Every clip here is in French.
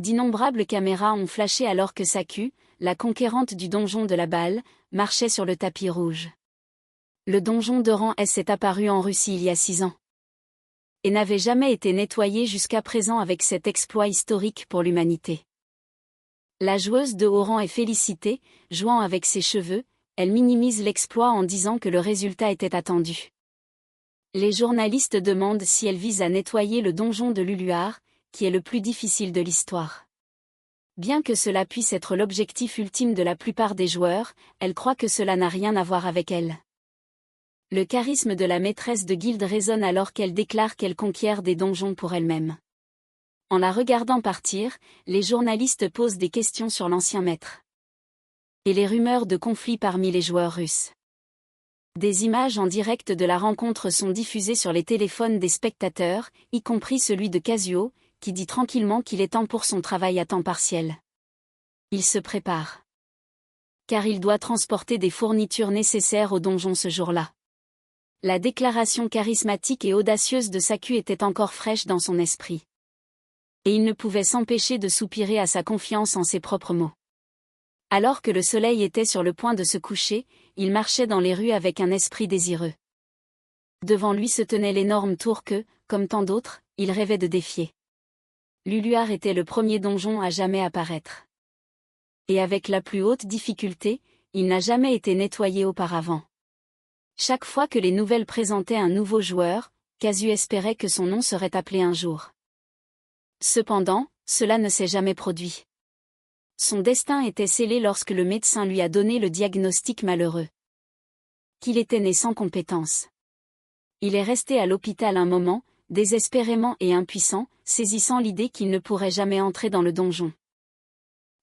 D'innombrables caméras ont flashé alors que Saku, la conquérante du donjon de la balle, marchait sur le tapis rouge. Le donjon de rang S est apparu en Russie il y a 6 ans. Et n'avait jamais été nettoyé jusqu'à présent avec cet exploit historique pour l'humanité. La joueuse de haut rang est félicitée, jouant avec ses cheveux, elle minimise l'exploit en disant que le résultat était attendu. Les journalistes demandent si elle vise à nettoyer le donjon de Luluar, qui est le plus difficile de l'histoire. Bien que cela puisse être l'objectif ultime de la plupart des joueurs, elle croit que cela n'a rien à voir avec elle. Le charisme de la maîtresse de guilde résonne alors qu'elle déclare qu'elle conquiert des donjons pour elle-même. En la regardant partir, les journalistes posent des questions sur l'ancien maître. Et les rumeurs de conflits parmi les joueurs russes. Des images en direct de la rencontre sont diffusées sur les téléphones des spectateurs, y compris celui de Kazuo, qui dit tranquillement qu'il est temps pour son travail à temps partiel. Il se prépare. Car il doit transporter des fournitures nécessaires au donjon ce jour-là. La déclaration charismatique et audacieuse de Saku était encore fraîche dans son esprit. Et il ne pouvait s'empêcher de soupirer à sa confiance en ses propres mots. Alors que le soleil était sur le point de se coucher, il marchait dans les rues avec un esprit désireux. Devant lui se tenait l'énorme tour que, comme tant d'autres, il rêvait de défier. Luluar était le premier donjon à jamais apparaître. Et avec la plus haute difficulté, il n'a jamais été nettoyé auparavant. Chaque fois que les nouvelles présentaient un nouveau joueur, Kazu espérait que son nom serait appelé un jour. Cependant, cela ne s'est jamais produit. Son destin était scellé lorsque le médecin lui a donné le diagnostic malheureux. Qu'il était né sans compétence. Il est resté à l'hôpital un moment, désespérément et impuissant, saisissant l'idée qu'il ne pourrait jamais entrer dans le donjon.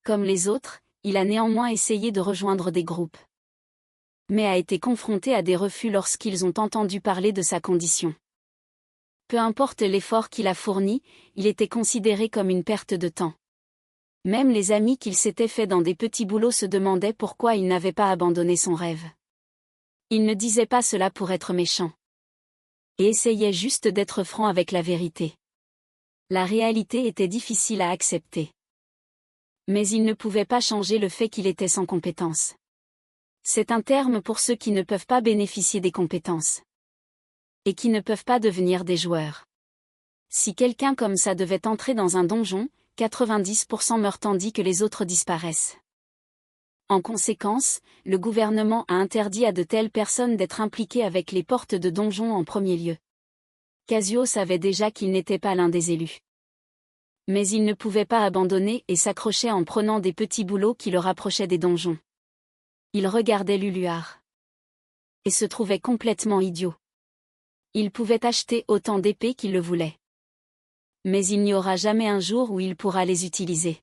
Comme les autres, il a néanmoins essayé de rejoindre des groupes. Mais a été confronté à des refus lorsqu'ils ont entendu parler de sa condition. Peu importe l'effort qu'il a fourni, il était considéré comme une perte de temps. Même les amis qu'il s'était fait dans des petits boulots se demandaient pourquoi il n'avait pas abandonné son rêve. Il ne disait pas cela pour être méchant. Et essayait juste d'être franc avec la vérité. La réalité était difficile à accepter. Mais il ne pouvait pas changer le fait qu'il était sans compétences. C'est un terme pour ceux qui ne peuvent pas bénéficier des compétences. Et qui ne peuvent pas devenir des joueurs. Si quelqu'un comme ça devait entrer dans un donjon, 90% meurent tandis que les autres disparaissent. En conséquence, le gouvernement a interdit à de telles personnes d'être impliquées avec les portes de donjons en premier lieu. Kazuo savait déjà qu'il n'était pas l'un des élus. Mais il ne pouvait pas abandonner et s'accrochait en prenant des petits boulots qui le rapprochaient des donjons. Il regardait Luluar. Et se trouvait complètement idiot. Il pouvait acheter autant d'épées qu'il le voulait. Mais il n'y aura jamais un jour où il pourra les utiliser.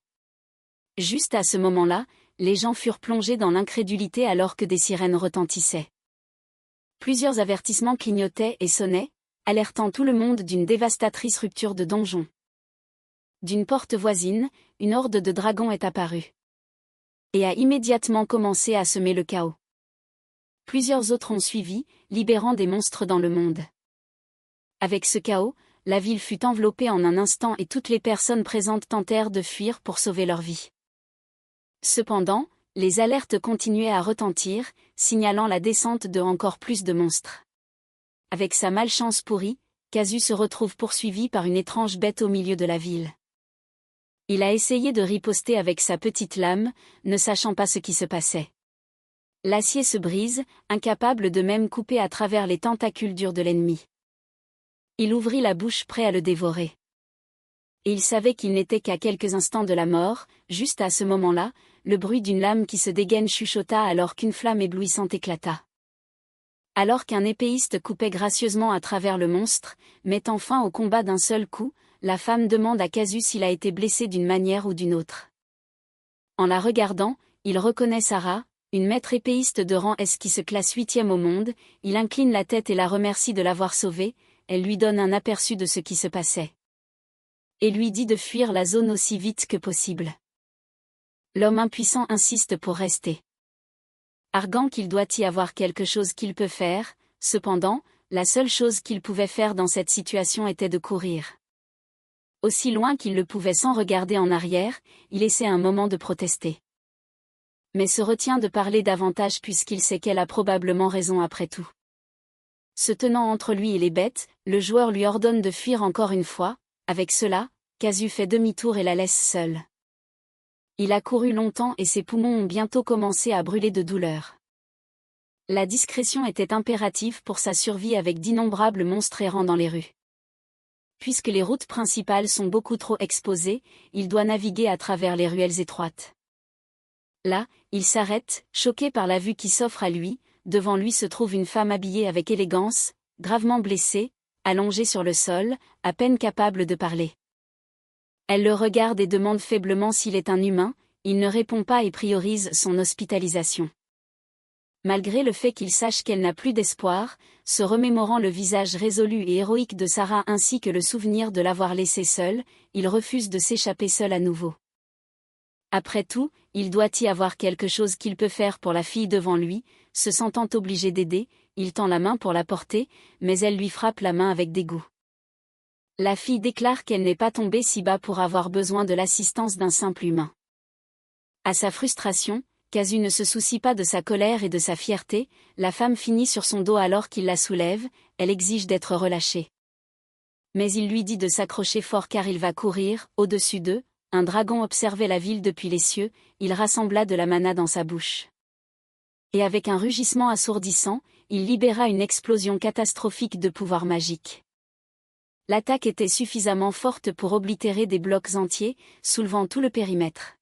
Juste à ce moment-là, les gens furent plongés dans l'incrédulité alors que des sirènes retentissaient. Plusieurs avertissements clignotaient et sonnaient, alertant tout le monde d'une dévastatrice rupture de donjon. D'une porte voisine, une horde de dragons est apparue. Et a immédiatement commencé à semer le chaos. Plusieurs autres ont suivi, libérant des monstres dans le monde. Avec ce chaos, la ville fut enveloppée en un instant et toutes les personnes présentes tentèrent de fuir pour sauver leur vie. Cependant, les alertes continuaient à retentir, signalant la descente de encore plus de monstres. Avec sa malchance pourrie, Kazu se retrouve poursuivi par une étrange bête au milieu de la ville. Il a essayé de riposter avec sa petite lame, ne sachant pas ce qui se passait. L'acier se brise, incapable de même couper à travers les tentacules durs de l'ennemi. Il ouvrit la bouche prêt à le dévorer. Et il savait qu'il n'était qu'à quelques instants de la mort, juste à ce moment-là, le bruit d'une lame qui se dégaine chuchota alors qu'une flamme éblouissante éclata. Alors qu'un épéiste coupait gracieusement à travers le monstre, mettant fin au combat d'un seul coup, la femme demande à Kazu s'il a été blessé d'une manière ou d'une autre. En la regardant, il reconnaît Sarah, une maître épéiste de rang S qui se classe 8e au monde, il incline la tête et la remercie de l'avoir sauvée, elle lui donne un aperçu de ce qui se passait. Et lui dit de fuir la zone aussi vite que possible. L'homme impuissant insiste pour rester. Arguant qu'il doit y avoir quelque chose qu'il peut faire, cependant, la seule chose qu'il pouvait faire dans cette situation était de courir. Aussi loin qu'il le pouvait sans regarder en arrière, il essaie un moment de protester. Mais se retient de parler davantage puisqu'il sait qu'elle a probablement raison après tout. Se tenant entre lui et les bêtes, le joueur lui ordonne de fuir encore une fois. Avec cela, Kazu fait demi-tour et la laisse seule. Il a couru longtemps et ses poumons ont bientôt commencé à brûler de douleur. La discrétion était impérative pour sa survie avec d'innombrables monstres errants dans les rues. Puisque les routes principales sont beaucoup trop exposées, il doit naviguer à travers les ruelles étroites. Là, il s'arrête, choqué par la vue qui s'offre à lui. Devant lui se trouve une femme habillée avec élégance, gravement blessée, allongée sur le sol, à peine capable de parler. Elle le regarde et demande faiblement s'il est un humain, il ne répond pas et priorise son hospitalisation. Malgré le fait qu'il sache qu'elle n'a plus d'espoir, se remémorant le visage résolu et héroïque de Sarah ainsi que le souvenir de l'avoir laissée seule, il refuse de s'échapper seul à nouveau. Après tout, il doit y avoir quelque chose qu'il peut faire pour la fille devant lui. Se sentant obligé d'aider, il tend la main pour la porter, mais elle lui frappe la main avec dégoût. La fille déclare qu'elle n'est pas tombée si bas pour avoir besoin de l'assistance d'un simple humain. À sa frustration, Kazu ne se soucie pas de sa colère et de sa fierté, la femme finit sur son dos alors qu'il la soulève, elle exige d'être relâchée. Mais il lui dit de s'accrocher fort car il va courir. Au-dessus d'eux, un dragon observait la ville depuis les cieux, il rassembla de la mana dans sa bouche. Et avec un rugissement assourdissant, il libéra une explosion catastrophique de pouvoir magique. L'attaque était suffisamment forte pour oblitérer des blocs entiers, soulevant tout le périmètre.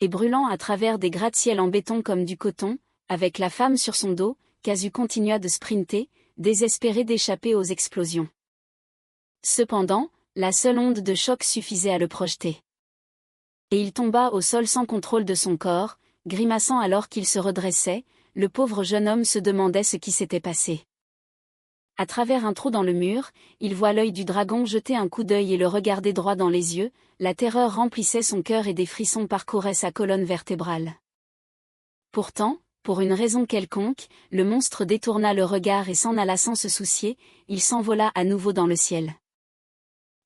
Et brûlant à travers des gratte-ciel en béton comme du coton, avec la femme sur son dos, Kazu continua de sprinter, désespéré d'échapper aux explosions. Cependant, la seule onde de choc suffisait à le projeter. Et il tomba au sol sans contrôle de son corps, grimaçant alors qu'il se redressait, le pauvre jeune homme se demandait ce qui s'était passé. À travers un trou dans le mur, il voit l'œil du dragon jeter un coup d'œil et le regarder droit dans les yeux, la terreur remplissait son cœur et des frissons parcouraient sa colonne vertébrale. Pourtant, pour une raison quelconque, le monstre détourna le regard et s'en alla sans se soucier, il s'envola à nouveau dans le ciel.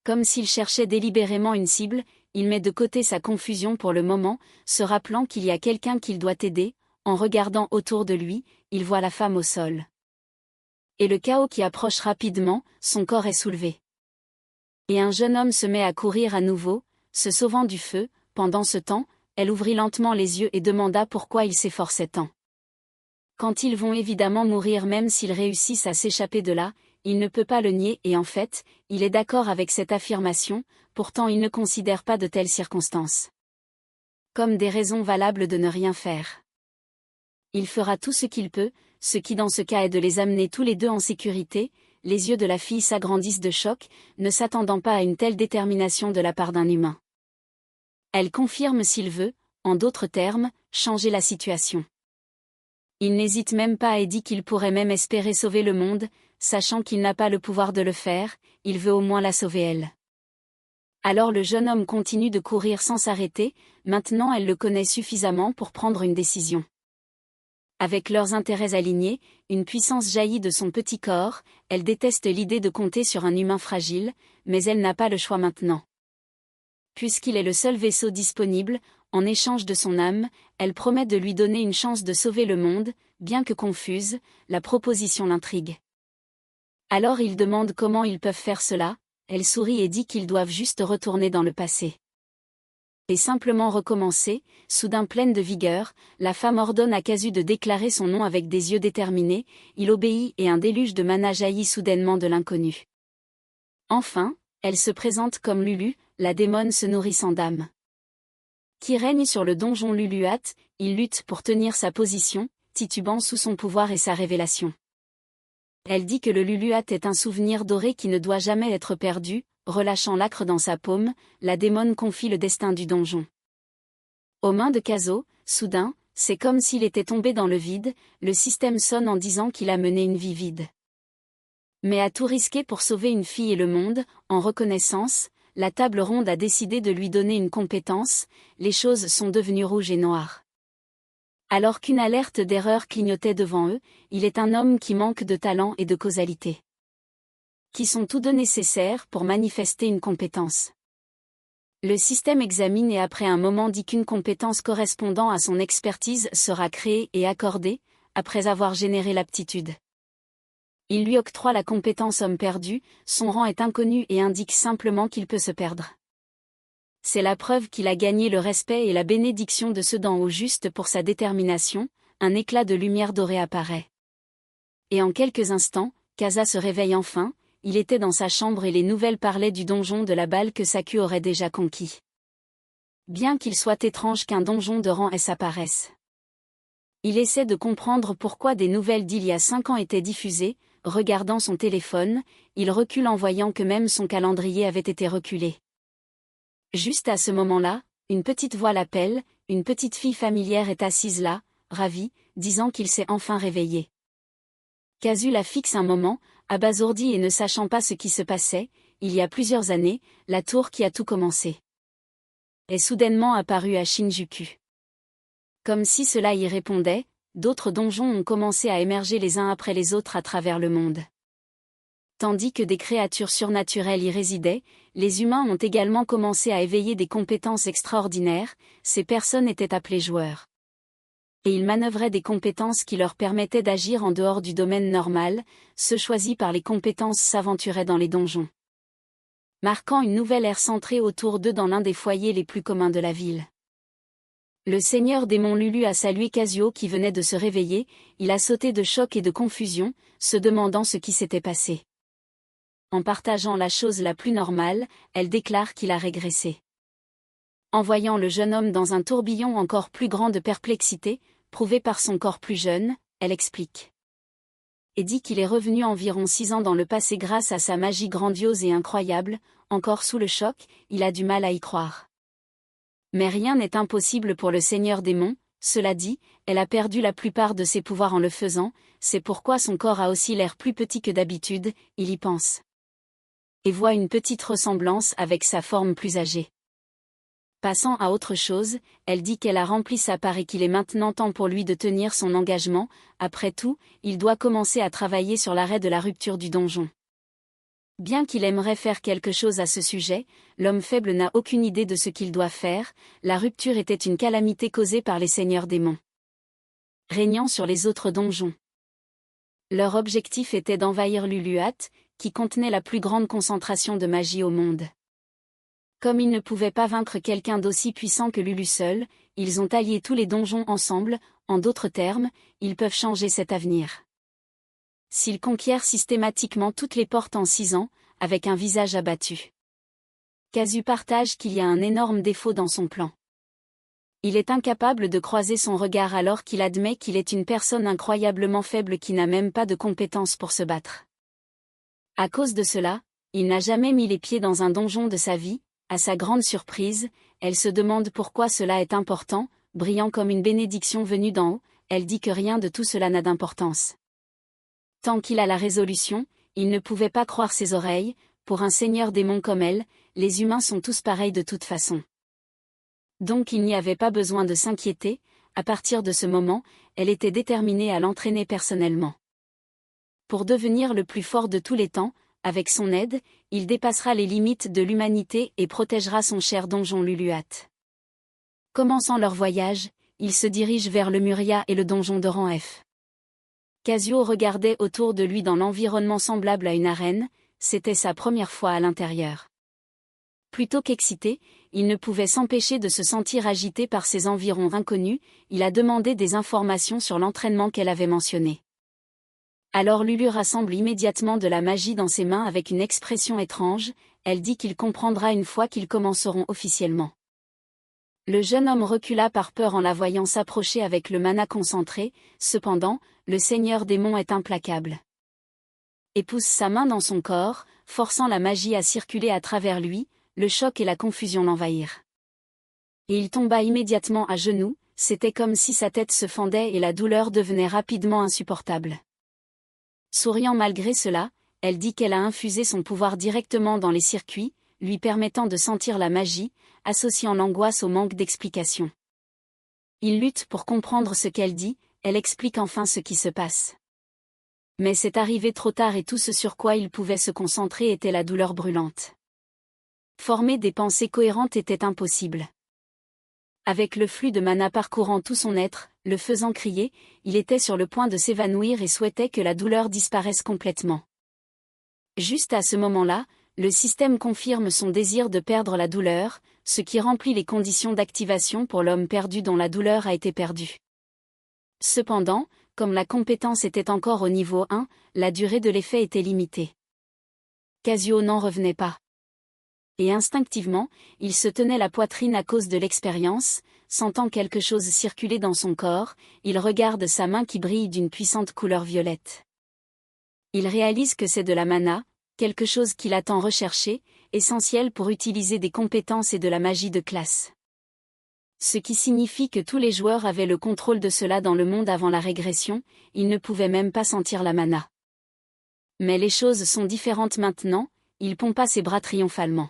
Comme s'il cherchait délibérément une cible, il met de côté sa confusion pour le moment, se rappelant qu'il y a quelqu'un qu'il doit aider. En regardant autour de lui, il voit la femme au sol. Et le chaos qui approche rapidement, son corps est soulevé. Et un jeune homme se met à courir à nouveau, se sauvant du feu. Pendant ce temps, elle ouvrit lentement les yeux et demanda pourquoi il s'efforçait tant. Quand ils vont évidemment mourir même s'ils réussissent à s'échapper de là, il ne peut pas le nier et en fait, il est d'accord avec cette affirmation, pourtant il ne considère pas de telles circonstances comme des raisons valables de ne rien faire. Il fera tout ce qu'il peut, ce qui dans ce cas est de les amener tous les deux en sécurité. Les yeux de la fille s'agrandissent de choc, ne s'attendant pas à une telle détermination de la part d'un humain. Elle confirme s'il veut, en d'autres termes, changer la situation. Il n'hésite même pas et dit qu'il pourrait même espérer sauver le monde, sachant qu'il n'a pas le pouvoir de le faire, il veut au moins la sauver elle. Alors le jeune homme continue de courir sans s'arrêter, maintenant elle le connaît suffisamment pour prendre une décision. Avec leurs intérêts alignés, une puissance jaillit de son petit corps, elle déteste l'idée de compter sur un humain fragile, mais elle n'a pas le choix maintenant. Puisqu'il est le seul vaisseau disponible, en échange de son âme, elle promet de lui donner une chance de sauver le monde, bien que confuse, la proposition l'intrigue. Alors il demande comment ils peuvent faire cela, elle sourit et dit qu'ils doivent juste retourner dans le passé. Et simplement recommencer, soudain pleine de vigueur, la femme ordonne à Kazu de déclarer son nom avec des yeux déterminés, il obéit et un déluge de mana jaillit soudainement de l'inconnu. Enfin, elle se présente comme Lulu, la démone se nourrissant d'âme. Qui règne sur le donjon Luluat, il lutte pour tenir sa position, titubant sous son pouvoir et sa révélation. Elle dit que le Luluat est un souvenir doré qui ne doit jamais être perdu, relâchant l'acre dans sa paume, la démone confie le destin du donjon aux mains de Kazo. Soudain, c'est comme s'il était tombé dans le vide, le système sonne en disant qu'il a mené une vie vide. Mais à tout risquer pour sauver une fille et le monde, en reconnaissance, la table ronde a décidé de lui donner une compétence, les choses sont devenues rouges et noires. Alors qu'une alerte d'erreur clignotait devant eux, il est un homme qui manque de talent et de causalité. qui sont tous deux nécessaires pour manifester une compétence. Le système examine et après un moment dit qu'une compétence correspondant à son expertise sera créée et accordée, après avoir généré l'aptitude. Il lui octroie la compétence homme perdu, son rang est inconnu et indique simplement qu'il peut se perdre. C'est la preuve qu'il a gagné le respect et la bénédiction de ceux d'en haut juste pour sa détermination, un éclat de lumière dorée apparaît. Et en quelques instants, Casa se réveille enfin, il était dans sa chambre et les nouvelles parlaient du donjon de la balle que Saku aurait déjà conquis. Bien qu'il soit étrange qu'un donjon de rang S apparaisse. Il essaie de comprendre pourquoi des nouvelles d'il y a 5 ans étaient diffusées, regardant son téléphone, il recule en voyant que même son calendrier avait été reculé. Juste à ce moment-là, une petite voix l'appelle, une petite fille familière est assise là, ravie, disant qu'il s'est enfin réveillé. Kazu la fixe un moment, abasourdi et ne sachant pas ce qui se passait, il y a plusieurs années, la tour qui a tout commencé est soudainement apparue à Shinjuku. Comme si cela y répondait, d'autres donjons ont commencé à émerger les uns après les autres à travers le monde. Tandis que des créatures surnaturelles y résidaient, les humains ont également commencé à éveiller des compétences extraordinaires, ces personnes étaient appelées joueurs. Et ils manœuvraient des compétences qui leur permettaient d'agir en dehors du domaine normal, ceux choisis par les compétences s'aventuraient dans les donjons. Marquant une nouvelle ère centrée autour d'eux dans l'un des foyers les plus communs de la ville. Le seigneur démon Lulu a salué Kazuo qui venait de se réveiller, il a sauté de choc et de confusion, se demandant ce qui s'était passé. En partageant la chose la plus normale, elle déclare qu'il a régressé. En voyant le jeune homme dans un tourbillon encore plus grand de perplexité, prouvé par son corps plus jeune, elle explique. Et dit qu'il est revenu environ 6 ans dans le passé grâce à sa magie grandiose et incroyable, encore sous le choc, il a du mal à y croire. Mais rien n'est impossible pour le seigneur démon, cela dit, elle a perdu la plupart de ses pouvoirs en le faisant, c'est pourquoi son corps a aussi l'air plus petit que d'habitude, il y pense. Et voit une petite ressemblance avec sa forme plus âgée. Passant à autre chose, elle dit qu'elle a rempli sa part et qu'il est maintenant temps pour lui de tenir son engagement, après tout, il doit commencer à travailler sur l'arrêt de la rupture du donjon. Bien qu'il aimerait faire quelque chose à ce sujet, l'homme faible n'a aucune idée de ce qu'il doit faire, la rupture était une calamité causée par les seigneurs démons régnant sur les autres donjons. Leur objectif était d'envahir Luluat, qui contenait la plus grande concentration de magie au monde. Comme ils ne pouvaient pas vaincre quelqu'un d'aussi puissant que Lulu seul, ils ont allié tous les donjons ensemble, en d'autres termes, ils peuvent changer cet avenir. S'ils conquièrent systématiquement toutes les portes en 6 ans, avec un visage abattu. Kazu partage qu'il y a un énorme défaut dans son plan. Il est incapable de croiser son regard alors qu'il admet qu'il est une personne incroyablement faible qui n'a même pas de compétences pour se battre. À cause de cela, il n'a jamais mis les pieds dans un donjon de sa vie, à sa grande surprise, elle se demande pourquoi cela est important, brillant comme une bénédiction venue d'en haut, elle dit que rien de tout cela n'a d'importance. Tant qu'il a la résolution, il ne pouvait pas croire ses oreilles, pour un seigneur démon comme elle, les humains sont tous pareils de toute façon. Donc il n'y avait pas besoin de s'inquiéter, à partir de ce moment, elle était déterminée à l'entraîner personnellement. Pour devenir le plus fort de tous les temps, avec son aide, il dépassera les limites de l'humanité et protégera son cher donjon Luluat. Commençant leur voyage, ils se dirigent vers le Muria et le donjon de rang F. Kazuo regardait autour de lui dans l'environnement semblable à une arène, c'était sa première fois à l'intérieur. Plutôt qu'excité, il ne pouvait s'empêcher de se sentir agité par ces environs inconnus, il a demandé des informations sur l'entraînement qu'elle avait mentionné. Alors Lulu rassemble immédiatement de la magie dans ses mains avec une expression étrange, elle dit qu'il comprendra une fois qu'ils commenceront officiellement. Le jeune homme recula par peur en la voyant s'approcher avec le mana concentré, cependant, le seigneur démon est implacable. Et pousse sa main dans son corps, forçant la magie à circuler à travers lui, le choc et la confusion l'envahirent. Et il tomba immédiatement à genoux, c'était comme si sa tête se fendait et la douleur devenait rapidement insupportable. Souriant malgré cela, elle dit qu'elle a infusé son pouvoir directement dans les circuits, lui permettant de sentir la magie, associant l'angoisse au manque d'explication. Il lutte pour comprendre ce qu'elle dit, elle explique enfin ce qui se passe. Mais c'est arrivé trop tard et tout ce sur quoi il pouvait se concentrer était la douleur brûlante. Former des pensées cohérentes était impossible. Avec le flux de mana parcourant tout son être, le faisant crier, il était sur le point de s'évanouir et souhaitait que la douleur disparaisse complètement. Juste à ce moment-là, le système confirme son désir de perdre la douleur, ce qui remplit les conditions d'activation pour l'homme perdu dont la douleur a été perdue. Cependant, comme la compétence était encore au niveau 1, la durée de l'effet était limitée. Kazuo n'en revenait pas. Et instinctivement, il se tenait la poitrine à cause de l'expérience, sentant quelque chose circuler dans son corps, il regarde sa main qui brille d'une puissante couleur violette. Il réalise que c'est de la mana, quelque chose qu'il a tant recherché, essentiel pour utiliser des compétences et de la magie de classe. Ce qui signifie que tous les joueurs avaient le contrôle de cela dans le monde avant la régression, ils ne pouvaient même pas sentir la mana. Mais les choses sont différentes maintenant, il pompa ses bras triomphalement.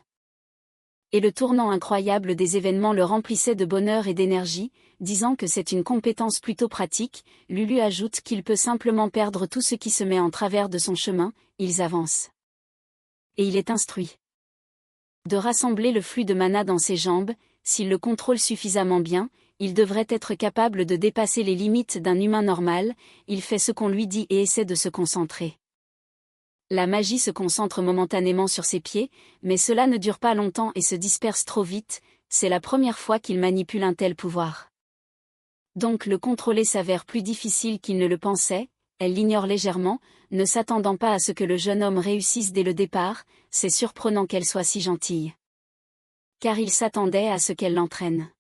Et le tournant incroyable des événements le remplissait de bonheur et d'énergie, disant que c'est une compétence plutôt pratique. Lulu ajoute qu'il peut simplement perdre tout ce qui se met en travers de son chemin, ils avancent. Et il est instruit de rassembler le flux de mana dans ses jambes, s'il le contrôle suffisamment bien, il devrait être capable de dépasser les limites d'un humain normal, il fait ce qu'on lui dit et essaie de se concentrer. La magie se concentre momentanément sur ses pieds, mais cela ne dure pas longtemps et se disperse trop vite, c'est la première fois qu'il manipule un tel pouvoir. Donc le contrôler s'avère plus difficile qu'il ne le pensait, elle l'ignore légèrement, ne s'attendant pas à ce que le jeune homme réussisse dès le départ, c'est surprenant qu'elle soit si gentille. Car il s'attendait à ce qu'elle l'entraîne.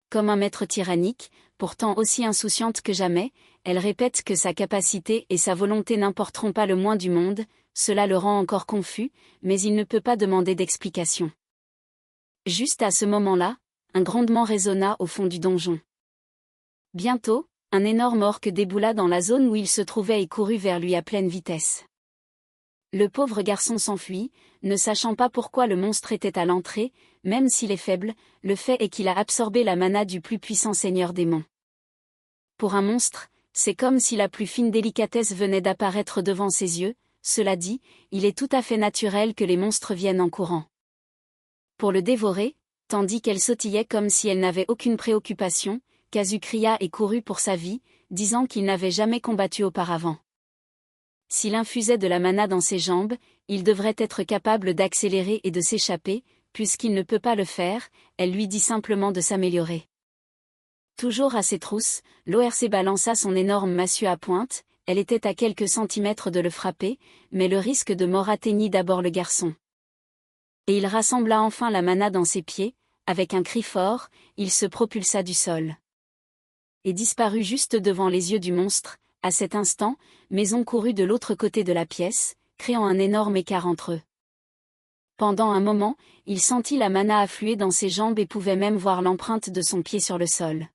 Comme un maître tyrannique, pourtant aussi insouciante que jamais, elle répète que sa capacité et sa volonté n'importeront pas le moins du monde, cela le rend encore confus, mais il ne peut pas demander d'explication. Juste à ce moment-là, un grondement résonna au fond du donjon. Bientôt, un énorme orque déboula dans la zone où il se trouvait et courut vers lui à pleine vitesse. Le pauvre garçon s'enfuit, ne sachant pas pourquoi le monstre était à l'entrée, même s'il est faible, le fait est qu'il a absorbé la mana du plus puissant seigneur démon. Pour un monstre, c'est comme si la plus fine délicatesse venait d'apparaître devant ses yeux, cela dit, il est tout à fait naturel que les monstres viennent en courant. Pour le dévorer, tandis qu'elle sautillait comme si elle n'avait aucune préoccupation, Kazu cria et courut pour sa vie, disant qu'il n'avait jamais combattu auparavant. S'il infusait de la mana dans ses jambes, il devrait être capable d'accélérer et de s'échapper, puisqu'il ne peut pas le faire, elle lui dit simplement de s'améliorer. Toujours à ses trousses, l'ORC balança son énorme massue à pointe, elle était à quelques centimètres de le frapper, mais le risque de mort atteignit d'abord le garçon. Et il rassembla enfin la mana dans ses pieds, avec un cri fort, il se propulsa du sol. Et disparut juste devant les yeux du monstre. À cet instant, Maison courut de l'autre côté de la pièce, créant un énorme écart entre eux. Pendant un moment, il sentit la mana affluer dans ses jambes et pouvait même voir l'empreinte de son pied sur le sol.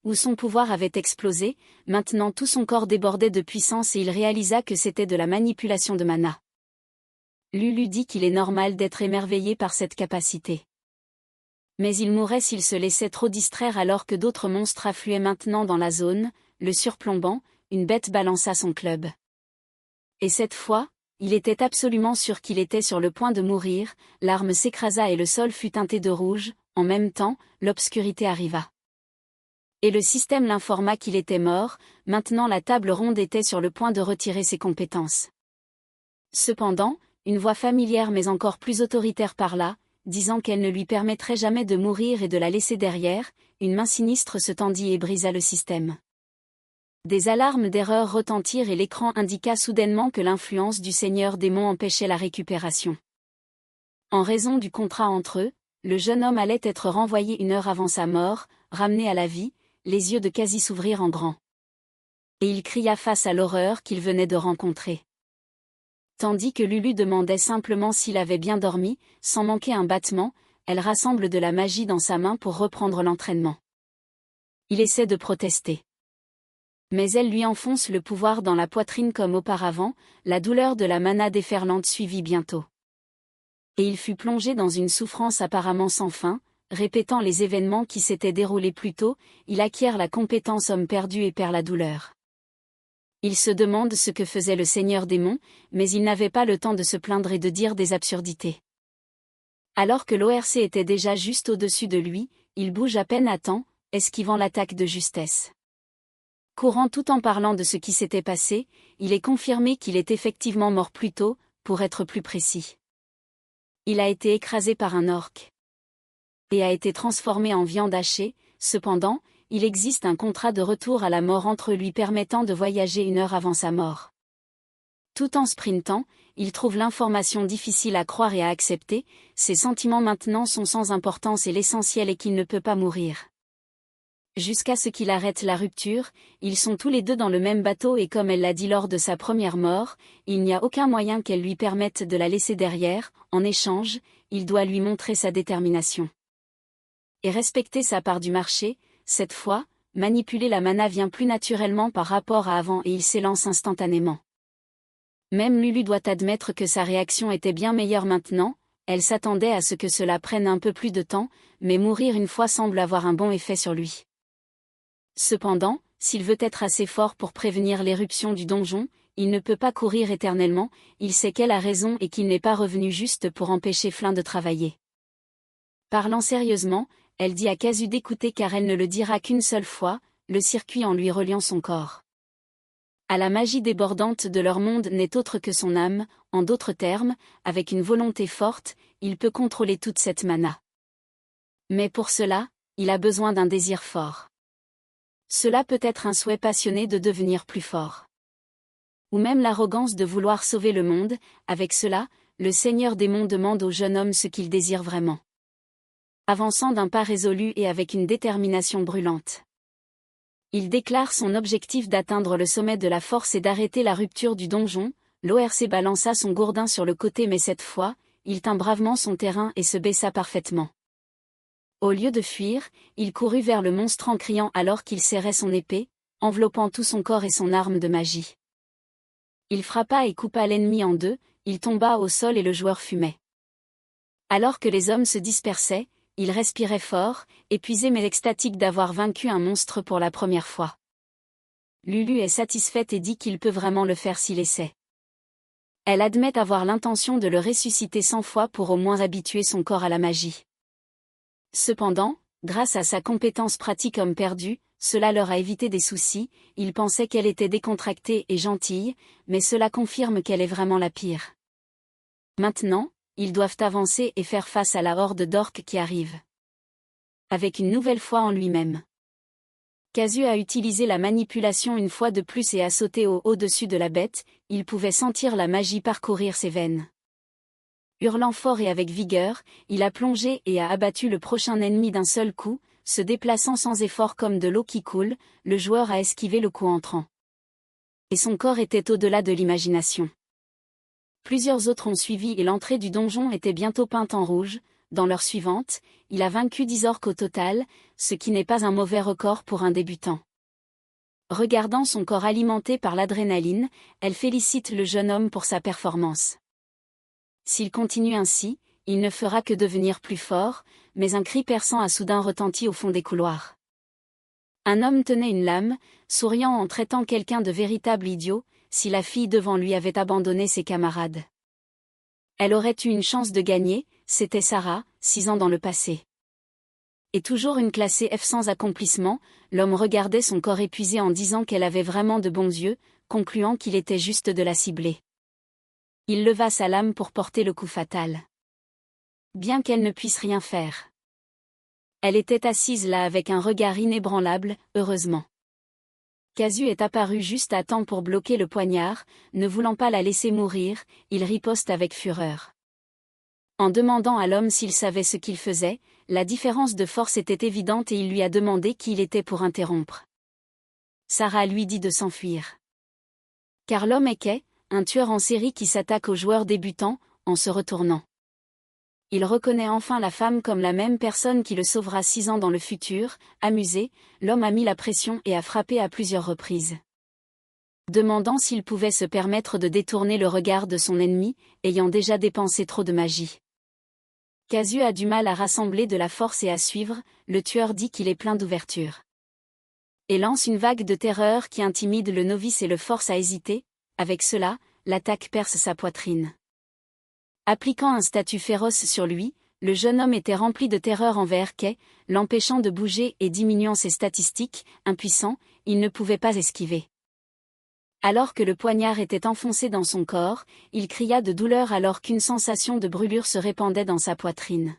Où son pouvoir avait explosé, maintenant tout son corps débordait de puissance et il réalisa que c'était de la manipulation de mana. Lulu dit qu'il est normal d'être émerveillé par cette capacité. Mais il mourrait s'il se laissait trop distraire alors que d'autres monstres affluaient maintenant dans la zone, le surplombant, une bête balança son club. Et cette fois, il était absolument sûr qu'il était sur le point de mourir, l'arme s'écrasa et le sol fut teinté de rouge, en même temps, l'obscurité arriva. Et le système l'informa qu'il était mort, maintenant la table ronde était sur le point de retirer ses compétences. Cependant, une voix familière mais encore plus autoritaire parla, disant qu'elle ne lui permettrait jamais de mourir et de la laisser derrière, une main sinistre se tendit et brisa le système. Des alarmes d'erreur retentirent et l'écran indiqua soudainement que l'influence du seigneur démon empêchait la récupération. En raison du contrat entre eux, le jeune homme allait être renvoyé 1 heure avant sa mort, ramené à la vie, les yeux de Kazi s'ouvrirent en grand. Et il cria face à l'horreur qu'il venait de rencontrer. Tandis que Lulu demandait simplement s'il avait bien dormi, sans manquer un battement, elle rassemble de la magie dans sa main pour reprendre l'entraînement. Il essaie de protester. Mais elle lui enfonce le pouvoir dans la poitrine comme auparavant, la douleur de la mana déferlante suivit bientôt. Et il fut plongé dans une souffrance apparemment sans fin, répétant les événements qui s'étaient déroulés plus tôt, il acquiert la compétence homme perdu et perd la douleur. Il se demande ce que faisait le Seigneur Démon, mais il n'avait pas le temps de se plaindre et de dire des absurdités. Alors que l'ORC était déjà juste au-dessus de lui, il bouge à peine à temps, esquivant l'attaque de justesse. Courant tout en parlant de ce qui s'était passé, il est confirmé qu'il est effectivement mort plus tôt, pour être plus précis. Il a été écrasé par un orc. Et a été transformé en viande hachée. Cependant, il existe un contrat de retour à la mort entre lui permettant de voyager 1 heure avant sa mort. Tout en sprintant, il trouve l'information difficile à croire et à accepter, ses sentiments maintenant sont sans importance et l'essentiel est qu'il ne peut pas mourir. Jusqu'à ce qu'il arrête la rupture, ils sont tous les deux dans le même bateau et comme elle l'a dit lors de sa première mort, il n'y a aucun moyen qu'elle lui permette de la laisser derrière, en échange, il doit lui montrer sa détermination. Et respecter sa part du marché, cette fois, manipuler la mana vient plus naturellement par rapport à avant et il s'élance instantanément. Même Lulu doit admettre que sa réaction était bien meilleure maintenant, elle s'attendait à ce que cela prenne un peu plus de temps, mais mourir une fois semble avoir un bon effet sur lui. Cependant, s'il veut être assez fort pour prévenir l'éruption du donjon, il ne peut pas courir éternellement, il sait qu'elle a raison et qu'il n'est pas revenu juste pour empêcher Flynn de travailler. Parlant sérieusement, elle dit à Casu d'écouter car elle ne le dira qu'une seule fois, le circuit en lui reliant son corps. À la magie débordante de leur monde n'est autre que son âme, en d'autres termes, avec une volonté forte, il peut contrôler toute cette mana. Mais pour cela, il a besoin d'un désir fort. Cela peut être un souhait passionné de devenir plus fort. Ou même l'arrogance de vouloir sauver le monde, avec cela, le Seigneur Démon demande au jeune homme ce qu'il désire vraiment. Avançant d'un pas résolu et avec une détermination brûlante. Il déclare son objectif d'atteindre le sommet de la force et d'arrêter la rupture du donjon. L'ORC balança son gourdin sur le côté mais cette fois, il tint bravement son terrain et se baissa parfaitement. Au lieu de fuir, il courut vers le monstre en criant alors qu'il serrait son épée, enveloppant tout son corps et son arme de magie. Il frappa et coupa l'ennemi en deux, il tomba au sol et le joueur fumait. Alors que les hommes se dispersaient, il respirait fort, épuisé mais extatique d'avoir vaincu un monstre pour la première fois. Lulu est satisfaite et dit qu'il peut vraiment le faire s'il essaie. Elle admet avoir l'intention de le ressusciter 100 fois pour au moins habituer son corps à la magie. Cependant, grâce à sa compétence pratique homme perdu, cela leur a évité des soucis, ils pensaient qu'elle était décontractée et gentille, mais cela confirme qu'elle est vraiment la pire. Maintenant, ils doivent avancer et faire face à la horde d'orques qui arrive. Avec une nouvelle foi en lui-même. Casu a utilisé la manipulation une fois de plus et a sauté au-dessus de la bête, il pouvait sentir la magie parcourir ses veines. Hurlant fort et avec vigueur, il a plongé et a abattu le prochain ennemi d'un seul coup, se déplaçant sans effort comme de l'eau qui coule, le joueur a esquivé le coup entrant. Et son corps était au-delà de l'imagination. Plusieurs autres ont suivi et l'entrée du donjon était bientôt peinte en rouge. Dans l'heure suivante, il a vaincu 10 orques au total, ce qui n'est pas un mauvais record pour un débutant. Regardant son corps alimenté par l'adrénaline, elle félicite le jeune homme pour sa performance. S'il continue ainsi, il ne fera que devenir plus fort, mais un cri perçant a soudain retenti au fond des couloirs. Un homme tenait une lame, souriant en traitant quelqu'un de véritable idiot, si la fille devant lui avait abandonné ses camarades. Elle aurait eu une chance de gagner, c'était Sarah, 6 ans dans le passé. Et toujours une classée F sans accomplissement, l'homme regardait son corps épuisé en disant qu'elle avait vraiment de bons yeux, concluant qu'il était juste de la cibler. Il leva sa lame pour porter le coup fatal. Bien qu'elle ne puisse rien faire. Elle était assise là avec un regard inébranlable, heureusement. Casu est apparu juste à temps pour bloquer le poignard, ne voulant pas la laisser mourir, il riposte avec fureur. En demandant à l'homme s'il savait ce qu'il faisait, la différence de force était évidente et il lui a demandé qui il était pour interrompre. Sarah lui dit de s'enfuir. Car l'homme est qu'est, un tueur en série qui s'attaque aux joueurs débutants, en se retournant. Il reconnaît enfin la femme comme la même personne qui le sauvera 6 ans dans le futur. Amusé, l'homme a mis la pression et a frappé à plusieurs reprises. Demandant s'il pouvait se permettre de détourner le regard de son ennemi, ayant déjà dépensé trop de magie. Casu a du mal à rassembler de la force et à suivre, le tueur dit qu'il est plein d'ouverture. et lance une vague de terreur qui intimide le novice et le force à hésiter. Avec cela, l'attaque perce sa poitrine. Appliquant un statut féroce sur lui, le jeune homme était rempli de terreur envers Kay, l'empêchant de bouger et diminuant ses statistiques. Impuissant, il ne pouvait pas esquiver. Alors que le poignard était enfoncé dans son corps, il cria de douleur alors qu'une sensation de brûlure se répandait dans sa poitrine.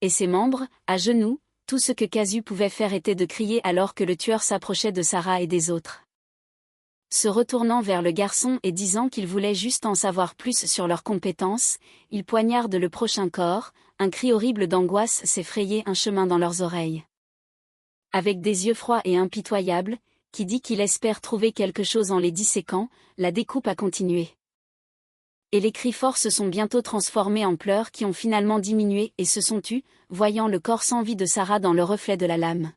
Et ses membres, à genoux, tout ce que Kazu pouvait faire était de crier alors que le tueur s'approchait de Sarah et des autres. Se retournant vers le garçon et disant qu'il voulait juste en savoir plus sur leurs compétences, il poignarde le prochain corps. Un cri horrible d'angoisse s'est frayé un chemin dans leurs oreilles. Avec des yeux froids et impitoyables, qui dit qu'il espère trouver quelque chose en les disséquant, la découpe a continué. Et les cris forts se sont bientôt transformés en pleurs qui ont finalement diminué et se sont tus, voyant le corps sans vie de Sarah dans le reflet de la lame.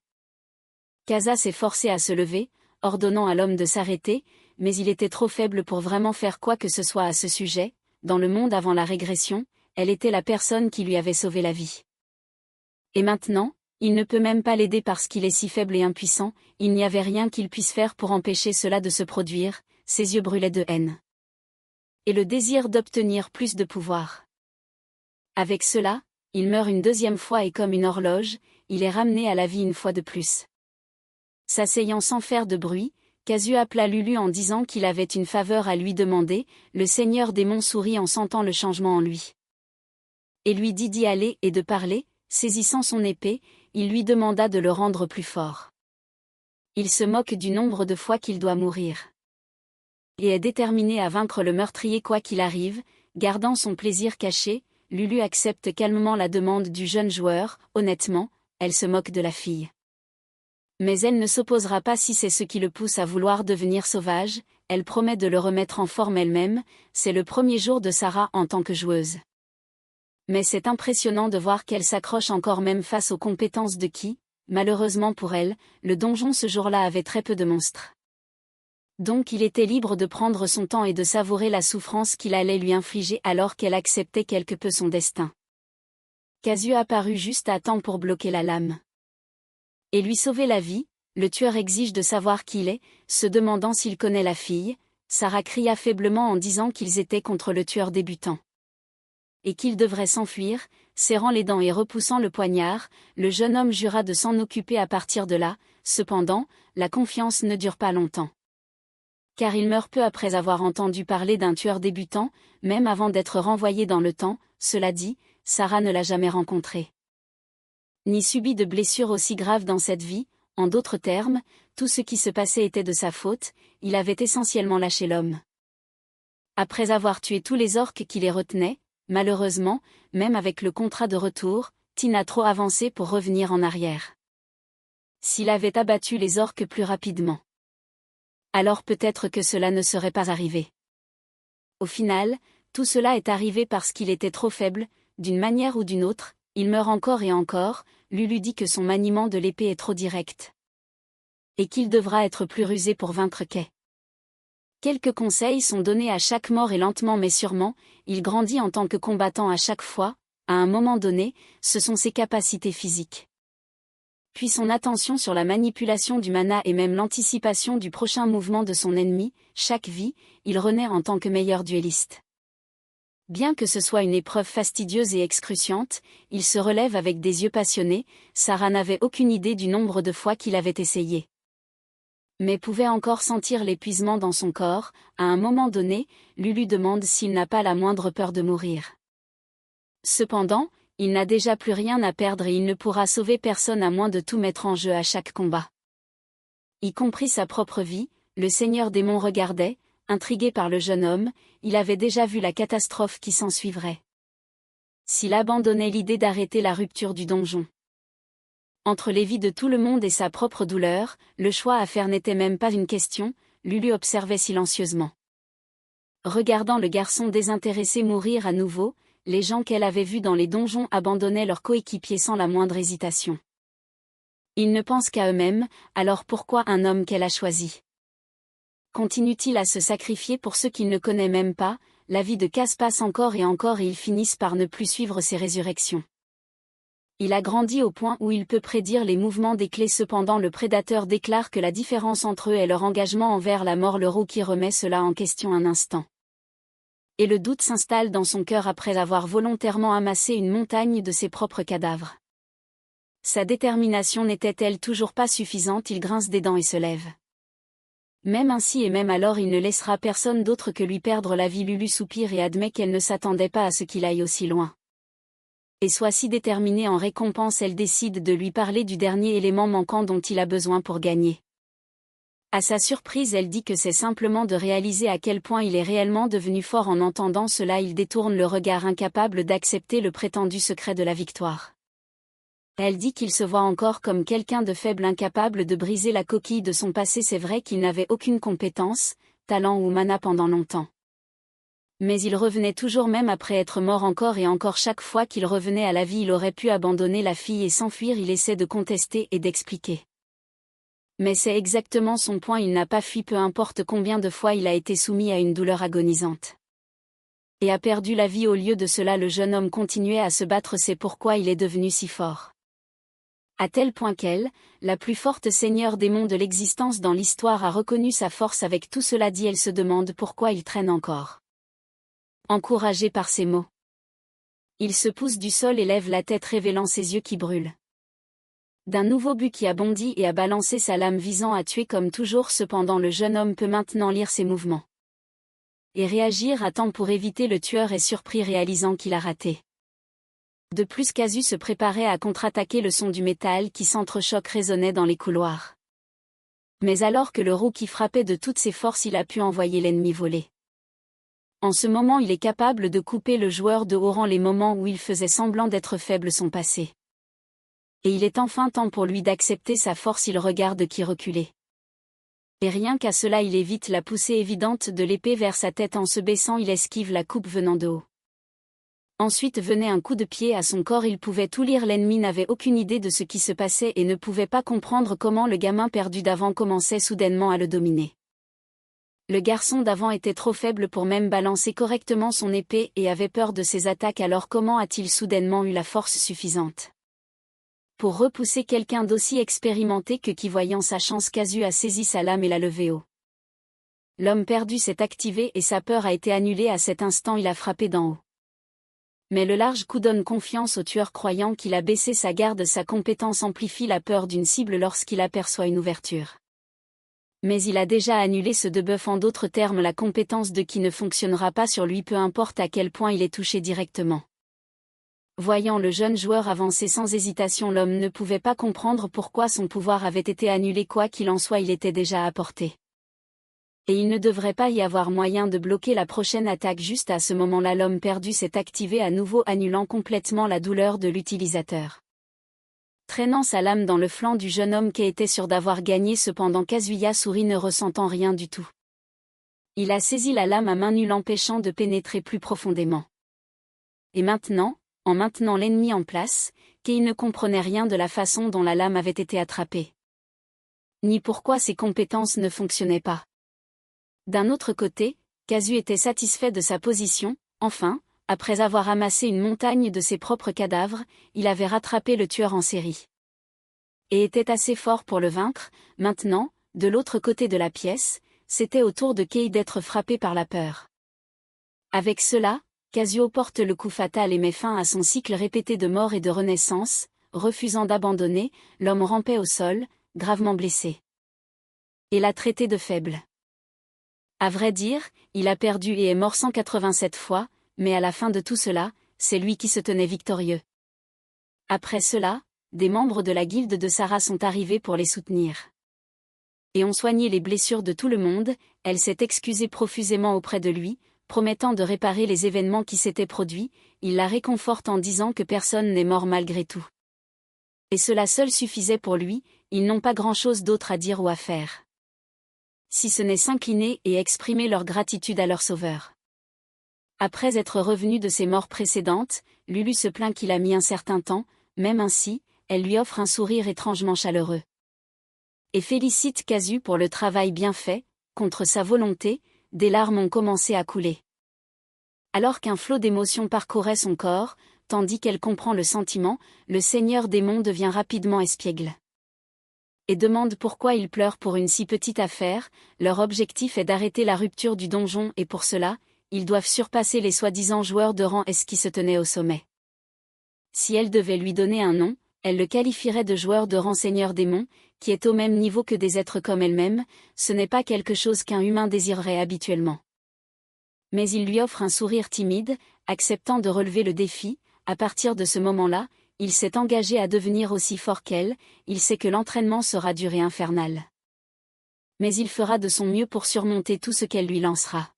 Kaza s'est forcé à se lever, ordonnant à l'homme de s'arrêter, mais il était trop faible pour vraiment faire quoi que ce soit à ce sujet. Dans le monde avant la régression, elle était la personne qui lui avait sauvé la vie. Et maintenant, il ne peut même pas l'aider parce qu'il est si faible et impuissant. Il n'y avait rien qu'il puisse faire pour empêcher cela de se produire. Ses yeux brûlaient de haine. Et le désir d'obtenir plus de pouvoir. Avec cela, il meurt une deuxième fois et comme une horloge, il est ramené à la vie une fois de plus. S'asseyant sans faire de bruit, Kazu appela Lulu en disant qu'il avait une faveur à lui demander. Le seigneur démon sourit en sentant le changement en lui. Et lui dit d'y aller et de parler. Saisissant son épée, il lui demanda de le rendre plus fort. Il se moque du nombre de fois qu'il doit mourir. Et est déterminé à vaincre le meurtrier quoi qu'il arrive. Gardant son plaisir caché, Lulu accepte calmement la demande du jeune joueur. Honnêtement, elle se moque de la fille. Mais elle ne s'opposera pas si c'est ce qui le pousse à vouloir devenir sauvage. Elle promet de le remettre en forme elle-même. C'est le premier jour de Sarah en tant que joueuse. Mais c'est impressionnant de voir qu'elle s'accroche encore même face aux compétences de Ki. Malheureusement pour elle, le donjon ce jour-là avait très peu de monstres. Donc il était libre de prendre son temps et de savourer la souffrance qu'il allait lui infliger alors qu'elle acceptait quelque peu son destin. Kazu apparut juste à temps pour bloquer la lame. Et lui sauver la vie. Le tueur exige de savoir qui il est, se demandant s'il connaît la fille. Sarah cria faiblement en disant qu'ils étaient contre le tueur débutant. Et qu'il devrait s'enfuir. Serrant les dents et repoussant le poignard, le jeune homme jura de s'en occuper à partir de là. Cependant, la confiance ne dure pas longtemps. Car il meurt peu après avoir entendu parler d'un tueur débutant, même avant d'être renvoyé dans le temps. Cela dit, Sarah ne l'a jamais rencontré. Ni subi de blessures aussi graves dans cette vie. En d'autres termes, tout ce qui se passait était de sa faute. Il avait essentiellement lâché l'homme. Après avoir tué tous les orques qui les retenaient, malheureusement, même avec le contrat de retour, Tin a trop avancé pour revenir en arrière. S'il avait abattu les orques plus rapidement, alors peut-être que cela ne serait pas arrivé. Au final, tout cela est arrivé parce qu'il était trop faible. D'une manière ou d'une autre, il meurt encore et encore. Lulu dit que son maniement de l'épée est trop direct. Et qu'il devra être plus rusé pour vaincre Kay. Quelques conseils sont donnés à chaque mort et lentement mais sûrement, il grandit en tant que combattant à chaque fois. À un moment donné, ce sont ses capacités physiques. Puis son attention sur la manipulation du mana et même l'anticipation du prochain mouvement de son ennemi. Chaque vie, il renaît en tant que meilleur duelliste. Bien que ce soit une épreuve fastidieuse et excruciante, il se relève avec des yeux passionnés. Sarah n'avait aucune idée du nombre de fois qu'il avait essayé. Mais pouvait encore sentir l'épuisement dans son corps. À un moment donné, Lulu demande s'il n'a pas la moindre peur de mourir. Cependant, il n'a déjà plus rien à perdre et il ne pourra sauver personne à moins de tout mettre en jeu à chaque combat. Y compris sa propre vie, le seigneur démon regardait, intrigué par le jeune homme. Il avait déjà vu la catastrophe qui s'ensuivrait. S'il abandonnait l'idée d'arrêter la rupture du donjon. Entre les vies de tout le monde et sa propre douleur, le choix à faire n'était même pas une question. Lulu observait silencieusement. Regardant le garçon désintéressé mourir à nouveau, les gens qu'elle avait vus dans les donjons abandonnaient leurs coéquipiers sans la moindre hésitation. Ils ne pensent qu'à eux-mêmes, alors pourquoi un homme qu'elle a choisi? Continue-t-il à se sacrifier pour ceux qu'il ne connaît même pas? La vie de Kaz passe encore et ils finissent par ne plus suivre ses résurrections. Il a grandi au point où il peut prédire les mouvements des clés. Cependant le prédateur déclare que la différence entre eux est leur engagement envers la mort. Le Rookie remet cela en question un instant. Et le doute s'installe dans son cœur après avoir volontairement amassé une montagne de ses propres cadavres. Sa détermination n'était-elle toujours pas suffisante? Il grince des dents et se lève. Même ainsi et même alors il ne laissera personne d'autre que lui perdre la vie. Lulu soupire et admet qu'elle ne s'attendait pas à ce qu'il aille aussi loin. Et soit si déterminée en récompense, elle décide de lui parler du dernier élément manquant dont il a besoin pour gagner. À sa surprise, elle dit que c'est simplement de réaliser à quel point il est réellement devenu fort. En entendant cela, il détourne le regard, incapable d'accepter le prétendu secret de la victoire. Elle dit qu'il se voit encore comme quelqu'un de faible, incapable de briser la coquille de son passé. C'est vrai qu'il n'avait aucune compétence, talent ou mana pendant longtemps. Mais il revenait toujours, même après être mort encore et encore. Chaque fois qu'il revenait à la vie, il aurait pu abandonner la fille et s'enfuir. Il essaie de contester et d'expliquer. Mais c'est exactement son point, il n'a pas fui, peu importe combien de fois il a été soumis à une douleur agonisante. Et a perdu la vie. Au lieu de cela, le jeune homme continuait à se battre. C'est pourquoi il est devenu si fort. À tel point qu'elle, la plus forte seigneur démon de l'existence dans l'histoire, a reconnu sa force. Avec tout cela dit, elle se demande pourquoi il traîne encore. Encouragé par ces mots, il se pousse du sol et lève la tête, révélant ses yeux qui brûlent. D'un nouveau but qui a bondi et a balancé sa lame visant à tuer comme toujours. Cependant le jeune homme peut maintenant lire ses mouvements et réagir à temps pour éviter le tueur, est surpris réalisant qu'il a raté. De plus, Kazu se préparait à contre-attaquer. Le son du métal qui s'entrechoque résonnait dans les couloirs. Mais alors que le Rookie frappait de toutes ses forces, il a pu envoyer l'ennemi voler. En ce moment, il est capable de couper le joueur de haut rang. Les moments où il faisait semblant d'être faible sont passés. Et il est enfin temps pour lui d'accepter sa force. Il regarde qui reculait. Et rien qu'à cela, il évite la poussée évidente de l'épée vers sa tête. En se baissant, il esquive la coupe venant de haut. Ensuite venait un coup de pied à son corps. Il pouvait tout lire. L'ennemi n'avait aucune idée de ce qui se passait et ne pouvait pas comprendre comment le gamin perdu d'avant commençait soudainement à le dominer. Le garçon d'avant était trop faible pour même balancer correctement son épée et avait peur de ses attaques. Alors comment a-t-il soudainement eu la force suffisante pour repousser quelqu'un d'aussi expérimenté que qui? Voyant sa chance, Kazu a saisi sa lame et l'a levée haut. L'homme perdu s'est activé et sa peur a été annulée. À cet instant, il a frappé d'en haut. Mais le large coup donne confiance au tueur, croyant qu'il a baissé sa garde. Sa compétence amplifie la peur d'une cible lorsqu'il aperçoit une ouverture. Mais il a déjà annulé ce debuff. En d'autres termes, la compétence de qui ne fonctionnera pas sur lui, peu importe à quel point il est touché directement. Voyant le jeune joueur avancer sans hésitation, l'homme ne pouvait pas comprendre pourquoi son pouvoir avait été annulé. Quoi qu'il en soit, il était déjà à portée. Et il ne devrait pas y avoir moyen de bloquer la prochaine attaque. Juste à ce moment-là, l'homme perdu s'est activé à nouveau, annulant complètement la douleur de l'utilisateur. Traînant sa lame dans le flanc du jeune homme, qui était sûr d'avoir gagné. Cependant Kazuya sourit, ne ressentant rien du tout. Il a saisi la lame à main nue, l'empêchant de pénétrer plus profondément. Et maintenant, en maintenant l'ennemi en place, Kei ne comprenait rien de la façon dont la lame avait été attrapée. Ni pourquoi ses compétences ne fonctionnaient pas. D'un autre côté, Kazu était satisfait de sa position. Enfin, après avoir amassé une montagne de ses propres cadavres, il avait rattrapé le tueur en série. Et était assez fort pour le vaincre. Maintenant, de l'autre côté de la pièce, c'était au tour de Kei d'être frappé par la peur. Avec cela, Kazuo porte le coup fatal et met fin à son cycle répété de mort et de renaissance. Refusant d'abandonner, l'homme rampait au sol, gravement blessé. Et l'a traité de faible. À vrai dire, il a perdu et est mort 187 fois, mais à la fin de tout cela, c'est lui qui se tenait victorieux. Après cela, des membres de la guilde de Sarah sont arrivés pour les soutenir. Et ont soigné les blessures de tout le monde. Elle s'est excusée profusément auprès de lui, promettant de réparer les événements qui s'étaient produits. Il la réconforte en disant que personne n'est mort malgré tout. Et cela seul suffisait pour lui. Ils n'ont pas grand-chose d'autre à dire ou à faire, si ce n'est s'incliner et exprimer leur gratitude à leur sauveur. Après être revenu de ses morts précédentes, Lulu se plaint qu'il a mis un certain temps. Même ainsi, elle lui offre un sourire étrangement chaleureux. Et félicite Kazu pour le travail bien fait. Contre sa volonté, des larmes ont commencé à couler. Alors qu'un flot d'émotions parcourait son corps, tandis qu'elle comprend le sentiment, le seigneur démon devient rapidement espiègle. Et demande pourquoi ils pleurent pour une si petite affaire. Leur objectif est d'arrêter la rupture du donjon et pour cela, ils doivent surpasser les soi-disant joueurs de rang S qui se tenaient au sommet. Si elle devait lui donner un nom, elle le qualifierait de joueur de rang seigneur démon, qui est au même niveau que des êtres comme elle-même. Ce n'est pas quelque chose qu'un humain désirerait habituellement. Mais il lui offre un sourire timide, acceptant de relever le défi. À partir de ce moment-là, il s'est engagé à devenir aussi fort qu'elle, il sait que l'entraînement sera dur et infernal. Mais il fera de son mieux pour surmonter tout ce qu'elle lui lancera.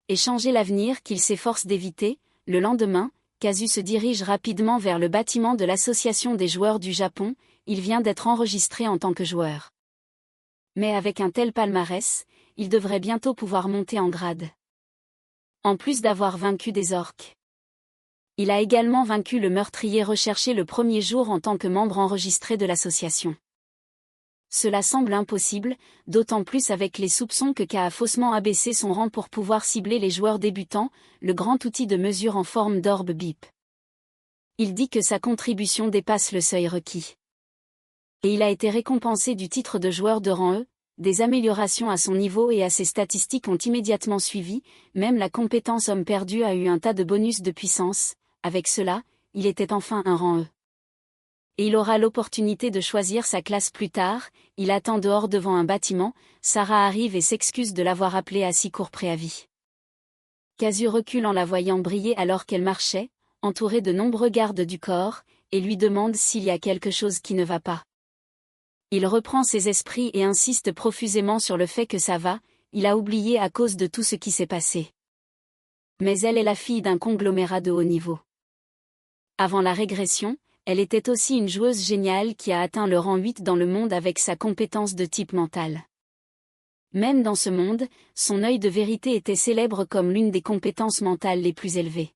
Et changer l'avenir qu'il s'efforce d'éviter. Le lendemain, Kazu se dirige rapidement vers le bâtiment de l'Association des joueurs du Japon. Il vient d'être enregistré en tant que joueur. Mais avec un tel palmarès, il devrait bientôt pouvoir monter en grade. En plus d'avoir vaincu des orques. Il a également vaincu le meurtrier recherché le premier jour en tant que membre enregistré de l'association. Cela semble impossible, d'autant plus avec les soupçons que K a faussement abaissé son rang pour pouvoir cibler les joueurs débutants, le grand outil de mesure en forme d'orbe bip. Il dit que sa contribution dépasse le seuil requis. Et il a été récompensé du titre de joueur de rang E, des améliorations à son niveau et à ses statistiques ont immédiatement suivi, même la compétence homme perdu a eu un tas de bonus de puissance, avec cela, il était enfin un rang E. Et il aura l'opportunité de choisir sa classe plus tard. Il attend dehors devant un bâtiment, Sarah arrive et s'excuse de l'avoir appelé à si court préavis. Kazu recule en la voyant briller alors qu'elle marchait, entourée de nombreux gardes du corps, et lui demande s'il y a quelque chose qui ne va pas. Il reprend ses esprits et insiste profusément sur le fait que ça va, il a oublié à cause de tout ce qui s'est passé. Mais elle est la fille d'un conglomérat de haut niveau. Avant la régression, elle était aussi une joueuse géniale qui a atteint le rang 8 dans le monde avec sa compétence de type mental. Même dans ce monde, son œil de vérité était célèbre comme l'une des compétences mentales les plus élevées.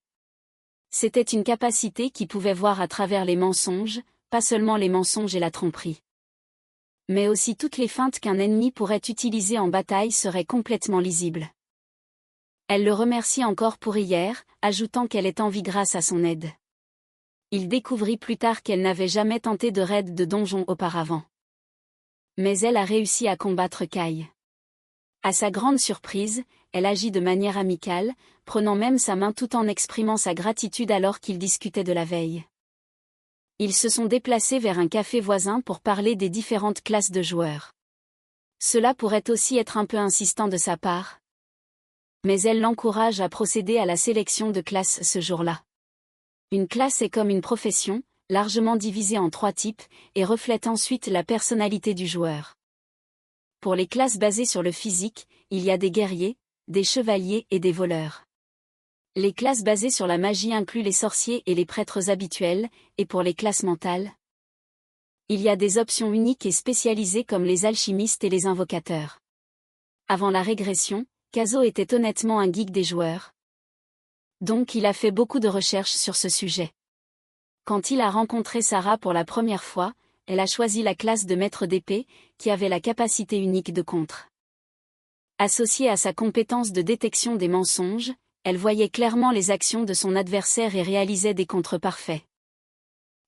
C'était une capacité qui pouvait voir à travers les mensonges, pas seulement les mensonges et la tromperie. Mais aussi toutes les feintes qu'un ennemi pourrait utiliser en bataille seraient complètement lisibles. Elle le remercie encore pour hier, ajoutant qu'elle est en vie grâce à son aide. Il découvrit plus tard qu'elle n'avait jamais tenté de raid de donjon auparavant. Mais elle a réussi à combattre Kai. À sa grande surprise, elle agit de manière amicale, prenant même sa main tout en exprimant sa gratitude alors qu'ils discutaient de la veille. Ils se sont déplacés vers un café voisin pour parler des différentes classes de joueurs. Cela pourrait aussi être un peu insistant de sa part. Mais elle l'encourage à procéder à la sélection de classes ce jour-là. Une classe est comme une profession, largement divisée en 3 types, et reflète ensuite la personnalité du joueur. Pour les classes basées sur le physique, il y a des guerriers, des chevaliers et des voleurs. Les classes basées sur la magie incluent les sorciers et les prêtres habituels, et pour les classes mentales, il y a des options uniques et spécialisées comme les alchimistes et les invocateurs. Avant la régression, Kazo était honnêtement un geek des joueurs. Donc il a fait beaucoup de recherches sur ce sujet. Quand il a rencontré Sarah pour la première fois, elle a choisi la classe de maître d'épée, qui avait la capacité unique de contre. Associée à sa compétence de détection des mensonges, elle voyait clairement les actions de son adversaire et réalisait des contres parfaits.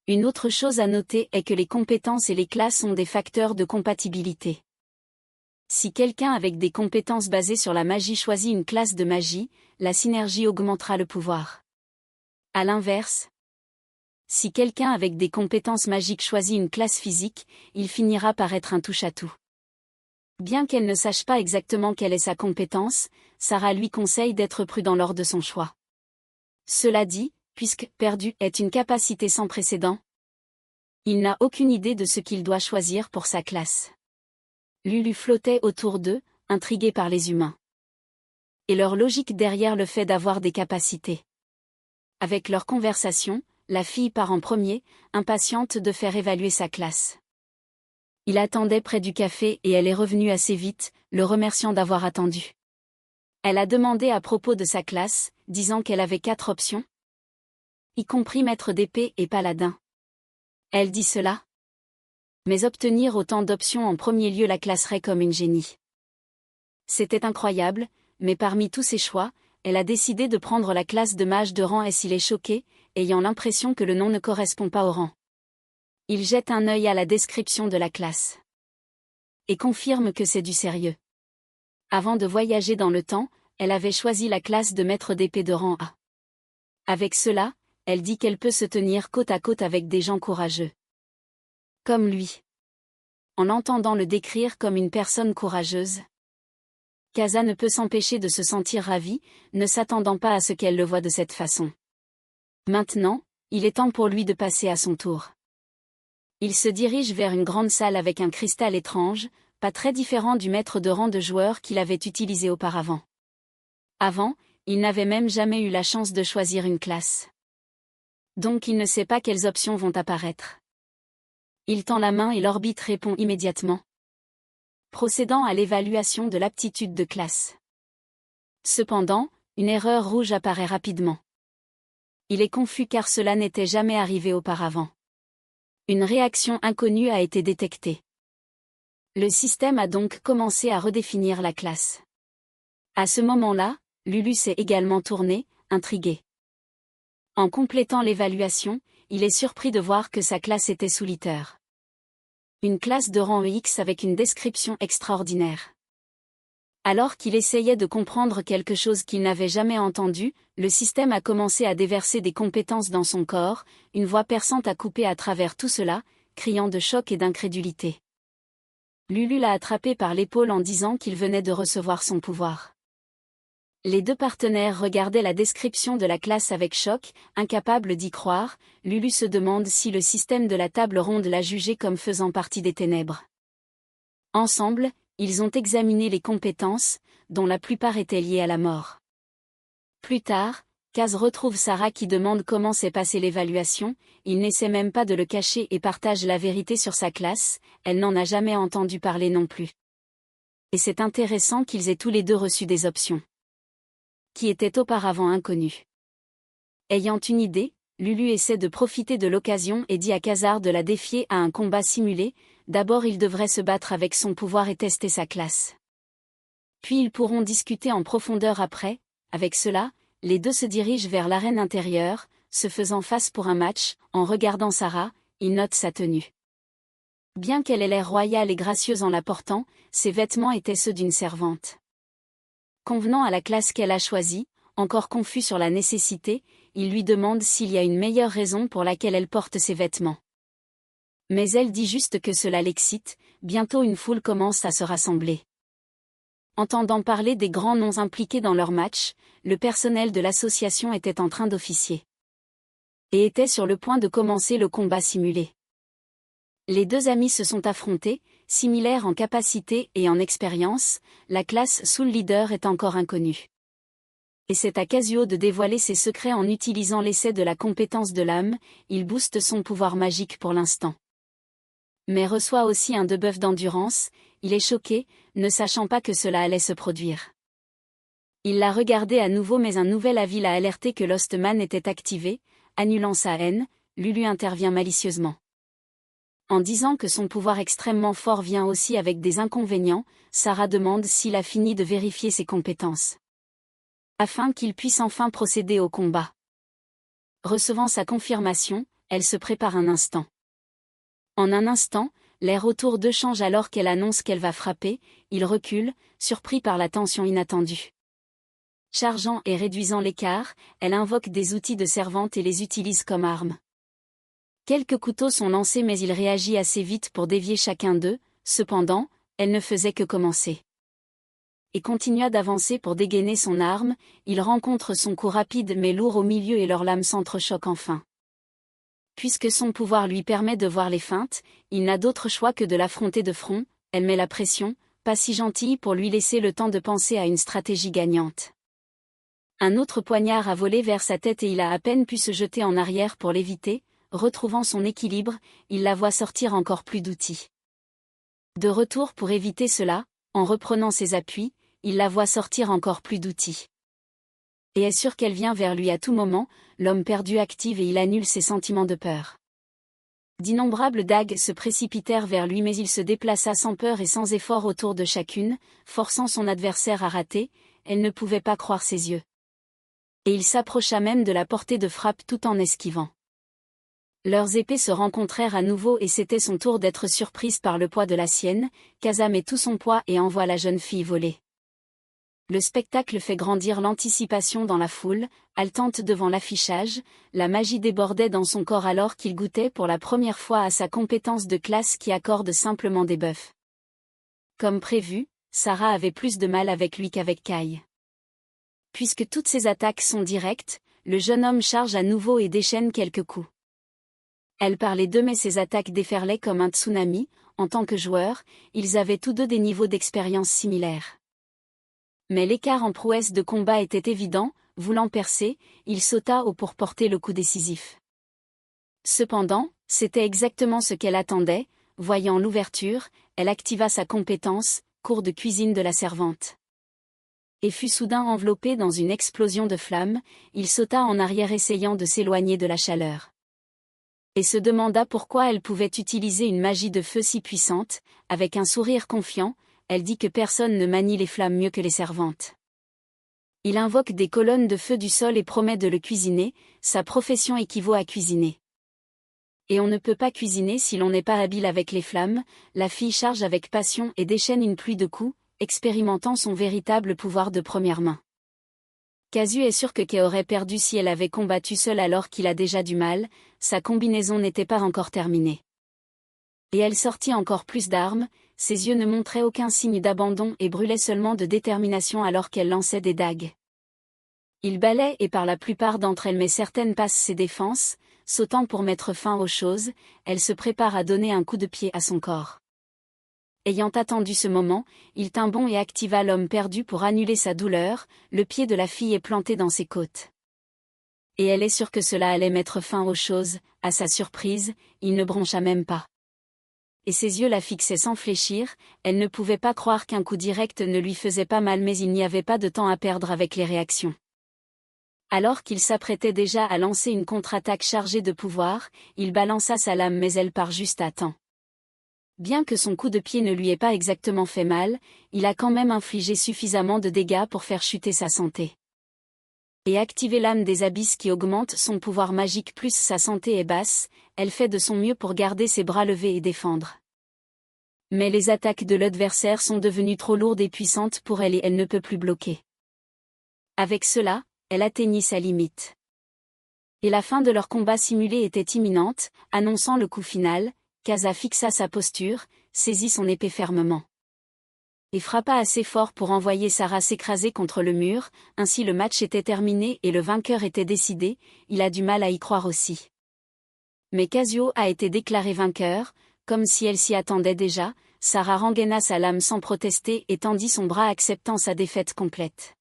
Une autre chose à noter est que les compétences et les classes ont des facteurs de compatibilité. Si quelqu'un avec des compétences basées sur la magie choisit une classe de magie, la synergie augmentera le pouvoir. À l'inverse, si quelqu'un avec des compétences magiques choisit une classe physique, il finira par être un touche-à-tout. Bien qu'elle ne sache pas exactement quelle est sa compétence, Sarah lui conseille d'être prudent lors de son choix. Cela dit, puisque « perdu » est une capacité sans précédent, il n'a aucune idée de ce qu'il doit choisir pour sa classe. Lulu flottait autour d'eux, intrigué par les humains. Et leur logique derrière le fait d'avoir des capacités. Avec leur conversation, la fille part en premier, impatiente de faire évaluer sa classe. Il attendait près du café et elle est revenue assez vite, le remerciant d'avoir attendu. Elle a demandé à propos de sa classe, disant qu'elle avait 4 options, y compris maître d'épée et paladin. Elle dit cela. Mais obtenir autant d'options en premier lieu la classerait comme une génie. C'était incroyable, mais parmi tous ses choix, elle a décidé de prendre la classe de mage de rang S. Il est choqué, ayant l'impression que le nom ne correspond pas au rang. Il jette un œil à la description de la classe. Et confirme que c'est du sérieux. Avant de voyager dans le temps, elle avait choisi la classe de maître d'épée de rang A. Avec cela, elle dit qu'elle peut se tenir côte à côte avec des gens courageux. Comme lui. En l'entendant le décrire comme une personne courageuse, Casa ne peut s'empêcher de se sentir ravie, ne s'attendant pas à ce qu'elle le voie de cette façon. Maintenant, il est temps pour lui de passer à son tour. Il se dirige vers une grande salle avec un cristal étrange, pas très différent du maître de rang de joueur qu'il avait utilisé auparavant. Avant, il n'avait même jamais eu la chance de choisir une classe. Donc il ne sait pas quelles options vont apparaître. Il tend la main et l'orbite répond immédiatement, procédant à l'évaluation de l'aptitude de classe. Cependant, une erreur rouge apparaît rapidement. Il est confus car cela n'était jamais arrivé auparavant. Une réaction inconnue a été détectée. Le système a donc commencé à redéfinir la classe. À ce moment-là, Lulu s'est également tourné, intrigué. En complétant l'évaluation, il est surpris de voir que sa classe était sous leader. Une classe de rang EX avec une description extraordinaire. Alors qu'il essayait de comprendre quelque chose qu'il n'avait jamais entendu, le système a commencé à déverser des compétences dans son corps, une voix perçante a coupé à travers tout cela, criant de choc et d'incrédulité. Lulu l'a attrapé par l'épaule en disant qu'il venait de recevoir son pouvoir. Les deux partenaires regardaient la description de la classe avec choc, incapables d'y croire. Lulu se demande si le système de la table ronde l'a jugé comme faisant partie des ténèbres. Ensemble, ils ont examiné les compétences, dont la plupart étaient liées à la mort. Plus tard, Kaz retrouve Sarah qui demande comment s'est passée l'évaluation, il n'essaie même pas de le cacher et partage la vérité sur sa classe, elle n'en a jamais entendu parler non plus. Et c'est intéressant qu'ils aient tous les deux reçu des options qui étaient auparavant inconnues. Ayant une idée, Lulu essaie de profiter de l'occasion et dit à Khazar de la défier à un combat simulé. D'abord il devrait se battre avec son pouvoir et tester sa classe. Puis ils pourront discuter en profondeur après. Avec cela, les deux se dirigent vers l'arène intérieure, se faisant face pour un match. En regardant Sarah, il note sa tenue. Bien qu'elle ait l'air royale et gracieuse en la portant, ses vêtements étaient ceux d'une servante. Convenant à la classe qu'elle a choisie, encore confus sur la nécessité, il lui demande s'il y a une meilleure raison pour laquelle elle porte ses vêtements. Mais elle dit juste que cela l'excite. Bientôt une foule commence à se rassembler. Entendant parler des grands noms impliqués dans leur match, le personnel de l'association était en train d'officier. Et était sur le point de commencer le combat simulé. Les deux amis se sont affrontés, similaires en capacité et en expérience, la classe Soul Leader est encore inconnue. Et c'est à Kazuo de dévoiler ses secrets en utilisant l'essai de la compétence de l'âme, il booste son pouvoir magique pour l'instant. Mais reçoit aussi un debuff d'endurance, il est choqué, ne sachant pas que cela allait se produire. Il l'a regardé à nouveau mais un nouvel avis l'a alerté que l'Ostman était activé, annulant sa haine, Lulu intervient malicieusement. En disant que son pouvoir extrêmement fort vient aussi avec des inconvénients, Sarah demande s'il a fini de vérifier ses compétences. Afin qu'il puisse enfin procéder au combat. Recevant sa confirmation, elle se prépare un instant. En un instant, l'air autour d'eux change alors qu'elle annonce qu'elle va frapper, il recule, surpris par la tension inattendue. Chargeant et réduisant l'écart, elle invoque des outils de servante et les utilise comme armes. Quelques couteaux sont lancés mais il réagit assez vite pour dévier chacun d'eux, cependant, elle ne faisait que commencer. Et continua d'avancer pour dégainer son arme, il rencontre son coup rapide mais lourd au milieu et leurs lames s'entrechoquent enfin. Puisque son pouvoir lui permet de voir les feintes, il n'a d'autre choix que de l'affronter de front, elle met la pression, pas si gentille pour lui laisser le temps de penser à une stratégie gagnante. Un autre poignard a volé vers sa tête et il a à peine pu se jeter en arrière pour l'éviter. Retrouvant son équilibre, il la voit sortir encore plus d'outils. De retour pour éviter cela, en reprenant ses appuis, il la voit sortir encore plus d'outils. Et est sûr qu'elle vient vers lui à tout moment, l'homme perdu active et il annule ses sentiments de peur. D'innombrables dagues se précipitèrent vers lui mais il se déplaça sans peur et sans effort autour de chacune, forçant son adversaire à rater, elle ne pouvait pas croire ses yeux. Et il s'approcha même de la portée de frappe tout en esquivant. Leurs épées se rencontrèrent à nouveau et c'était son tour d'être surprise par le poids de la sienne. Casa met tout son poids et envoie la jeune fille voler. Le spectacle fait grandir l'anticipation dans la foule, haletante devant l'affichage, la magie débordait dans son corps alors qu'il goûtait pour la première fois à sa compétence de classe qui accorde simplement des buffs. Comme prévu, Sarah avait plus de mal avec lui qu'avec Kai. Puisque toutes ses attaques sont directes, le jeune homme charge à nouveau et déchaîne quelques coups. Elle parlait d'eux mais ses attaques déferlaient comme un tsunami. En tant que joueurs, ils avaient tous deux des niveaux d'expérience similaires. Mais l'écart en prouesse de combat était évident, voulant percer, il sauta haut pour porter le coup décisif. Cependant, c'était exactement ce qu'elle attendait, voyant l'ouverture, elle activa sa compétence, cours de cuisine de la servante. Et fut soudain enveloppé dans une explosion de flammes, il sauta en arrière essayant de s'éloigner de la chaleur. Et se demanda pourquoi elle pouvait utiliser une magie de feu si puissante, avec un sourire confiant, elle dit que personne ne manie les flammes mieux que les servantes. Il invoque des colonnes de feu du sol et promet de le cuisiner, sa profession équivaut à cuisiner. Et on ne peut pas cuisiner si l'on n'est pas habile avec les flammes, la fille charge avec passion et déchaîne une pluie de coups, expérimentant son véritable pouvoir de première main. Kazu est sûr que Kei aurait perdu si elle avait combattu seule alors qu'il a déjà du mal, sa combinaison n'était pas encore terminée. Et elle sortit encore plus d'armes, ses yeux ne montraient aucun signe d'abandon et brûlaient seulement de détermination alors qu'elle lançait des dagues. Il balaie et par la plupart d'entre elles mais certaines passent ses défenses, sautant pour mettre fin aux choses, elle se prépare à donner un coup de pied à son corps. Ayant attendu ce moment, il tint bon et activa l'homme perdu pour annuler sa douleur, le pied de la fille est planté dans ses côtes. Et elle est sûre que cela allait mettre fin aux choses, à sa surprise, il ne broncha même pas. Et ses yeux la fixaient sans fléchir, elle ne pouvait pas croire qu'un coup direct ne lui faisait pas mal mais il n'y avait pas de temps à perdre avec les réactions. Alors qu'il s'apprêtait déjà à lancer une contre-attaque chargée de pouvoir, il balança sa lame mais elle part juste à temps. Bien que son coup de pied ne lui ait pas exactement fait mal, il a quand même infligé suffisamment de dégâts pour faire chuter sa santé. Et activer l'âme des abysses qui augmente son pouvoir magique plus sa santé est basse, elle fait de son mieux pour garder ses bras levés et défendre. Mais les attaques de l'adversaire sont devenues trop lourdes et puissantes pour elle et elle ne peut plus bloquer. Avec cela, elle atteignit sa limite. Et la fin de leur combat simulé était imminente, annonçant le coup final. Casa fixa sa posture, saisit son épée fermement. Et frappa assez fort pour envoyer Sarah s'écraser contre le mur, ainsi le match était terminé et le vainqueur était décidé, il a du mal à y croire aussi. Mais Kazuo a été déclaré vainqueur, comme si elle s'y attendait déjà, Sarah rengaina sa lame sans protester et tendit son bras acceptant sa défaite complète.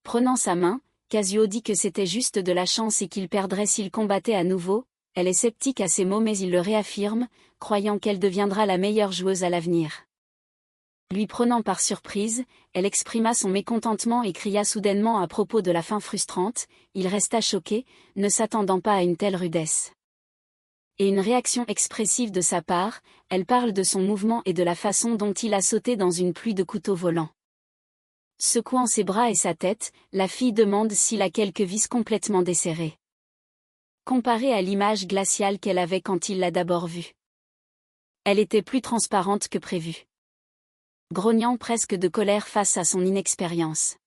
Prenant sa main, Kazuo dit que c'était juste de la chance et qu'il perdrait s'il combattait à nouveau. Elle est sceptique à ces mots mais il le réaffirme, croyant qu'elle deviendra la meilleure joueuse à l'avenir. Lui prenant par surprise, elle exprima son mécontentement et cria soudainement à propos de la fin frustrante, il resta choqué, ne s'attendant pas à une telle rudesse. Et une réaction expressive de sa part, elle parle de son mouvement et de la façon dont il a sauté dans une pluie de couteaux volants. Secouant ses bras et sa tête, la fille demande s'il a quelques vis complètement desserrées. Comparée à l'image glaciale qu'elle avait quand il l'a d'abord vue. Elle était plus transparente que prévu. Grognant presque de colère face à son inexpérience.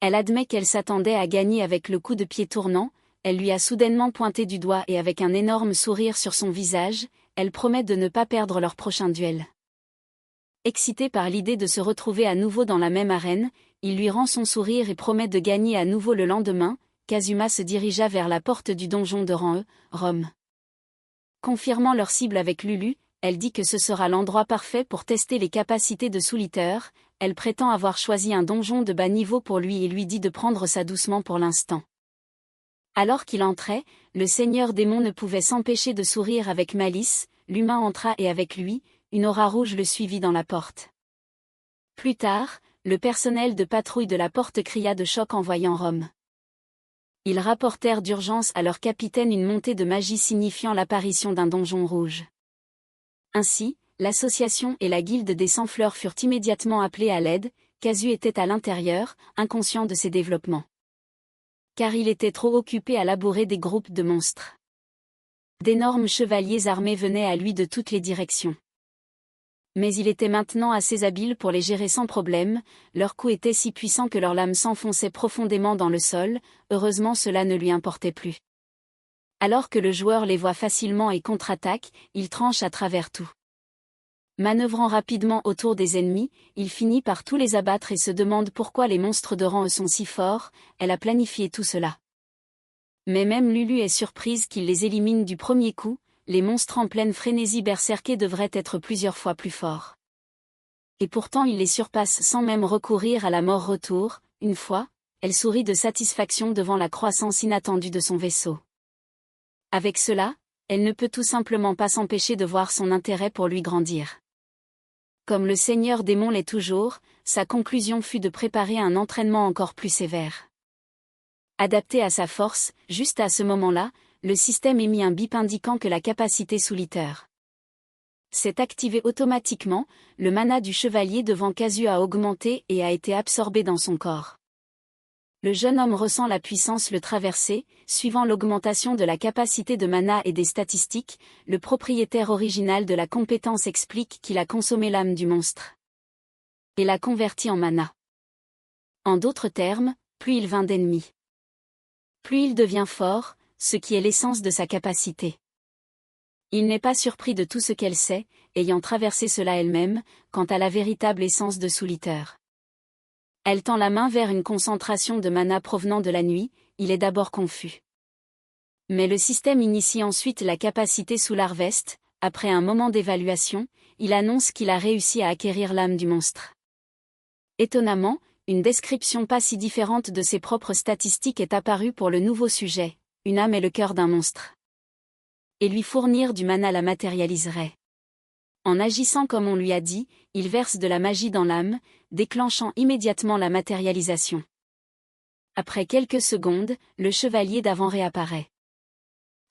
Elle admet qu'elle s'attendait à gagner avec le coup de pied tournant, elle lui a soudainement pointé du doigt et avec un énorme sourire sur son visage, elle promet de ne pas perdre leur prochain duel. Excité par l'idée de se retrouver à nouveau dans la même arène, il lui rend son sourire et promet de gagner à nouveau le lendemain. Kazuma se dirigea vers la porte du donjon de rang E, Rome. Confirmant leur cible avec Lulu, elle dit que ce sera l'endroit parfait pour tester les capacités de Souliter, elle prétend avoir choisi un donjon de bas niveau pour lui et lui dit de prendre ça doucement pour l'instant. Alors qu'il entrait, le seigneur démon ne pouvait s'empêcher de sourire avec malice, l'humain entra et avec lui, une aura rouge le suivit dans la porte. Plus tard, le personnel de patrouille de la porte cria de choc en voyant Rome. Ils rapportèrent d'urgence à leur capitaine une montée de magie signifiant l'apparition d'un donjon rouge. Ainsi, l'association et la guilde des Sans-Fleurs furent immédiatement appelés à l'aide, Kazu était à l'intérieur, inconscient de ces développements. Car il était trop occupé à labourer des groupes de monstres. D'énormes chevaliers armés venaient à lui de toutes les directions. Mais il était maintenant assez habile pour les gérer sans problème, leurs coups étaient si puissants que leurs lames s'enfonçaient profondément dans le sol, heureusement cela ne lui importait plus. Alors que le joueur les voit facilement et contre-attaque, il tranche à travers tout. Manœuvrant rapidement autour des ennemis, il finit par tous les abattre et se demande pourquoi les monstres de rang sont si forts, elle a planifié tout cela. Mais même Lulu est surprise qu'il les élimine du premier coup, les monstres en pleine frénésie berserkée devraient être plusieurs fois plus forts. Et pourtant il les surpasse sans même recourir à la mort retour, une fois, elle sourit de satisfaction devant la croissance inattendue de son vaisseau. Avec cela, elle ne peut tout simplement pas s'empêcher de voir son intérêt pour lui grandir. Comme le seigneur démon l'est toujours, sa conclusion fut de préparer un entraînement encore plus sévère. Adapté à sa force, juste à ce moment-là, le système émit un bip indiquant que la capacité sous liter s'est activée automatiquement, le mana du chevalier devant Kazu a augmenté et a été absorbé dans son corps. Le jeune homme ressent la puissance le traverser, suivant l'augmentation de la capacité de mana et des statistiques, le propriétaire original de la compétence explique qu'il a consommé l'âme du monstre et l'a converti en mana. En d'autres termes, plus il vainc d'ennemis, plus il devient fort, ce qui est l'essence de sa capacité. Il n'est pas surpris de tout ce qu'elle sait, ayant traversé cela elle-même, quant à la véritable essence de Souliter. Elle tend la main vers une concentration de mana provenant de la nuit, il est d'abord confus. Mais le système initie ensuite la capacité sous l'Harvest, après un moment d'évaluation, il annonce qu'il a réussi à acquérir l'âme du monstre. Étonnamment, une description pas si différente de ses propres statistiques est apparue pour le nouveau sujet, une âme est le cœur d'un monstre. Et lui fournir du mana la matérialiserait. En agissant comme on lui a dit, il verse de la magie dans l'âme, déclenchant immédiatement la matérialisation. Après quelques secondes, le chevalier d'avant réapparaît.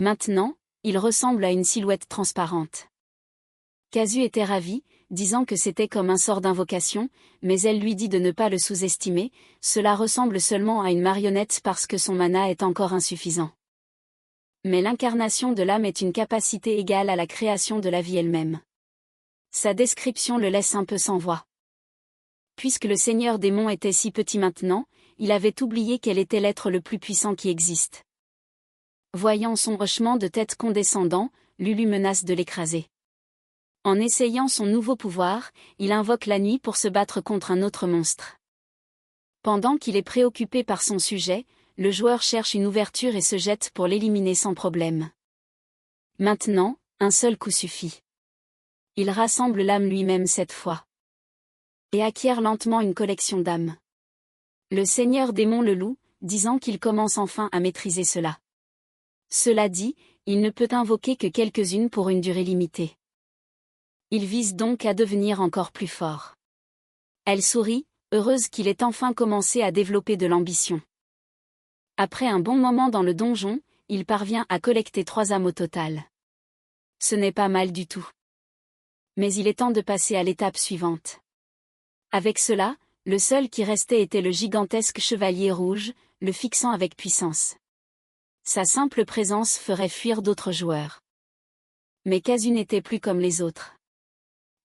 Maintenant, il ressemble à une silhouette transparente. Kazu était ravi, disant que c'était comme un sort d'invocation, mais elle lui dit de ne pas le sous-estimer, cela ressemble seulement à une marionnette parce que son mana est encore insuffisant. Mais l'incarnation de l'âme est une capacité égale à la création de la vie elle-même. Sa description le laisse un peu sans voix. Puisque le seigneur démon était si petit maintenant, il avait oublié quel était l'être le plus puissant qui existe. Voyant son hochement de tête condescendant, Lulu menace de l'écraser. En essayant son nouveau pouvoir, il invoque la nuit pour se battre contre un autre monstre. Pendant qu'il est préoccupé par son sujet, le joueur cherche une ouverture et se jette pour l'éliminer sans problème. Maintenant, un seul coup suffit. Il rassemble l'âme lui-même cette fois. Et acquiert lentement une collection d'âmes. Le seigneur démon le loue, disant qu'il commence enfin à maîtriser cela. Cela dit, il ne peut invoquer que quelques-unes pour une durée limitée. Il vise donc à devenir encore plus fort. Elle sourit, heureuse qu'il ait enfin commencé à développer de l'ambition. Après un bon moment dans le donjon, il parvient à collecter 3 âmes au total. Ce n'est pas mal du tout. Mais il est temps de passer à l'étape suivante. Avec cela, le seul qui restait était le gigantesque chevalier rouge, le fixant avec puissance. Sa simple présence ferait fuir d'autres joueurs. Mais Kazu n'était plus comme les autres.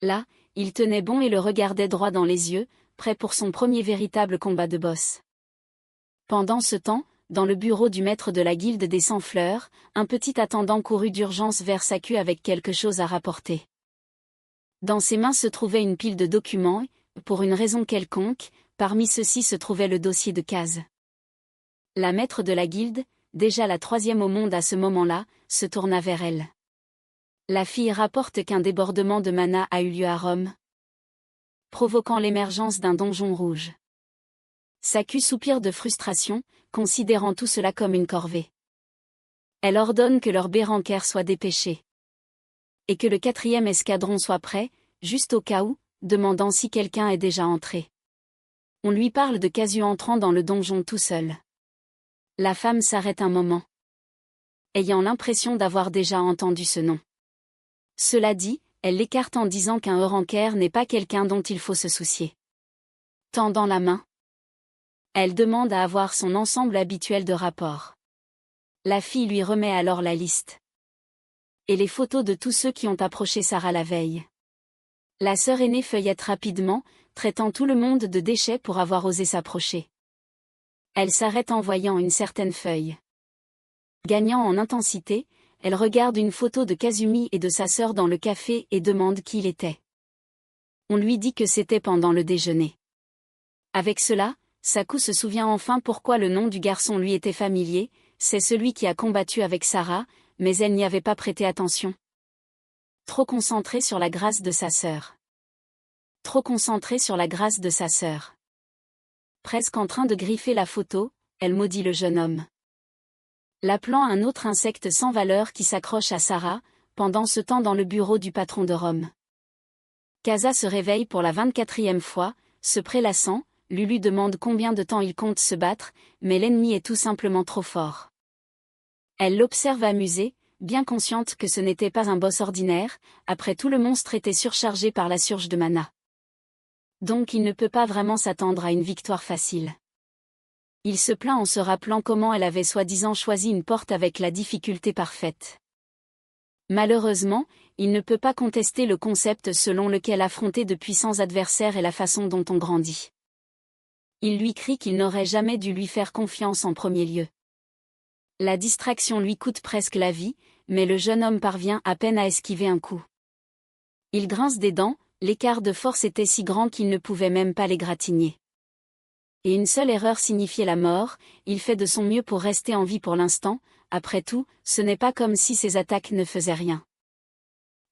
Là, il tenait bon et le regardait droit dans les yeux, prêt pour son premier véritable combat de boss. Pendant ce temps, dans le bureau du maître de la guilde des 100 fleurs, un petit attendant courut d'urgence vers Saku avec quelque chose à rapporter. Dans ses mains se trouvait une pile de documents, et, pour une raison quelconque, parmi ceux-ci se trouvait le dossier de Kaz. La maître de la guilde, déjà la 3e au monde à ce moment-là, se tourna vers elle. La fille rapporte qu'un débordement de mana a eu lieu à Rome, provoquant l'émergence d'un donjon rouge. Saku soupire de frustration, considérant tout cela comme une corvée. Elle ordonne que leur bérancaire soit dépêché. Et que le 4e escadron soit prêt, juste au cas où, demandant si quelqu'un est déjà entré. On lui parle de Kazu entrant dans le donjon tout seul. La femme s'arrête un moment, ayant l'impression d'avoir déjà entendu ce nom. Cela dit, elle l'écarte en disant qu'un Euranker n'est pas quelqu'un dont il faut se soucier. Tendant la main, Elle demande à avoir son ensemble habituel de rapports. La fille lui remet alors la liste. Et les photos de tous ceux qui ont approché Sarah la veille. La sœur aînée feuillette rapidement, traitant tout le monde de déchets pour avoir osé s'approcher. Elle s'arrête en voyant une certaine feuille. Gagnant en intensité, elle regarde une photo de Kazumi et de sa sœur dans le café et demande qui il était. On lui dit que c'était pendant le déjeuner. Avec cela, Saku se souvient enfin pourquoi le nom du garçon lui était familier, c'est celui qui a combattu avec Sarah, mais elle n'y avait pas prêté attention. Trop concentrée sur la grâce de sa sœur. Trop concentrée sur la grâce de sa sœur. Presque en train de griffer la photo, elle maudit le jeune homme. L'appelant un autre insecte sans valeur qui s'accroche à Sarah, pendant ce temps dans le bureau du patron de Rome. Kaza se réveille pour la 24e fois, se prélassant, Lulu demande combien de temps il compte se battre, mais l'ennemi est tout simplement trop fort. Elle l'observe amusée, bien consciente que ce n'était pas un boss ordinaire, après tout le monstre était surchargé par la surge de mana. Donc il ne peut pas vraiment s'attendre à une victoire facile. Il se plaint en se rappelant comment elle avait soi-disant choisi une porte avec la difficulté parfaite. Malheureusement, il ne peut pas contester le concept selon lequel affronter de puissants adversaires est la façon dont on grandit. Il lui crie qu'il n'aurait jamais dû lui faire confiance en premier lieu. La distraction lui coûte presque la vie, mais le jeune homme parvient à peine à esquiver un coup. Il grince des dents, l'écart de force était si grand qu'il ne pouvait même pas l'égratigner. Et une seule erreur signifiait la mort, il fait de son mieux pour rester en vie pour l'instant, après tout, ce n'est pas comme si ses attaques ne faisaient rien.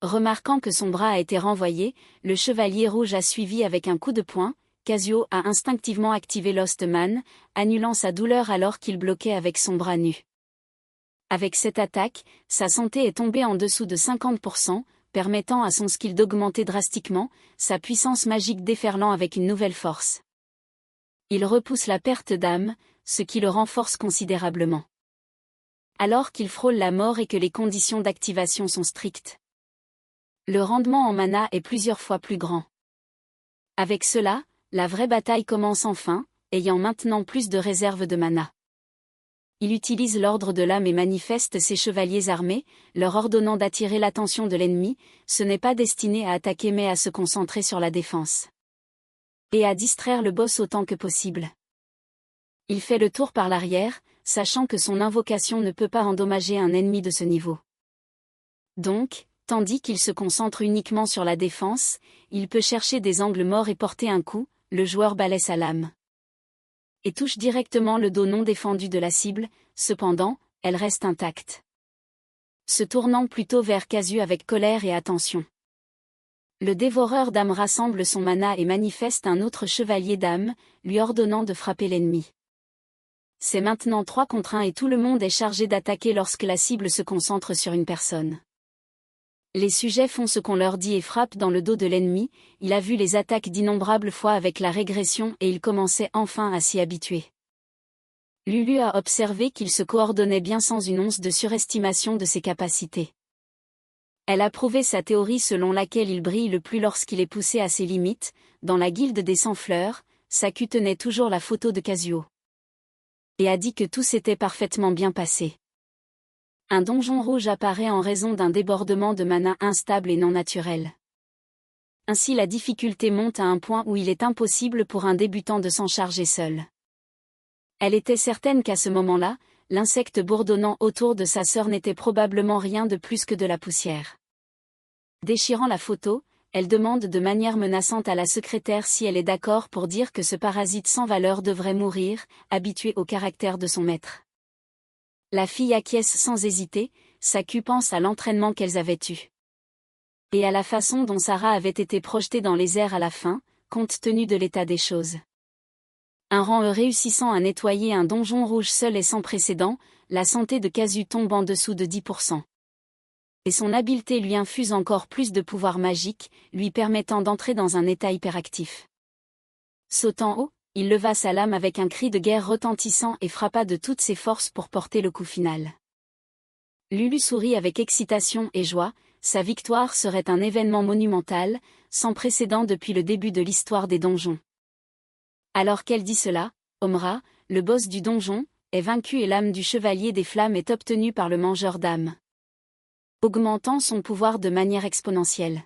Remarquant que son bras a été renvoyé, le chevalier rouge a suivi avec un coup de poing, Kazuo a instinctivement activé Lost Man, annulant sa douleur alors qu'il bloquait avec son bras nu. Avec cette attaque, sa santé est tombée en dessous de 50%, permettant à son skill d'augmenter drastiquement, sa puissance magique déferlant avec une nouvelle force. Il repousse la perte d'âme, ce qui le renforce considérablement. Alors qu'il frôle la mort et que les conditions d'activation sont strictes. Le rendement en mana est plusieurs fois plus grand. Avec cela, la vraie bataille commence enfin, ayant maintenant plus de réserves de mana. Il utilise l'ordre de l'âme et manifeste ses chevaliers armés, leur ordonnant d'attirer l'attention de l'ennemi, ce n'est pas destiné à attaquer mais à se concentrer sur la défense. Et à distraire le boss autant que possible. Il fait le tour par l'arrière, sachant que son invocation ne peut pas endommager un ennemi de ce niveau. Donc, tandis qu'il se concentre uniquement sur la défense, il peut chercher des angles morts et porter un coup, le joueur balaie sa lame. Et touche directement le dos non défendu de la cible, cependant, elle reste intacte. Se tournant plutôt vers Kazu avec colère et attention. Le dévoreur d'âmes rassemble son mana et manifeste un autre chevalier d'âme, lui ordonnant de frapper l'ennemi. C'est maintenant 3 contre 1 et tout le monde est chargé d'attaquer lorsque la cible se concentre sur une personne. Les sujets font ce qu'on leur dit et frappent dans le dos de l'ennemi, il a vu les attaques d'innombrables fois avec la régression et il commençait enfin à s'y habituer. Lulu a observé qu'il se coordonnait bien sans une once de surestimation de ses capacités. Elle a prouvé sa théorie selon laquelle il brille le plus lorsqu'il est poussé à ses limites, dans la guilde des Sans-Fleurs, Saku tenait toujours la photo de Kazuo. Et a dit que tout s'était parfaitement bien passé. Un donjon rouge apparaît en raison d'un débordement de mana instable et non naturel. Ainsi la difficulté monte à un point où il est impossible pour un débutant de s'en charger seul. Elle était certaine qu'à ce moment-là, l'insecte bourdonnant autour de sa sœur n'était probablement rien de plus que de la poussière. Déchirant la photo, elle demande de manière menaçante à la secrétaire si elle est d'accord pour dire que ce parasite sans valeur devrait mourir, habitué au caractère de son maître. La fille acquiesce sans hésiter, Saku pense à l'entraînement qu'elles avaient eu. Et à la façon dont Sarah avait été projetée dans les airs à la fin, compte tenu de l'état des choses. Un rang réussissant à nettoyer un donjon rouge seul et sans précédent, la santé de Kazu tombe en dessous de 10%. Et son habileté lui infuse encore plus de pouvoir magique, lui permettant d'entrer dans un état hyperactif. Sautant haut, il leva sa lame avec un cri de guerre retentissant et frappa de toutes ses forces pour porter le coup final. Lulu sourit avec excitation et joie, sa victoire serait un événement monumental, sans précédent depuis le début de l'histoire des donjons. Alors qu'elle dit cela, Omra, le boss du donjon, est vaincu et l'âme du chevalier des flammes est obtenue par le mangeur d'âmes, augmentant son pouvoir de manière exponentielle.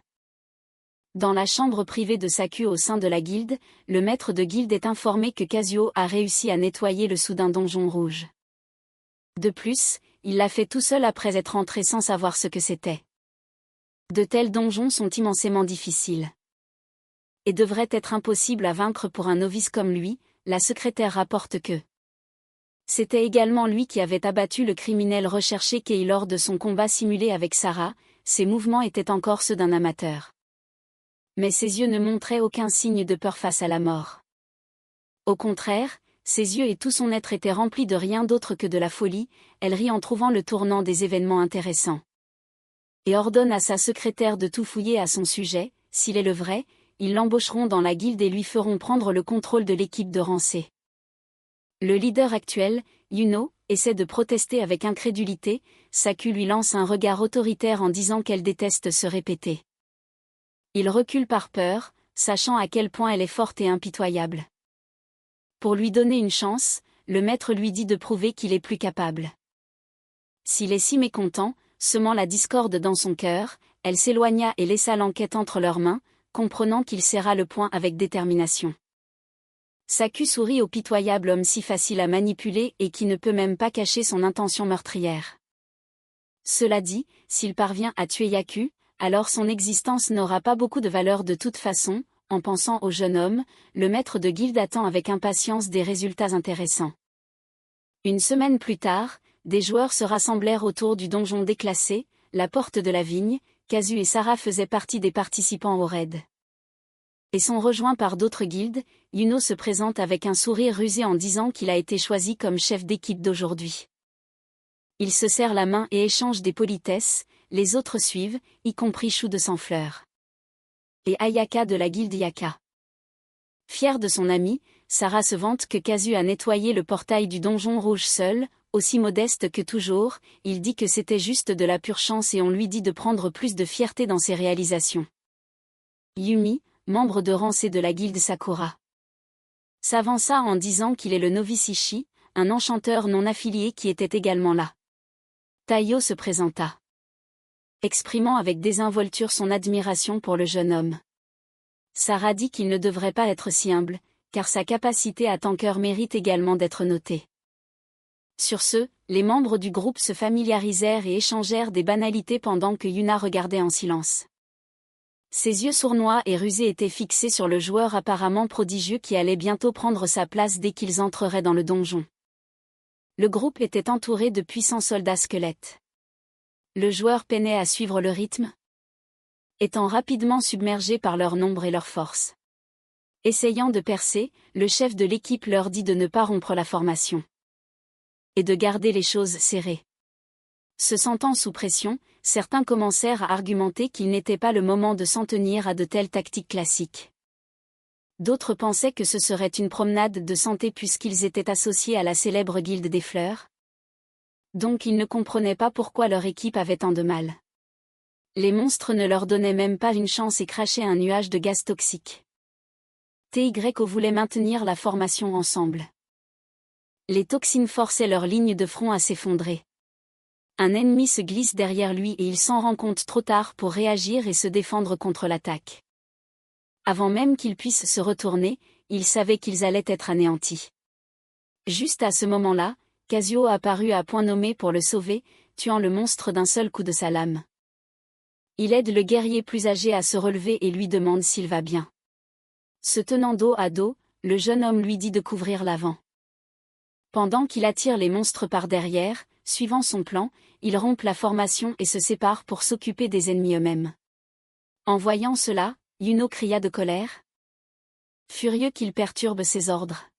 Dans la chambre privée de Saku au sein de la guilde, le maître de guilde est informé que Kazuo a réussi à nettoyer le soudain donjon rouge. De plus, il l'a fait tout seul après être entré sans savoir ce que c'était. De tels donjons sont immensément difficiles et devraient être impossibles à vaincre pour un novice comme lui. La secrétaire rapporte que c'était également lui qui avait abattu le criminel recherché Kei lors de son combat simulé avec Sarah. Ses mouvements étaient encore ceux d'un amateur. Mais ses yeux ne montraient aucun signe de peur face à la mort. Au contraire, ses yeux et tout son être étaient remplis de rien d'autre que de la folie. Elle rit en trouvant le tournant des événements intéressants. Et ordonne à sa secrétaire de tout fouiller à son sujet. S'il est le vrai, ils l'embaucheront dans la guilde et lui feront prendre le contrôle de l'équipe de Rancé. Le leader actuel, Yuno, essaie de protester avec incrédulité. Saku lui lance un regard autoritaire en disant qu'elle déteste se répéter. Il recule par peur, sachant à quel point elle est forte et impitoyable. Pour lui donner une chance, le maître lui dit de prouver qu'il est plus capable. S'il est si mécontent, semant la discorde dans son cœur, elle s'éloigna et laissa l'enquête entre leurs mains, comprenant qu'il serra le poing avec détermination. Saku sourit au pitoyable homme si facile à manipuler et qui ne peut même pas cacher son intention meurtrière. Cela dit, s'il parvient à tuer Yaku, alors son existence n'aura pas beaucoup de valeur de toute façon. En pensant au jeune homme, le maître de guilde attend avec impatience des résultats intéressants. Une semaine plus tard, des joueurs se rassemblèrent autour du donjon déclassé, la porte de la vigne. Kazu et Sarah faisaient partie des participants au raid. Et sont rejoints par d'autres guildes. Yuno se présente avec un sourire rusé en disant qu'il a été choisi comme chef d'équipe d'aujourd'hui. Il se serre la main et échange des politesses. Les autres suivent, y compris Chou de Sans-Fleur et Ayaka de la guilde Yaka. Fière de son ami, Sarah se vante que Kazu a nettoyé le portail du donjon rouge seul, aussi modeste que toujours. Il dit que c'était juste de la pure chance et on lui dit de prendre plus de fierté dans ses réalisations. Yumi, membre de Rancé de la guilde Sakura, s'avança en disant qu'il est le novice Ishii, un enchanteur non affilié qui était également là. Taiyo se présenta, exprimant avec désinvolture son admiration pour le jeune homme. Sarah dit qu'il ne devrait pas être si humble, car sa capacité à tanker mérite également d'être notée. Sur ce, les membres du groupe se familiarisèrent et échangèrent des banalités pendant que Yuna regardait en silence. Ses yeux sournois et rusés étaient fixés sur le joueur apparemment prodigieux qui allait bientôt prendre sa place dès qu'ils entreraient dans le donjon. Le groupe était entouré de puissants soldats squelettes. Le joueur peinait à suivre le rythme, étant rapidement submergé par leur nombre et leur force. Essayant de percer, le chef de l'équipe leur dit de ne pas rompre la formation et de garder les choses serrées. Se sentant sous pression, certains commencèrent à argumenter qu'il n'était pas le moment de s'en tenir à de telles tactiques classiques. D'autres pensaient que ce serait une promenade de santé puisqu'ils étaient associés à la célèbre guilde des fleurs. Donc ils ne comprenaient pas pourquoi leur équipe avait tant de mal. Les monstres ne leur donnaient même pas une chance et crachaient un nuage de gaz toxique. TYO voulait maintenir la formation ensemble. Les toxines forçaient leur ligne de front à s'effondrer. Un ennemi se glisse derrière lui et il s'en rend compte trop tard pour réagir et se défendre contre l'attaque. Avant même qu'ils puissent se retourner, ils savaient qu'ils allaient être anéantis. Juste à ce moment-là, Kazuo apparut à point nommé pour le sauver, tuant le monstre d'un seul coup de sa lame. Il aide le guerrier plus âgé à se relever et lui demande s'il va bien. Se tenant dos à dos, le jeune homme lui dit de couvrir l'avant. Pendant qu'il attire les monstres par derrière, suivant son plan, ils rompent la formation et se séparent pour s'occuper des ennemis eux-mêmes. En voyant cela, Yuno cria de colère, furieux qu'il perturbe ses ordres.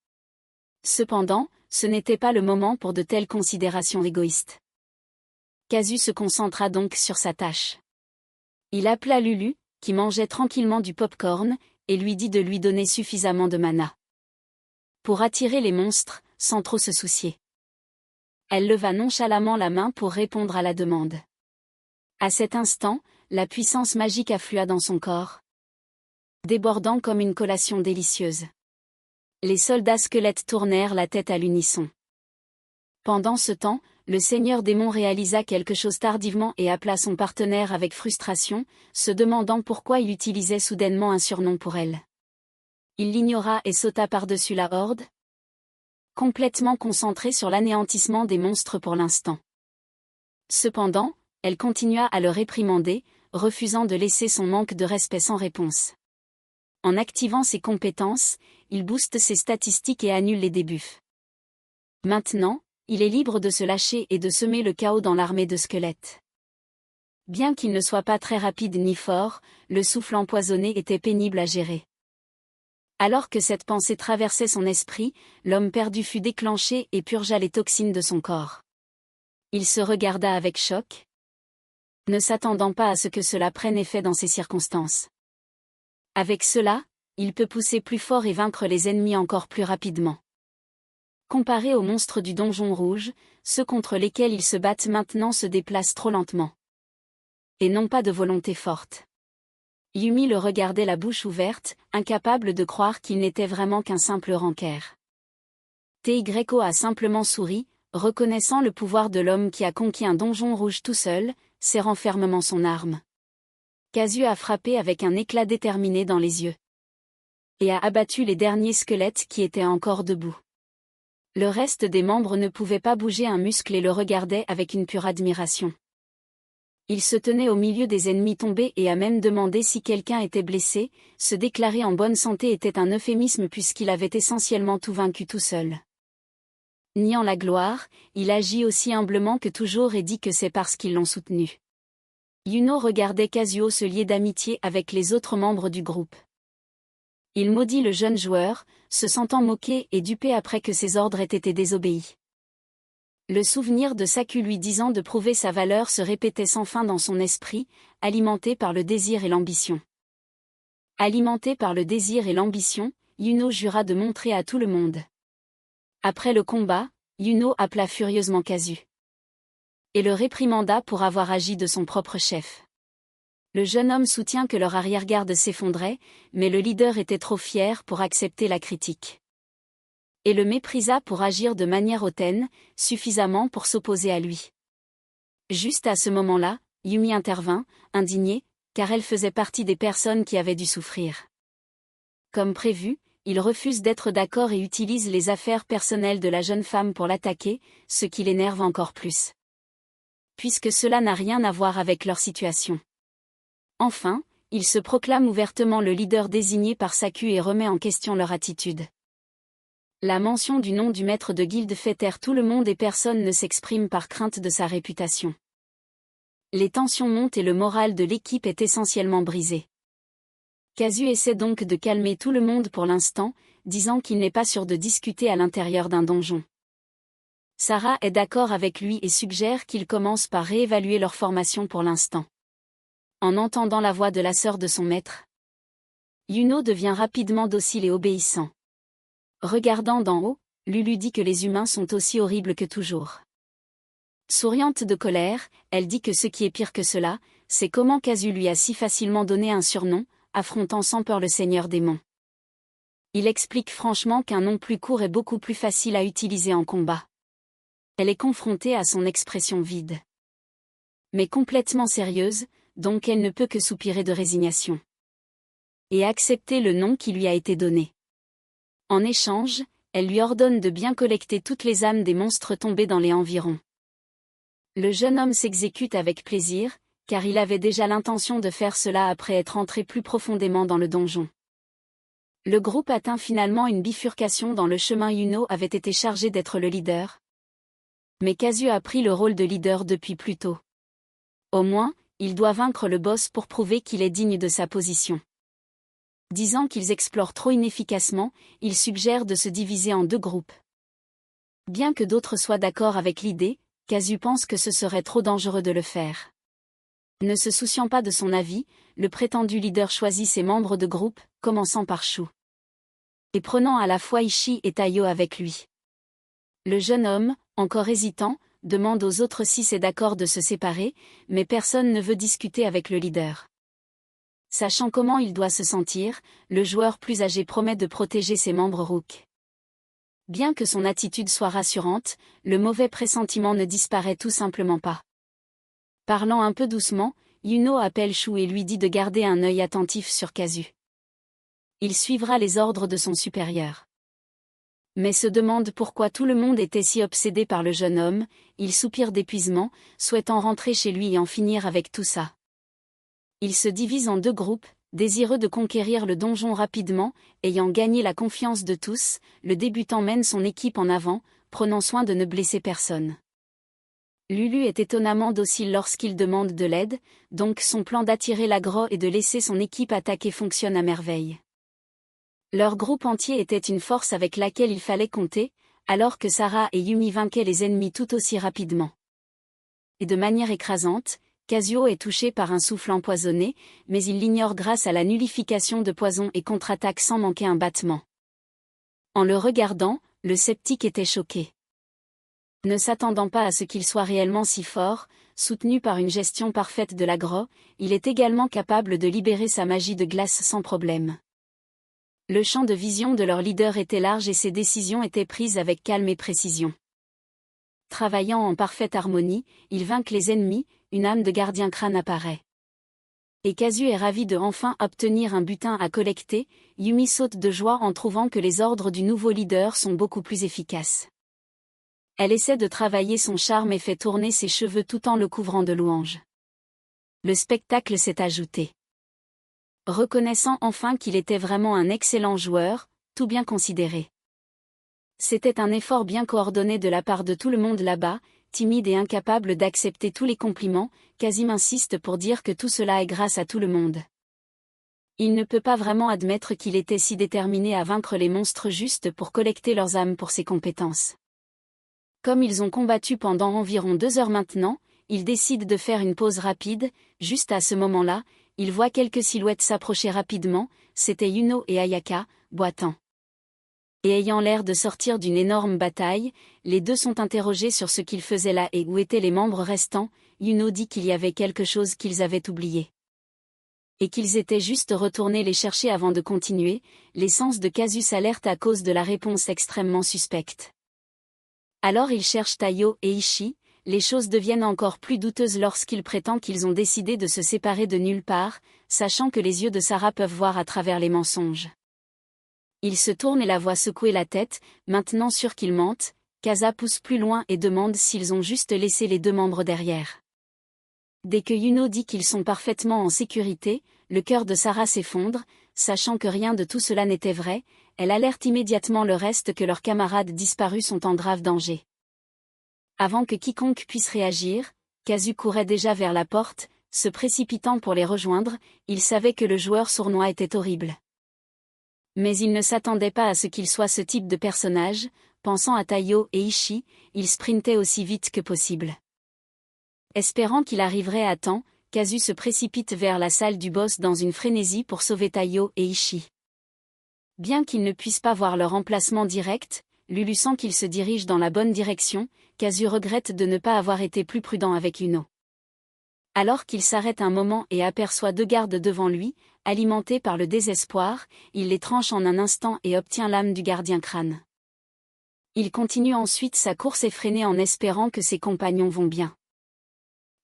Cependant, ce n'était pas le moment pour de telles considérations égoïstes. Kazu se concentra donc sur sa tâche. Il appela Lulu, qui mangeait tranquillement du pop-corn, et lui dit de lui donner suffisamment de mana pour attirer les monstres, sans trop se soucier. Elle leva nonchalamment la main pour répondre à la demande. À cet instant, la puissance magique afflua dans son corps, débordant comme une collation délicieuse. Les soldats squelettes tournèrent la tête à l'unisson. Pendant ce temps, le seigneur démon réalisa quelque chose tardivement et appela son partenaire avec frustration, se demandant pourquoi il utilisait soudainement un surnom pour elle. Il l'ignora et sauta par-dessus la horde, complètement concentrée sur l'anéantissement des monstres pour l'instant. Cependant, elle continua à le réprimander, refusant de laisser son manque de respect sans réponse. En activant ses compétences, il booste ses statistiques et annule les debuffs. Maintenant, il est libre de se lâcher et de semer le chaos dans l'armée de squelettes. Bien qu'il ne soit pas très rapide ni fort, le souffle empoisonné était pénible à gérer. Alors que cette pensée traversait son esprit, l'homme perdu fut déclenché et purgea les toxines de son corps. Il se regarda avec choc, ne s'attendant pas à ce que cela prenne effet dans ces circonstances. Avec cela, il peut pousser plus fort et vaincre les ennemis encore plus rapidement. Comparé aux monstres du donjon rouge, ceux contre lesquels ils se battent maintenant se déplacent trop lentement. Et non pas de volonté forte. Yumi le regardait la bouche ouverte, incapable de croire qu'il n'était vraiment qu'un simple rancœur. Tyo a simplement souri, reconnaissant le pouvoir de l'homme qui a conquis un donjon rouge tout seul, serrant fermement son arme. Kazu a frappé avec un éclat déterminé dans les yeux. Et a abattu les derniers squelettes qui étaient encore debout. Le reste des membres ne pouvait pas bouger un muscle et le regardait avec une pure admiration. Il se tenait au milieu des ennemis tombés et a même demandé si quelqu'un était blessé, se déclarer en bonne santé était un euphémisme puisqu'il avait essentiellement tout vaincu tout seul. Niant la gloire, il agit aussi humblement que toujours et dit que c'est parce qu'ils l'ont soutenu. Yuno regardait Kazuo se lier d'amitié avec les autres membres du groupe. Il maudit le jeune joueur, se sentant moqué et dupé après que ses ordres aient été désobéis. Le souvenir de Saku lui disant de prouver sa valeur se répétait sans fin dans son esprit, alimenté par le désir et l'ambition. Alimenté par le désir et l'ambition, Yuno jura de montrer à tout le monde. Après le combat, Yuno appela furieusement Kazu. Et le réprimanda pour avoir agi de son propre chef. Le jeune homme soutient que leur arrière-garde s'effondrait, mais le leader était trop fier pour accepter la critique. Et le méprisa pour agir de manière hautaine, suffisamment pour s'opposer à lui. Juste à ce moment-là, Yumi intervint, indignée, car elle faisait partie des personnes qui avaient dû souffrir. Comme prévu, il refuse d'être d'accord et utilise les affaires personnelles de la jeune femme pour l'attaquer, ce qui l'énerve encore plus. Puisque cela n'a rien à voir avec leur situation. Enfin, il se proclame ouvertement le leader désigné par Saku et remet en question leur attitude. La mention du nom du maître de guilde fait taire tout le monde et personne ne s'exprime par crainte de sa réputation. Les tensions montent et le moral de l'équipe est essentiellement brisé. Kazu essaie donc de calmer tout le monde pour l'instant, disant qu'il n'est pas sûr de discuter à l'intérieur d'un donjon. Sarah est d'accord avec lui et suggère qu'ils commencent par réévaluer leur formation pour l'instant. En entendant la voix de la sœur de son maître, Yuno devient rapidement docile et obéissant. Regardant d'en haut, Lulu dit que les humains sont aussi horribles que toujours. Souriante de colère, elle dit que ce qui est pire que cela, c'est comment Kazu lui a si facilement donné un surnom, affrontant sans peur le seigneur démon. Il explique franchement qu'un nom plus court est beaucoup plus facile à utiliser en combat. Elle est confrontée à son expression vide. Mais complètement sérieuse, donc elle ne peut que soupirer de résignation. Et accepter le nom qui lui a été donné. En échange, elle lui ordonne de bien collecter toutes les âmes des monstres tombés dans les environs. Le jeune homme s'exécute avec plaisir, car il avait déjà l'intention de faire cela après être entré plus profondément dans le donjon. Le groupe atteint finalement une bifurcation dans le chemin. Yuno avait été chargé d'être le leader. Mais Kazu a pris le rôle de leader depuis plus tôt. Au moins, il doit vaincre le boss pour prouver qu'il est digne de sa position. Disant qu'ils explorent trop inefficacement, il suggère de se diviser en 2 groupes. Bien que d'autres soient d'accord avec l'idée, Kazu pense que ce serait trop dangereux de le faire. Ne se souciant pas de son avis, le prétendu leader choisit ses membres de groupe, commençant par Shu. Et prenant à la fois Ishii et Taiyo avec lui. Le jeune homme, encore hésitant, demande aux autres si c'est d'accord de se séparer, mais personne ne veut discuter avec le leader. Sachant comment il doit se sentir, le joueur plus âgé promet de protéger ses membres Rook. Bien que son attitude soit rassurante, le mauvais pressentiment ne disparaît tout simplement pas. Parlant un peu doucement, Yuno appelle Shu et lui dit de garder un œil attentif sur Kazu. Il suivra les ordres de son supérieur. Mais se demande pourquoi tout le monde était si obsédé par le jeune homme, il soupire d'épuisement, souhaitant rentrer chez lui et en finir avec tout ça. Il se divise en 2 groupes, désireux de conquérir le donjon rapidement, ayant gagné la confiance de tous, le débutant mène son équipe en avant, prenant soin de ne blesser personne. Lulu est étonnamment docile lorsqu'il demande de l'aide, donc son plan d'attirer l'aggro et de laisser son équipe attaquer fonctionne à merveille. Leur groupe entier était une force avec laquelle il fallait compter, alors que Sarah et Yumi vainquaient les ennemis tout aussi rapidement. Et de manière écrasante, Kazuo est touché par un souffle empoisonné, mais il l'ignore grâce à la nullification de poison et contre-attaque sans manquer un battement. En le regardant, le sceptique était choqué. Ne s'attendant pas à ce qu'il soit réellement si fort, soutenu par une gestion parfaite de l'aggro, il est également capable de libérer sa magie de glace sans problème. Le champ de vision de leur leader était large et ses décisions étaient prises avec calme et précision. Travaillant en parfaite harmonie, ils vainquent les ennemis, une âme de gardien crâne apparaît. Et Kazu est ravi de enfin obtenir un butin à collecter, Yumi saute de joie en trouvant que les ordres du nouveau leader sont beaucoup plus efficaces. Elle essaie de travailler son charme et fait tourner ses cheveux tout en le couvrant de louanges. Le spectacle s'est ajouté. Reconnaissant enfin qu'il était vraiment un excellent joueur, tout bien considéré. C'était un effort bien coordonné de la part de tout le monde là-bas, timide et incapable d'accepter tous les compliments, Kazim insiste pour dire que tout cela est grâce à tout le monde. Il ne peut pas vraiment admettre qu'il était si déterminé à vaincre les monstres juste pour collecter leurs âmes pour ses compétences. Comme ils ont combattu pendant environ 2 heures maintenant, ils décident de faire une pause rapide, juste à ce moment-là, il voit quelques silhouettes s'approcher rapidement, c'était Yuno et Ayaka, boitant. Et ayant l'air de sortir d'une énorme bataille, les 2 sont interrogés sur ce qu'ils faisaient là et où étaient les membres restants. Yuno dit qu'il y avait quelque chose qu'ils avaient oublié. Et qu'ils étaient juste retournés les chercher avant de continuer, les sens de Kazu s'alertent à cause de la réponse extrêmement suspecte. Alors ils cherchent Tayo et Ishii. Les choses deviennent encore plus douteuses lorsqu'il prétend qu'ils ont décidé de se séparer de nulle part, sachant que les yeux de Sarah peuvent voir à travers les mensonges. Il se tourne et la voit secouer la tête, maintenant sûr qu'ils mentent. Kaza pousse plus loin et demande s'ils ont juste laissé les 2 membres derrière. Dès que Yuno dit qu'ils sont parfaitement en sécurité, le cœur de Sarah s'effondre, sachant que rien de tout cela n'était vrai, elle alerte immédiatement le reste que leurs camarades disparus sont en grave danger. Avant que quiconque puisse réagir, Kazu courait déjà vers la porte, se précipitant pour les rejoindre, il savait que le joueur sournois était horrible. Mais il ne s'attendait pas à ce qu'il soit ce type de personnage, pensant à Tayo et Ishii, il sprintait aussi vite que possible. Espérant qu'il arriverait à temps, Kazu se précipite vers la salle du boss dans une frénésie pour sauver Tayo et Ishii. Bien qu'il ne puisse pas voir leur emplacement direct, Lulu sent qu'il se dirige dans la bonne direction, Kazu regrette de ne pas avoir été plus prudent avec Yuno. Alors qu'il s'arrête un moment et aperçoit 2 gardes devant lui, alimentés par le désespoir, il les tranche en un instant et obtient l'âme du gardien crâne. Il continue ensuite sa course effrénée en espérant que ses compagnons vont bien.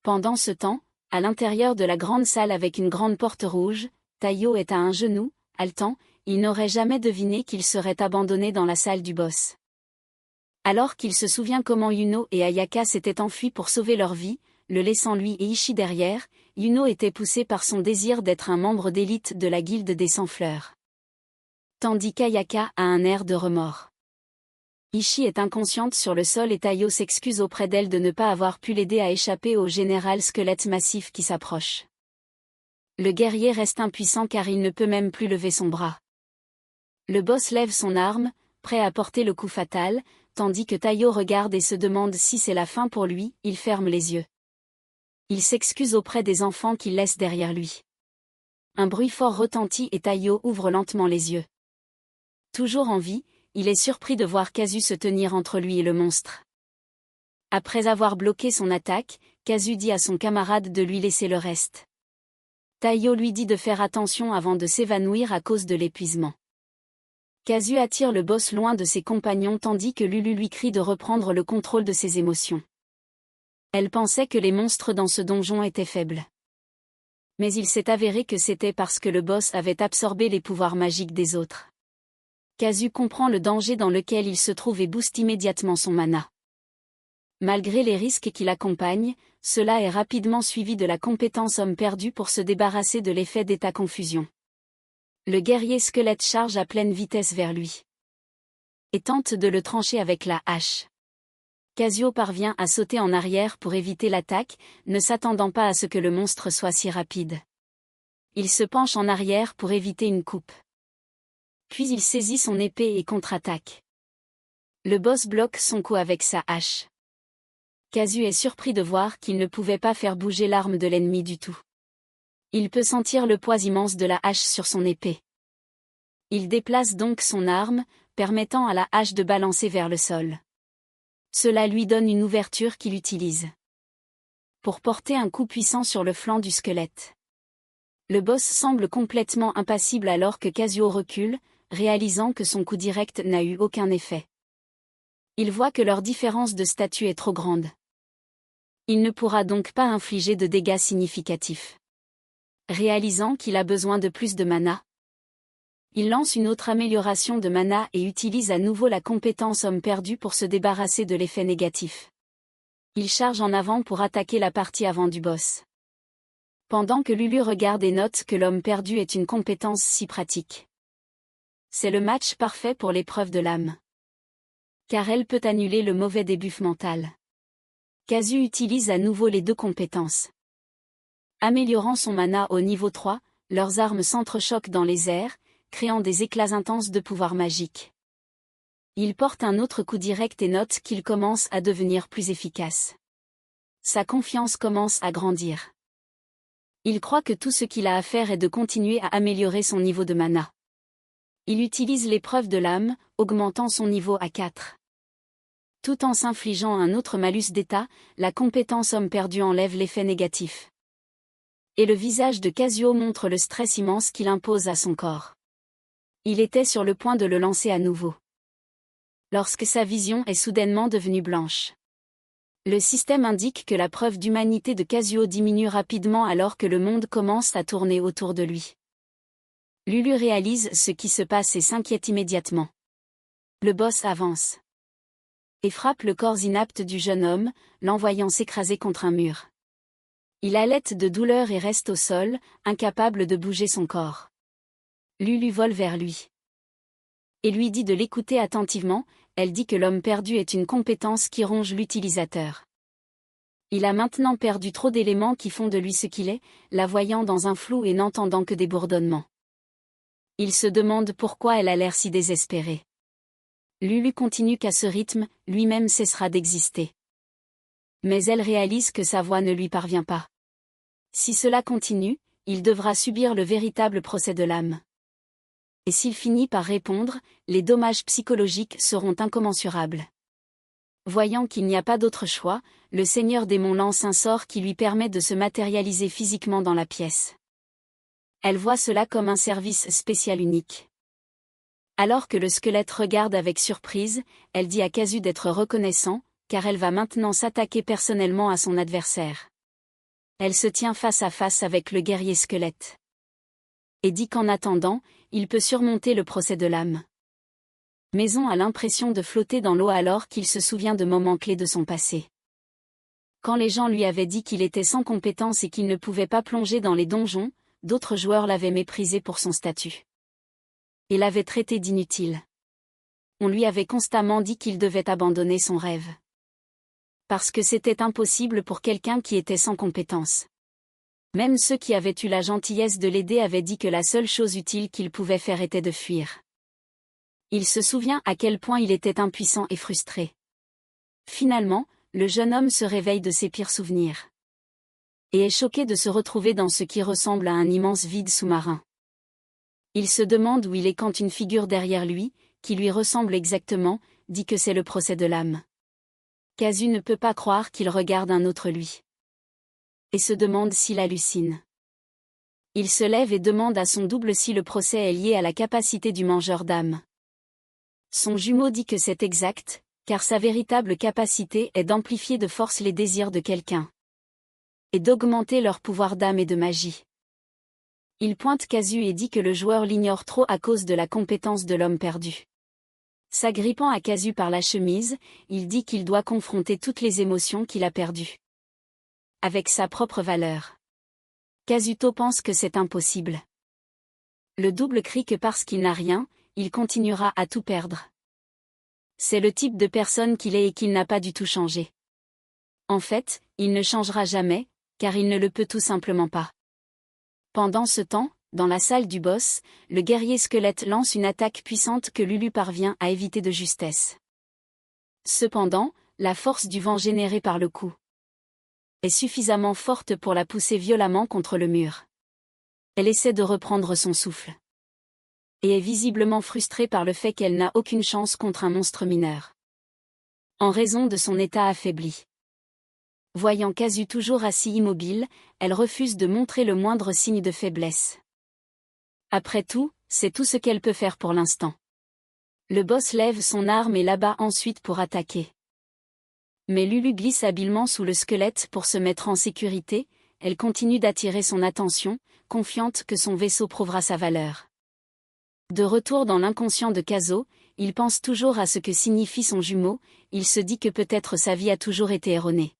Pendant ce temps, à l'intérieur de la grande salle avec une grande porte rouge, Tayo est à un genou, haletant, il n'aurait jamais deviné qu'il serait abandonné dans la salle du boss. Alors qu'il se souvient comment Yuno et Ayaka s'étaient enfuis pour sauver leur vie, le laissant lui et Ishii derrière, Yuno était poussé par son désir d'être un membre d'élite de la guilde des Sans-Fleurs. Tandis qu'Ayaka a un air de remords. Ishii est inconsciente sur le sol et Tayo s'excuse auprès d'elle de ne pas avoir pu l'aider à échapper au général squelette massif qui s'approche. Le guerrier reste impuissant car il ne peut même plus lever son bras. Le boss lève son arme, prêt à porter le coup fatal, tandis que Tayo regarde et se demande si c'est la fin pour lui, il ferme les yeux. Il s'excuse auprès des enfants qu'il laisse derrière lui. Un bruit fort retentit et Tayo ouvre lentement les yeux. Toujours en vie, il est surpris de voir Kazu se tenir entre lui et le monstre. Après avoir bloqué son attaque, Kazu dit à son camarade de lui laisser le reste. Tayo lui dit de faire attention avant de s'évanouir à cause de l'épuisement. Casu attire le boss loin de ses compagnons tandis que Lulu lui crie de reprendre le contrôle de ses émotions. Elle pensait que les monstres dans ce donjon étaient faibles. Mais il s'est avéré que c'était parce que le boss avait absorbé les pouvoirs magiques des autres. Casu comprend le danger dans lequel il se trouve et booste immédiatement son mana. Malgré les risques qui l'accompagnent, cela est rapidement suivi de la compétence homme perdu pour se débarrasser de l'effet d'état confusion. Le guerrier squelette charge à pleine vitesse vers lui et tente de le trancher avec la hache. Casio parvient à sauter en arrière pour éviter l'attaque, ne s'attendant pas à ce que le monstre soit si rapide. Il se penche en arrière pour éviter une coupe. Puis il saisit son épée et contre-attaque. Le boss bloque son coup avec sa hache. Casu est surpris de voir qu'il ne pouvait pas faire bouger l'arme de l'ennemi du tout. Il peut sentir le poids immense de la hache sur son épée. Il déplace donc son arme, permettant à la hache de balancer vers le sol. Cela lui donne une ouverture qu'il utilise pour porter un coup puissant sur le flanc du squelette. Le boss semble complètement impassible alors que Casio recule, réalisant que son coup direct n'a eu aucun effet. Il voit que leur différence de statut est trop grande. Il ne pourra donc pas infliger de dégâts significatifs. Réalisant qu'il a besoin de plus de mana, il lance une autre amélioration de mana et utilise à nouveau la compétence homme perdu pour se débarrasser de l'effet négatif. Il charge en avant pour attaquer la partie avant du boss. Pendant que Lulu regarde et note que l'homme perdu est une compétence si pratique. C'est le match parfait pour l'épreuve de l'âme. Car elle peut annuler le mauvais débuff mental. Casu utilise à nouveau les deux compétences. Améliorant son mana au niveau 3, leurs armes s'entrechoquent dans les airs, créant des éclats intenses de pouvoir magique. Il porte un autre coup direct et note qu'il commence à devenir plus efficace. Sa confiance commence à grandir. Il croit que tout ce qu'il a à faire est de continuer à améliorer son niveau de mana. Il utilise l'épreuve de l'âme, augmentant son niveau à 4. Tout en s'infligeant un autre malus d'état, la compétence homme perdu enlève l'effet négatif. Et le visage de Casio montre le stress immense qu'il impose à son corps. Il était sur le point de le lancer à nouveau. Lorsque sa vision est soudainement devenue blanche. Le système indique que la preuve d'humanité de Casio diminue rapidement alors que le monde commence à tourner autour de lui. Lulu réalise ce qui se passe et s'inquiète immédiatement. Le boss avance et frappe le corps inapte du jeune homme, l'envoyant s'écraser contre un mur. Il halète de douleur et reste au sol, incapable de bouger son corps. Lulu vole vers lui et lui dit de l'écouter attentivement. Elle dit que l'homme perdu est une compétence qui ronge l'utilisateur. Il a maintenant perdu trop d'éléments qui font de lui ce qu'il est, la voyant dans un flou et n'entendant que des bourdonnements. Il se demande pourquoi elle a l'air si désespérée. Lulu continue qu'à ce rythme, lui-même cessera d'exister. Mais elle réalise que sa voix ne lui parvient pas. Si cela continue, il devra subir le véritable procès de l'âme. Et s'il finit par répondre, les dommages psychologiques seront incommensurables. Voyant qu'il n'y a pas d'autre choix, le seigneur démon lance un sort qui lui permet de se matérialiser physiquement dans la pièce. Elle voit cela comme un service spécial unique. Alors que le squelette regarde avec surprise, elle dit à Casu d'être reconnaissant, car elle va maintenant s'attaquer personnellement à son adversaire. Elle se tient face à face avec le guerrier squelette. Et dit qu'en attendant, il peut surmonter le procès de l'âme. Maison a l'impression de flotter dans l'eau alors qu'il se souvient de moments clés de son passé. Quand les gens lui avaient dit qu'il était sans compétence et qu'il ne pouvait pas plonger dans les donjons, d'autres joueurs l'avaient méprisé pour son statut. Et l'avaient traité d'inutile. On lui avait constamment dit qu'il devait abandonner son rêve. Parce que c'était impossible pour quelqu'un qui était sans compétence. Même ceux qui avaient eu la gentillesse de l'aider avaient dit que la seule chose utile qu'il pouvait faire était de fuir. Il se souvient à quel point il était impuissant et frustré. Finalement, le jeune homme se réveille de ses pires souvenirs. Et est choqué de se retrouver dans ce qui ressemble à un immense vide sous-marin. Il se demande où il est quand une figure derrière lui, qui lui ressemble exactement, dit que c'est le procès de l'âme. Casu ne peut pas croire qu'il regarde un autre lui. Et se demande s'il hallucine. Il se lève et demande à son double si le procès est lié à la capacité du mangeur d'âme. Son jumeau dit que c'est exact, car sa véritable capacité est d'amplifier de force les désirs de quelqu'un. Et d'augmenter leur pouvoir d'âme et de magie. Il pointe Kazu et dit que le joueur l'ignore trop à cause de la compétence de l'homme perdu. S'agrippant à Kazu par la chemise, il dit qu'il doit confronter toutes les émotions qu'il a perdues. Avec sa propre valeur. Kazuto pense que c'est impossible. Le double crie que parce qu'il n'a rien, il continuera à tout perdre. C'est le type de personne qu'il est et qu'il n'a pas du tout changé. En fait, il ne changera jamais, car il ne le peut tout simplement pas. Pendant ce temps, dans la salle du boss, le guerrier squelette lance une attaque puissante que Lulu parvient à éviter de justesse. Cependant, la force du vent générée par le coup est suffisamment forte pour la pousser violemment contre le mur. Elle essaie de reprendre son souffle. Et est visiblement frustrée par le fait qu'elle n'a aucune chance contre un monstre mineur. En raison de son état affaibli. Voyant Kazu toujours assis immobile, elle refuse de montrer le moindre signe de faiblesse. Après tout, c'est tout ce qu'elle peut faire pour l'instant. Le boss lève son arme et l'abat ensuite pour attaquer. Mais Lulu glisse habilement sous le squelette pour se mettre en sécurité, elle continue d'attirer son attention, confiante que son vaisseau prouvera sa valeur. De retour dans l'inconscient de Kazo, il pense toujours à ce que signifie son jumeau, il se dit que peut-être sa vie a toujours été erronée.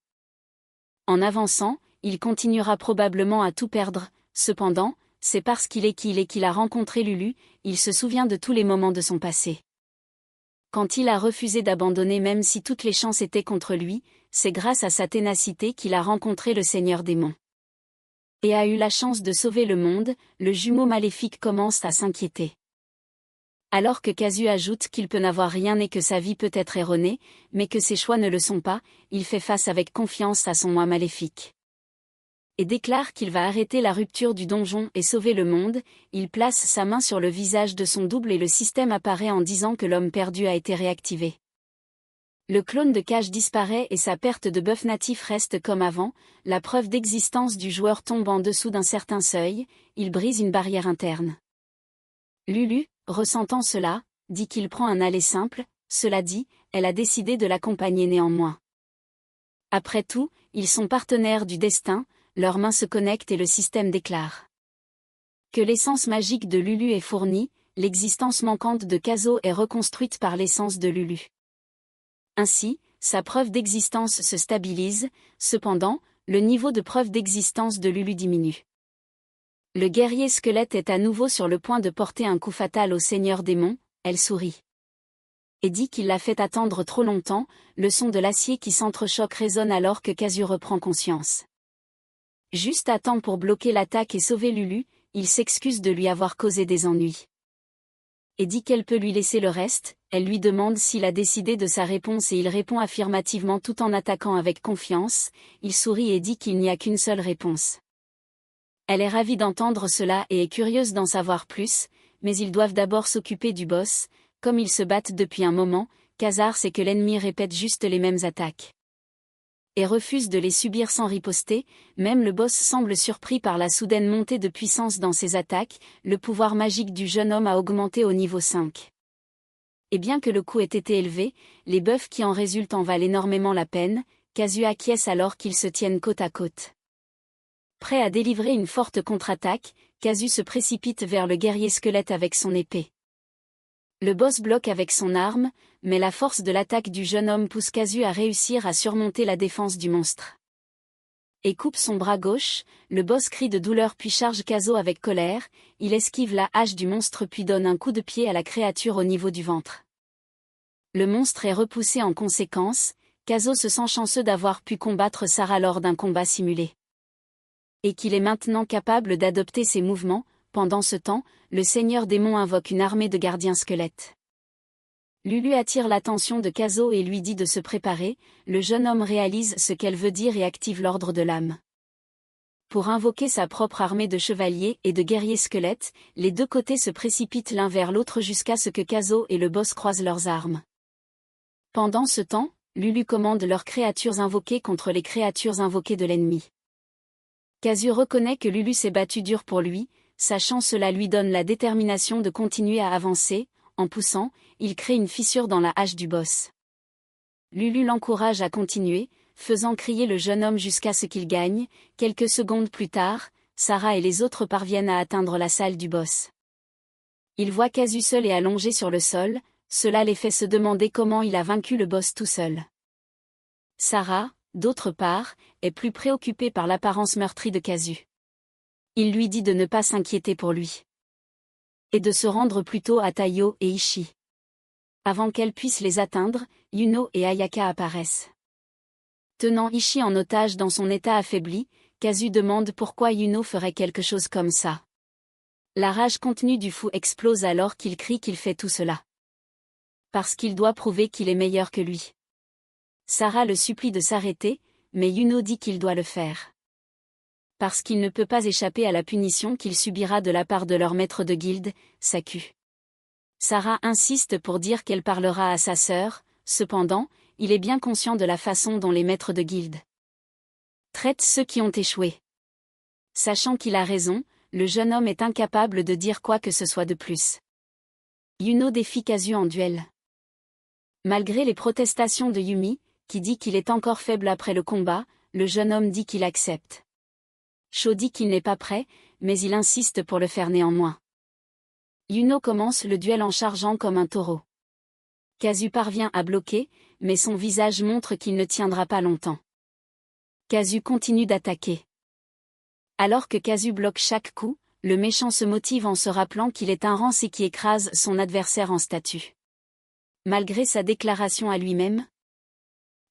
En avançant, il continuera probablement à tout perdre, cependant, c'est parce qu'il est qu'il a rencontré Lulu, il se souvient de tous les moments de son passé. Quand il a refusé d'abandonner même si toutes les chances étaient contre lui, c'est grâce à sa ténacité qu'il a rencontré le Seigneur Démon. Et a eu la chance de sauver le monde, le jumeau maléfique commence à s'inquiéter. Alors que Kazu ajoute qu'il peut n'avoir rien et que sa vie peut être erronée, mais que ses choix ne le sont pas, il fait face avec confiance à son moi maléfique. Et déclare qu'il va arrêter la rupture du donjon et sauver le monde, il place sa main sur le visage de son double et le système apparaît en disant que l'homme perdu a été réactivé. Le clone de Cage disparaît et sa perte de buff natif reste comme avant, la preuve d'existence du joueur tombe en dessous d'un certain seuil, il brise une barrière interne. Lulu, ressentant cela, dit qu'il prend un aller simple, cela dit, elle a décidé de l'accompagner néanmoins. Après tout, ils sont partenaires du destin, leurs mains se connectent et le système déclare que l'essence magique de Lulu est fournie, l'existence manquante de Kazo est reconstruite par l'essence de Lulu. Ainsi, sa preuve d'existence se stabilise, cependant, le niveau de preuve d'existence de Lulu diminue. Le guerrier squelette est à nouveau sur le point de porter un coup fatal au Seigneur Démon, elle sourit. Et dit qu'il l'a fait attendre trop longtemps, le son de l'acier qui s'entrechoque résonne alors que Kazu reprend conscience. Juste à temps pour bloquer l'attaque et sauver Lulu, il s'excuse de lui avoir causé des ennuis. Et dit qu'elle peut lui laisser le reste, elle lui demande s'il a décidé de sa réponse et il répond affirmativement tout en attaquant avec confiance, il sourit et dit qu'il n'y a qu'une seule réponse. Elle est ravie d'entendre cela et est curieuse d'en savoir plus, mais ils doivent d'abord s'occuper du boss, comme ils se battent depuis un moment, Khazar sait que l'ennemi répète juste les mêmes attaques. Et refuse de les subir sans riposter, même le boss semble surpris par la soudaine montée de puissance dans ses attaques, le pouvoir magique du jeune homme a augmenté au niveau 5. Et bien que le coût ait été élevé, les buffs qui en résultent en valent énormément la peine, Kazu acquiesce alors qu'ils se tiennent côte à côte. Prêt à délivrer une forte contre-attaque, Kazu se précipite vers le guerrier squelette avec son épée. Le boss bloque avec son arme, mais la force de l'attaque du jeune homme pousse Kazu à réussir à surmonter la défense du monstre. Et coupe son bras gauche, le boss crie de douleur puis charge Kazo avec colère, il esquive la hache du monstre puis donne un coup de pied à la créature au niveau du ventre. Le monstre est repoussé en conséquence, Kazo se sent chanceux d'avoir pu combattre Sarah lors d'un combat simulé. Et qu'il est maintenant capable d'adopter ses mouvements. Pendant ce temps, le Seigneur Démon invoque une armée de gardiens squelettes. Lulu attire l'attention de Kazo et lui dit de se préparer, le jeune homme réalise ce qu'elle veut dire et active l'ordre de l'âme. Pour invoquer sa propre armée de chevaliers et de guerriers squelettes, les deux côtés se précipitent l'un vers l'autre jusqu'à ce que Kazo et le boss croisent leurs armes. Pendant ce temps, Lulu commande leurs créatures invoquées contre les créatures invoquées de l'ennemi. Kazu reconnaît que Lulu s'est battue dur pour lui, sachant cela lui donne la détermination de continuer à avancer, en poussant, il crée une fissure dans la hache du boss. Lulu l'encourage à continuer, faisant crier le jeune homme jusqu'à ce qu'il gagne. Quelques secondes plus tard, Sarah et les autres parviennent à atteindre la salle du boss. Ils voient Kazu seul et allongé sur le sol, cela les fait se demander comment il a vaincu le boss tout seul. Sarah, d'autre part, est plus préoccupée par l'apparence meurtrie de Kazu. Il lui dit de ne pas s'inquiéter pour lui. Et de se rendre plutôt à Taiyo et Ishii. Avant qu'elle puisse les atteindre, Yuno et Ayaka apparaissent. Tenant Ishii en otage dans son état affaibli, Kazu demande pourquoi Yuno ferait quelque chose comme ça. La rage contenue du fou explose alors qu'il crie qu'il fait tout cela. Parce qu'il doit prouver qu'il est meilleur que lui. Sarah le supplie de s'arrêter, mais Yuno dit qu'il doit le faire. Parce qu'il ne peut pas échapper à la punition qu'il subira de la part de leur maître de guilde, Saku. Sarah insiste pour dire qu'elle parlera à sa sœur, cependant, il est bien conscient de la façon dont les maîtres de guilde traitent ceux qui ont échoué. Sachant qu'il a raison, le jeune homme est incapable de dire quoi que ce soit de plus. Yuno défie Kazu en duel. Malgré les protestations de Yumi, qui dit qu'il est encore faible après le combat, le jeune homme dit qu'il accepte. Sho dit qu'il n'est pas prêt, mais il insiste pour le faire néanmoins. Yuno commence le duel en chargeant comme un taureau. Kazu parvient à bloquer, mais son visage montre qu'il ne tiendra pas longtemps. Kazu continue d'attaquer. Alors que Kazu bloque chaque coup, le méchant se motive en se rappelant qu'il est un rance et qui écrase son adversaire en statue. Malgré sa déclaration à lui-même,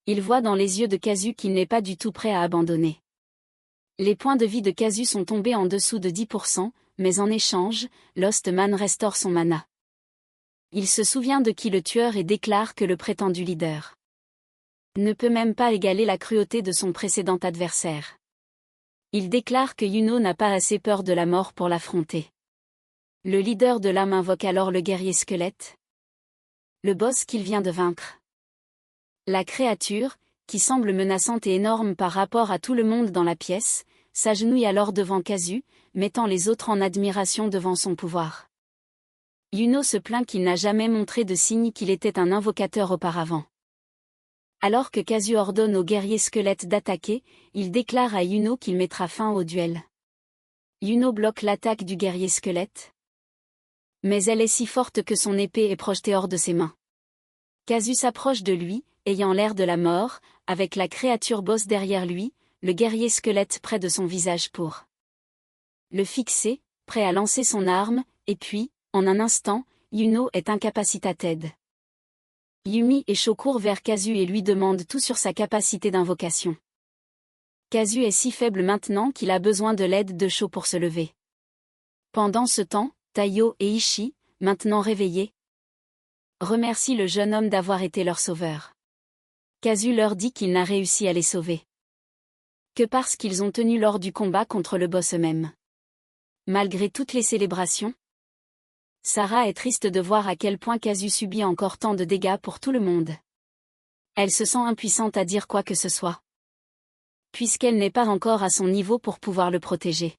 il voit dans les yeux de Kazu qu'il n'est pas du tout prêt à abandonner. Les points de vie de Kazu sont tombés en dessous de 10%, mais en échange, Lost Man restaure son mana. Il se souvient de qui le tueur et déclare que le prétendu leader ne peut même pas égaler la cruauté de son précédent adversaire. Il déclare que Yuno n'a pas assez peur de la mort pour l'affronter. Le leader de l'âme invoque alors le guerrier squelette, le boss qu'il vient de vaincre. La créature, qui semble menaçante et énorme par rapport à tout le monde dans la pièce, s'agenouille alors devant Kazu, mettant les autres en admiration devant son pouvoir. Yuno se plaint qu'il n'a jamais montré de signe qu'il était un invocateur auparavant. Alors que Kazu ordonne au guerrier squelette d'attaquer, il déclare à Yuno qu'il mettra fin au duel. Yuno bloque l'attaque du guerrier squelette. Mais elle est si forte que son épée est projetée hors de ses mains. Kazu s'approche de lui, ayant l'air de la mort, avec la créature boss derrière lui, le guerrier squelette près de son visage pour le fixer, prêt à lancer son arme, et puis, en un instant, Yuno est incapacitated. Yumi et Sho courent vers Kazu et lui demandent tout sur sa capacité d'invocation. Kazu est si faible maintenant qu'il a besoin de l'aide de Sho pour se lever. Pendant ce temps, Taiyo et Ishii, maintenant réveillés, remercient le jeune homme d'avoir été leur sauveur. Kazu leur dit qu'il n'a réussi à les sauver que parce qu'ils ont tenu lors du combat contre le boss eux-mêmes. Malgré toutes les célébrations, Sarah est triste de voir à quel point Kazu subit encore tant de dégâts pour tout le monde. Elle se sent impuissante à dire quoi que ce soit, puisqu'elle n'est pas encore à son niveau pour pouvoir le protéger.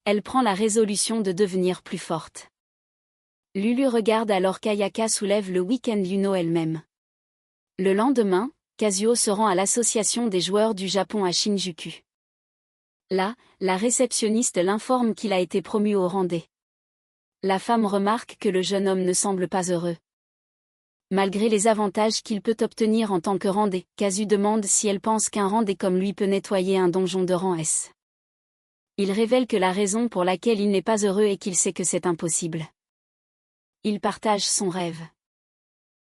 Elle prend la résolution de devenir plus forte. Lulu regarde alors qu'Ayaka soulève le week-end Yuno elle-même. Le lendemain, Kazuo se rend à l'association des joueurs du Japon à Shinjuku. Là, la réceptionniste l'informe qu'il a été promu au rang D. La femme remarque que le jeune homme ne semble pas heureux. Malgré les avantages qu'il peut obtenir en tant que rang D, Kazu demande si elle pense qu'un rang D comme lui peut nettoyer un donjon de rang S. Il révèle que la raison pour laquelle il n'est pas heureux est qu'il sait que c'est impossible. Il partage son rêve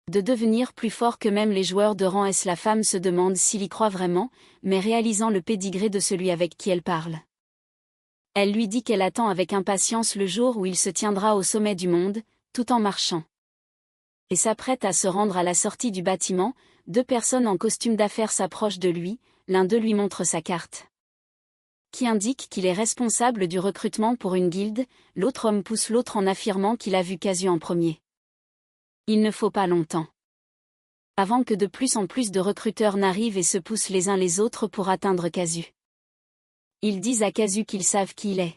de devenir plus fort que même les joueurs de rang S. La femme se demande s'il y croit vraiment, mais réalisant le pédigré de celui avec qui elle parle. Elle lui dit qu'elle attend avec impatience le jour où il se tiendra au sommet du monde, tout en marchant. Et s'apprête à se rendre à la sortie du bâtiment, deux personnes en costume d'affaires s'approchent de lui, l'un d'eux lui montre sa carte, qui indique qu'il est responsable du recrutement pour une guilde, l'autre homme pousse l'autre en affirmant qu'il a vu Kazu en premier. Il ne faut pas longtemps avant que de plus en plus de recruteurs n'arrivent et se poussent les uns les autres pour atteindre Kazu. Ils disent à Kazu qu'ils savent qui il est.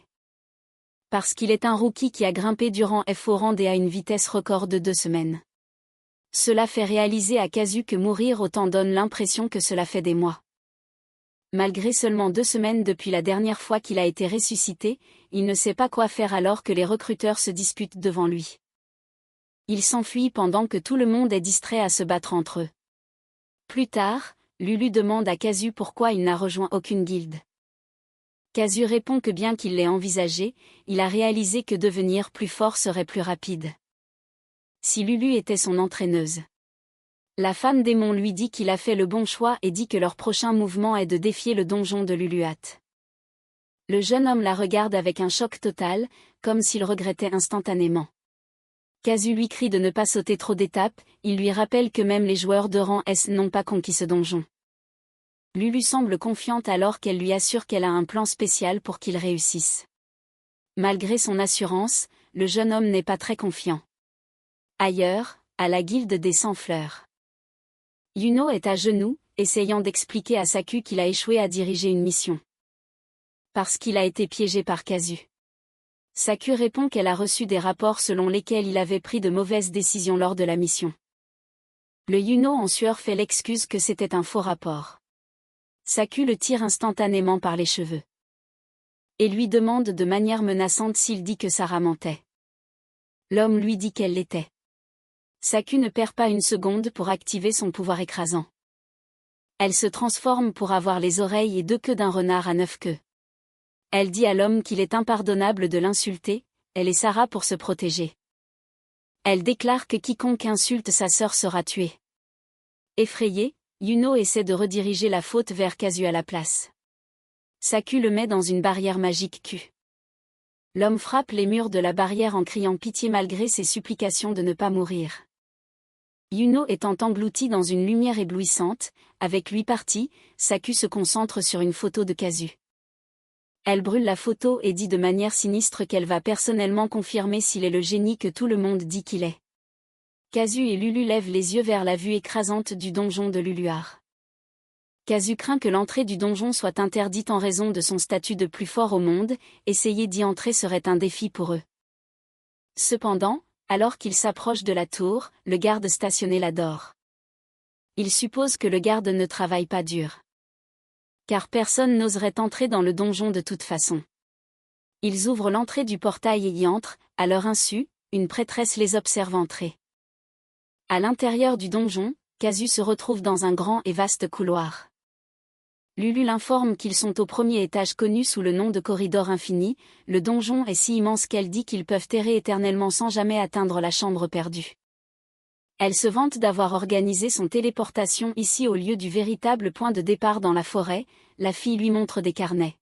Parce qu'il est un rookie qui a grimpé durant FO et à une vitesse record de 2 semaines. Cela fait réaliser à Kazu que mourir autant donne l'impression que cela fait des mois. Malgré seulement 2 semaines depuis la dernière fois qu'il a été ressuscité, il ne sait pas quoi faire alors que les recruteurs se disputent devant lui. Il s'enfuit pendant que tout le monde est distrait à se battre entre eux. Plus tard, Lulu demande à Kazu pourquoi il n'a rejoint aucune guilde. Kazu répond que bien qu'il l'ait envisagé, il a réalisé que devenir plus fort serait plus rapide. Si Lulu était son entraîneuse. La femme démon lui dit qu'il a fait le bon choix et dit que leur prochain mouvement est de défier le donjon de Luluat. Le jeune homme la regarde avec un choc total, comme s'il regrettait instantanément. Kazu lui crie de ne pas sauter trop d'étapes, il lui rappelle que même les joueurs de rang S n'ont pas conquis ce donjon. Lulu semble confiante alors qu'elle lui assure qu'elle a un plan spécial pour qu'il réussisse. Malgré son assurance, le jeune homme n'est pas très confiant. Ailleurs, à la guilde des 100 fleurs. Yuno est à genoux, essayant d'expliquer à Saku qu'il a échoué à diriger une mission. Parce qu'il a été piégé par Kazu. Saku répond qu'elle a reçu des rapports selon lesquels il avait pris de mauvaises décisions lors de la mission. Le Yuno en sueur fait l'excuse que c'était un faux rapport. Saku le tire instantanément par les cheveux. Et lui demande de manière menaçante s'il dit que Sarah mentait. L'homme lui dit qu'elle l'était. Saku ne perd pas une seconde pour activer son pouvoir écrasant. Elle se transforme pour avoir les oreilles et 2 queues d'un renard à 9 queues. Elle dit à l'homme qu'il est impardonnable de l'insulter, elle et Sarah pour se protéger. Elle déclare que quiconque insulte sa sœur sera tué. Effrayé, Yuno essaie de rediriger la faute vers Kazu à la place. Saku le met dans une barrière magique Q. L'homme frappe les murs de la barrière en criant pitié malgré ses supplications de ne pas mourir. Yuno étant englouti dans une lumière éblouissante, avec lui parti, Saku se concentre sur une photo de Kazu. Elle brûle la photo et dit de manière sinistre qu'elle va personnellement confirmer s'il est le génie que tout le monde dit qu'il est. Kazu et Lulu lèvent les yeux vers la vue écrasante du donjon de Luluar. Kazu craint que l'entrée du donjon soit interdite en raison de son statut de plus fort au monde, essayer d'y entrer serait un défi pour eux. Cependant, alors qu'il s'approche de la tour, le garde stationné l'adore. Il suppose que le garde ne travaille pas dur. Car personne n'oserait entrer dans le donjon de toute façon. Ils ouvrent l'entrée du portail et y entrent, à leur insu, une prêtresse les observe entrer. À l'intérieur du donjon, Kazu se retrouve dans un grand et vaste couloir. Lulu l'informe qu'ils sont au premier étage connu sous le nom de corridor infini, le donjon est si immense qu'elle dit qu'ils peuvent errer éternellement sans jamais atteindre la chambre perdue. Elle se vante d'avoir organisé son téléportation ici au lieu du véritable point de départ dans la forêt, la fille lui montre des carnets.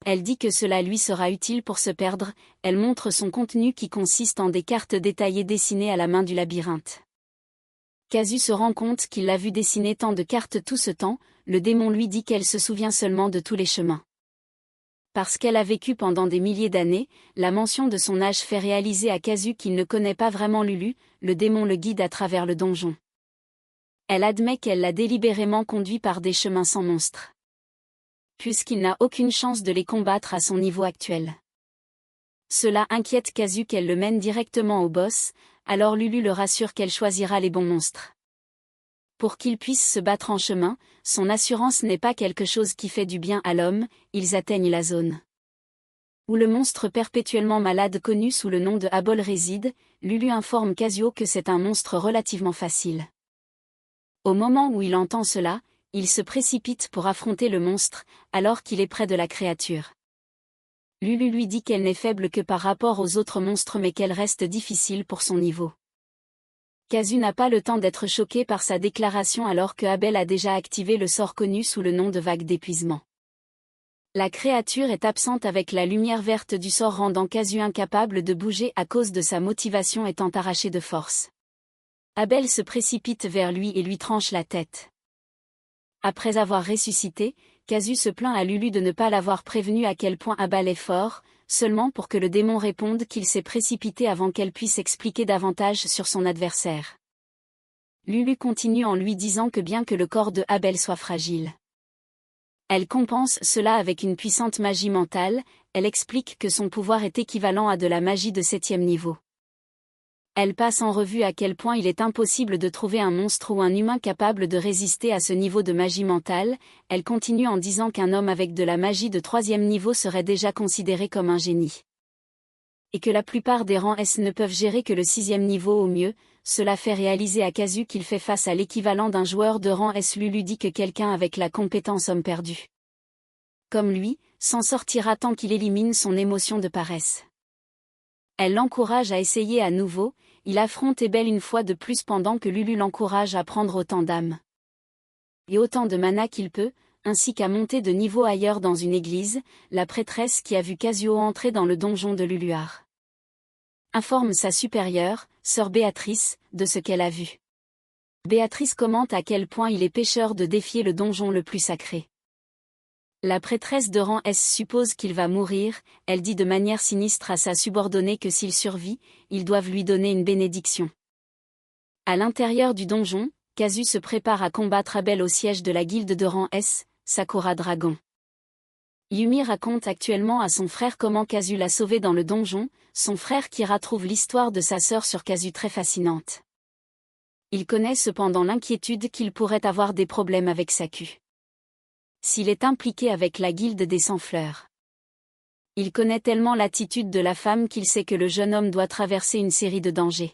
Elle dit que cela lui sera utile pour se perdre, elle montre son contenu qui consiste en des cartes détaillées dessinées à la main du labyrinthe. Kazu se rend compte qu'il l'a vu dessiner tant de cartes tout ce temps, le démon lui dit qu'elle se souvient seulement de tous les chemins. Parce qu'elle a vécu pendant des milliers d'années, la mention de son âge fait réaliser à Kazu qu'il ne connaît pas vraiment Lulu, le démon le guide à travers le donjon. Elle admet qu'elle l'a délibérément conduit par des chemins sans monstres. Puisqu'il n'a aucune chance de les combattre à son niveau actuel. Cela inquiète Kazu qu'elle le mène directement au boss, alors Lulu le rassure qu'elle choisira les bons monstres. Pour qu'ils puissent se battre en chemin, son assurance n'est pas quelque chose qui fait du bien à l'homme, ils atteignent la zone où le monstre perpétuellement malade connu sous le nom de Abol réside. Lulu informe Kazuo que c'est un monstre relativement facile. Au moment où il entend cela, il se précipite pour affronter le monstre, alors qu'il est près de la créature. Lulu lui dit qu'elle n'est faible que par rapport aux autres monstres mais qu'elle reste difficile pour son niveau. Kazu n'a pas le temps d'être choqué par sa déclaration alors que Abel a déjà activé le sort connu sous le nom de vague d'épuisement. La créature est absente avec la lumière verte du sort rendant Kazu incapable de bouger à cause de sa motivation étant arrachée de force. Abel se précipite vers lui et lui tranche la tête. Après avoir ressuscité, Kazu se plaint à Lulu de ne pas l'avoir prévenu à quel point Abel est fort, seulement pour que le démon réponde qu'il s'est précipité avant qu'elle puisse expliquer davantage sur son adversaire. Lulu continue en lui disant que bien que le corps de Abel soit fragile, elle compense cela avec une puissante magie mentale, elle explique que son pouvoir est équivalent à de la magie de 7e niveau. Elle passe en revue à quel point il est impossible de trouver un monstre ou un humain capable de résister à ce niveau de magie mentale. Elle continue en disant qu'un homme avec de la magie de 3e niveau serait déjà considéré comme un génie. Et que la plupart des rangs S ne peuvent gérer que le 6e niveau au mieux. Cela fait réaliser à Kazu qu'il fait face à l'équivalent d'un joueur de rang S. Lulu dit que quelqu'un avec la compétence homme perdu comme lui, s'en sortira tant qu'il élimine son émotion de paresse. Elle l'encourage à essayer à nouveau, il affronte Ebel une fois de plus pendant que Lulu l'encourage à prendre autant d'âme et autant de mana qu'il peut, ainsi qu'à monter de niveau ailleurs dans une église. La prêtresse qui a vu Kazuo entrer dans le donjon de Luluar informe sa supérieure, sœur Béatrice, de ce qu'elle a vu. Béatrice commente à quel point il est pécheur de défier le donjon le plus sacré. La prêtresse de rang S suppose qu'il va mourir, elle dit de manière sinistre à sa subordonnée que s'il survit, ils doivent lui donner une bénédiction. À l'intérieur du donjon, Kazu se prépare à combattre Abel au siège de la guilde de rang S, Sakura Dragon. Yumi raconte actuellement à son frère comment Kazu l'a sauvé dans le donjon, son frère Kira trouve l'histoire de sa sœur sur Kazu très fascinante. Il connaît cependant l'inquiétude qu'il pourrait avoir des problèmes avec Saku s'il est impliqué avec la guilde des Sans-Fleurs. Il connaît tellement l'attitude de la femme qu'il sait que le jeune homme doit traverser une série de dangers.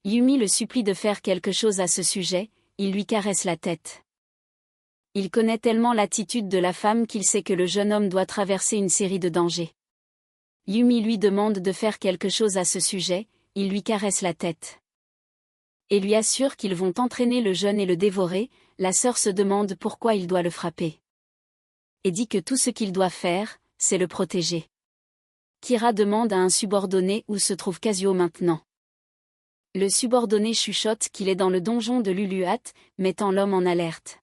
Yumi le supplie de faire quelque chose à ce sujet, il lui caresse la tête. Il connaît tellement l'attitude de la femme qu'il sait que le jeune homme doit traverser une série de dangers. Yumi lui demande de faire quelque chose à ce sujet, il lui caresse la tête. Et lui assure qu'ils vont entraîner le jeune et le dévorer. La sœur se demande pourquoi il doit le frapper. Et dit que tout ce qu'il doit faire, c'est le protéger. Kira demande à un subordonné où se trouve Kazuo maintenant. Le subordonné chuchote qu'il est dans le donjon de Luluat, mettant l'homme en alerte.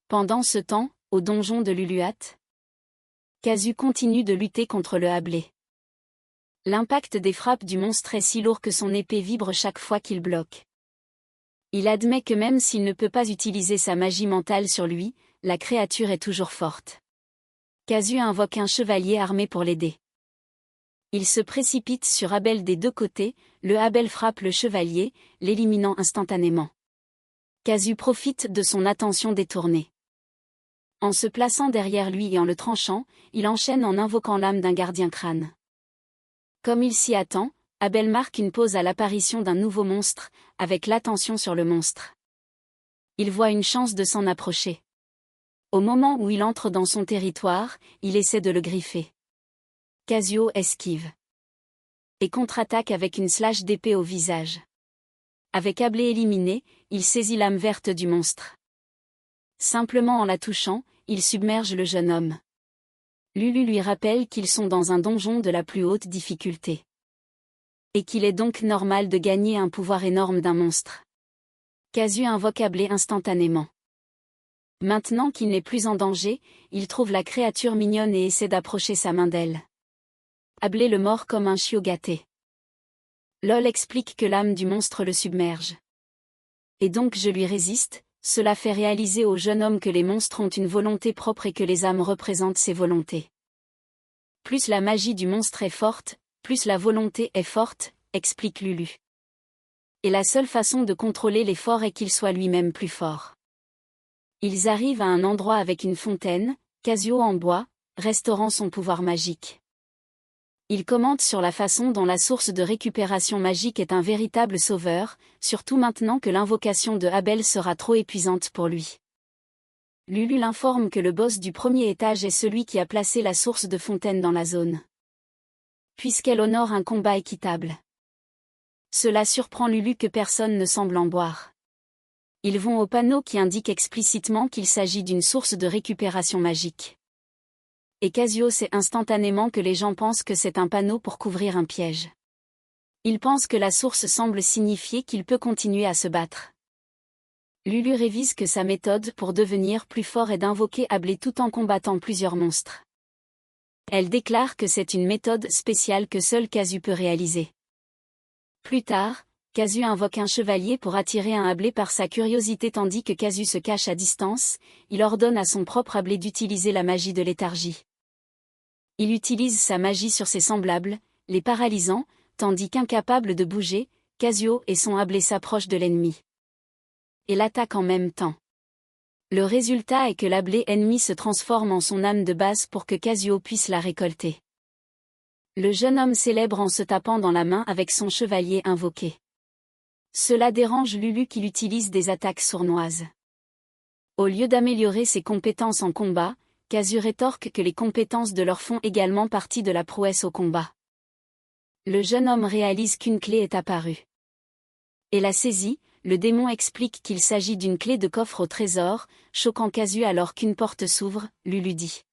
Pendant ce temps, au donjon de Luluat, Kazu continue de lutter contre le hablé. L'impact des frappes du monstre est si lourd que son épée vibre chaque fois qu'il bloque. Il admet que même s'il ne peut pas utiliser sa magie mentale sur lui, la créature est toujours forte. Kazu invoque un chevalier armé pour l'aider. Il se précipite sur Abel des deux côtés, le Abel frappe le chevalier, l'éliminant instantanément. Kazu profite de son attention détournée. En se plaçant derrière lui et en le tranchant, il enchaîne en invoquant l'âme d'un gardien crâne. Comme il s'y attend, Abel marque une pause à l'apparition d'un nouveau monstre, avec l'attention sur le monstre. Il voit une chance de s'en approcher. Au moment où il entre dans son territoire, il essaie de le griffer. Kazuo esquive. Et contre-attaque avec une slash d'épée au visage. Avec Ablé éliminé, il saisit l'âme verte du monstre. Simplement en la touchant, il submerge le jeune homme. Lulu lui rappelle qu'ils sont dans un donjon de la plus haute difficulté. Et qu'il est donc normal de gagner un pouvoir énorme d'un monstre. Kazu invoque Ablé instantanément. Maintenant qu'il n'est plus en danger, il trouve la créature mignonne et essaie d'approcher sa main d'elle. Ablé le mord comme un chiot gâté. LOL explique que l'âme du monstre le submerge. Et donc je lui résiste, cela fait réaliser au jeune homme que les monstres ont une volonté propre et que les âmes représentent ces volontés. Plus la magie du monstre est forte, plus la volonté est forte, explique Lulu. Et la seule façon de contrôler l'effort est qu'il soit lui-même plus fort. Ils arrivent à un endroit avec une fontaine, Kazuo en bois, restaurant son pouvoir magique. Il commente sur la façon dont la source de récupération magique est un véritable sauveur, surtout maintenant que l'invocation de Abel sera trop épuisante pour lui. Lulu l'informe que le boss du premier étage est celui qui a placé la source de fontaine dans la zone. Puisqu'elle honore un combat équitable. Cela surprend Lulu que personne ne semble en boire. Ils vont au panneau qui indique explicitement qu'il s'agit d'une source de récupération magique. Et Kazuo sait instantanément que les gens pensent que c'est un panneau pour couvrir un piège. Il pense que la source semble signifier qu'il peut continuer à se battre. Lulu révise que sa méthode pour devenir plus fort est d'invoquer Ablé tout en combattant plusieurs monstres. Elle déclare que c'est une méthode spéciale que seul Kazu peut réaliser. Plus tard, Kazu invoque un chevalier pour attirer un Ablé par sa curiosité tandis que Kazu se cache à distance, il ordonne à son propre Ablé d'utiliser la magie de léthargie. Il utilise sa magie sur ses semblables, les paralysant, tandis qu'incapable de bouger, Kazuo et son Ablé s'approchent de l'ennemi. Et l'attaquent en même temps. Le résultat est que l'Ablé ennemi se transforme en son âme de base pour que Kazuo puisse la récolter. Le jeune homme célèbre en se tapant dans la main avec son chevalier invoqué. Cela dérange Lulu qui utilise des attaques sournoises. Au lieu d'améliorer ses compétences en combat, Kazu rétorque que les compétences de leur font également partie de la prouesse au combat. Le jeune homme réalise qu'une clé est apparue. Et la saisit, le démon explique qu'il s'agit d'une clé de coffre au trésor, choquant Kazu alors qu'une porte s'ouvre, Lulu dit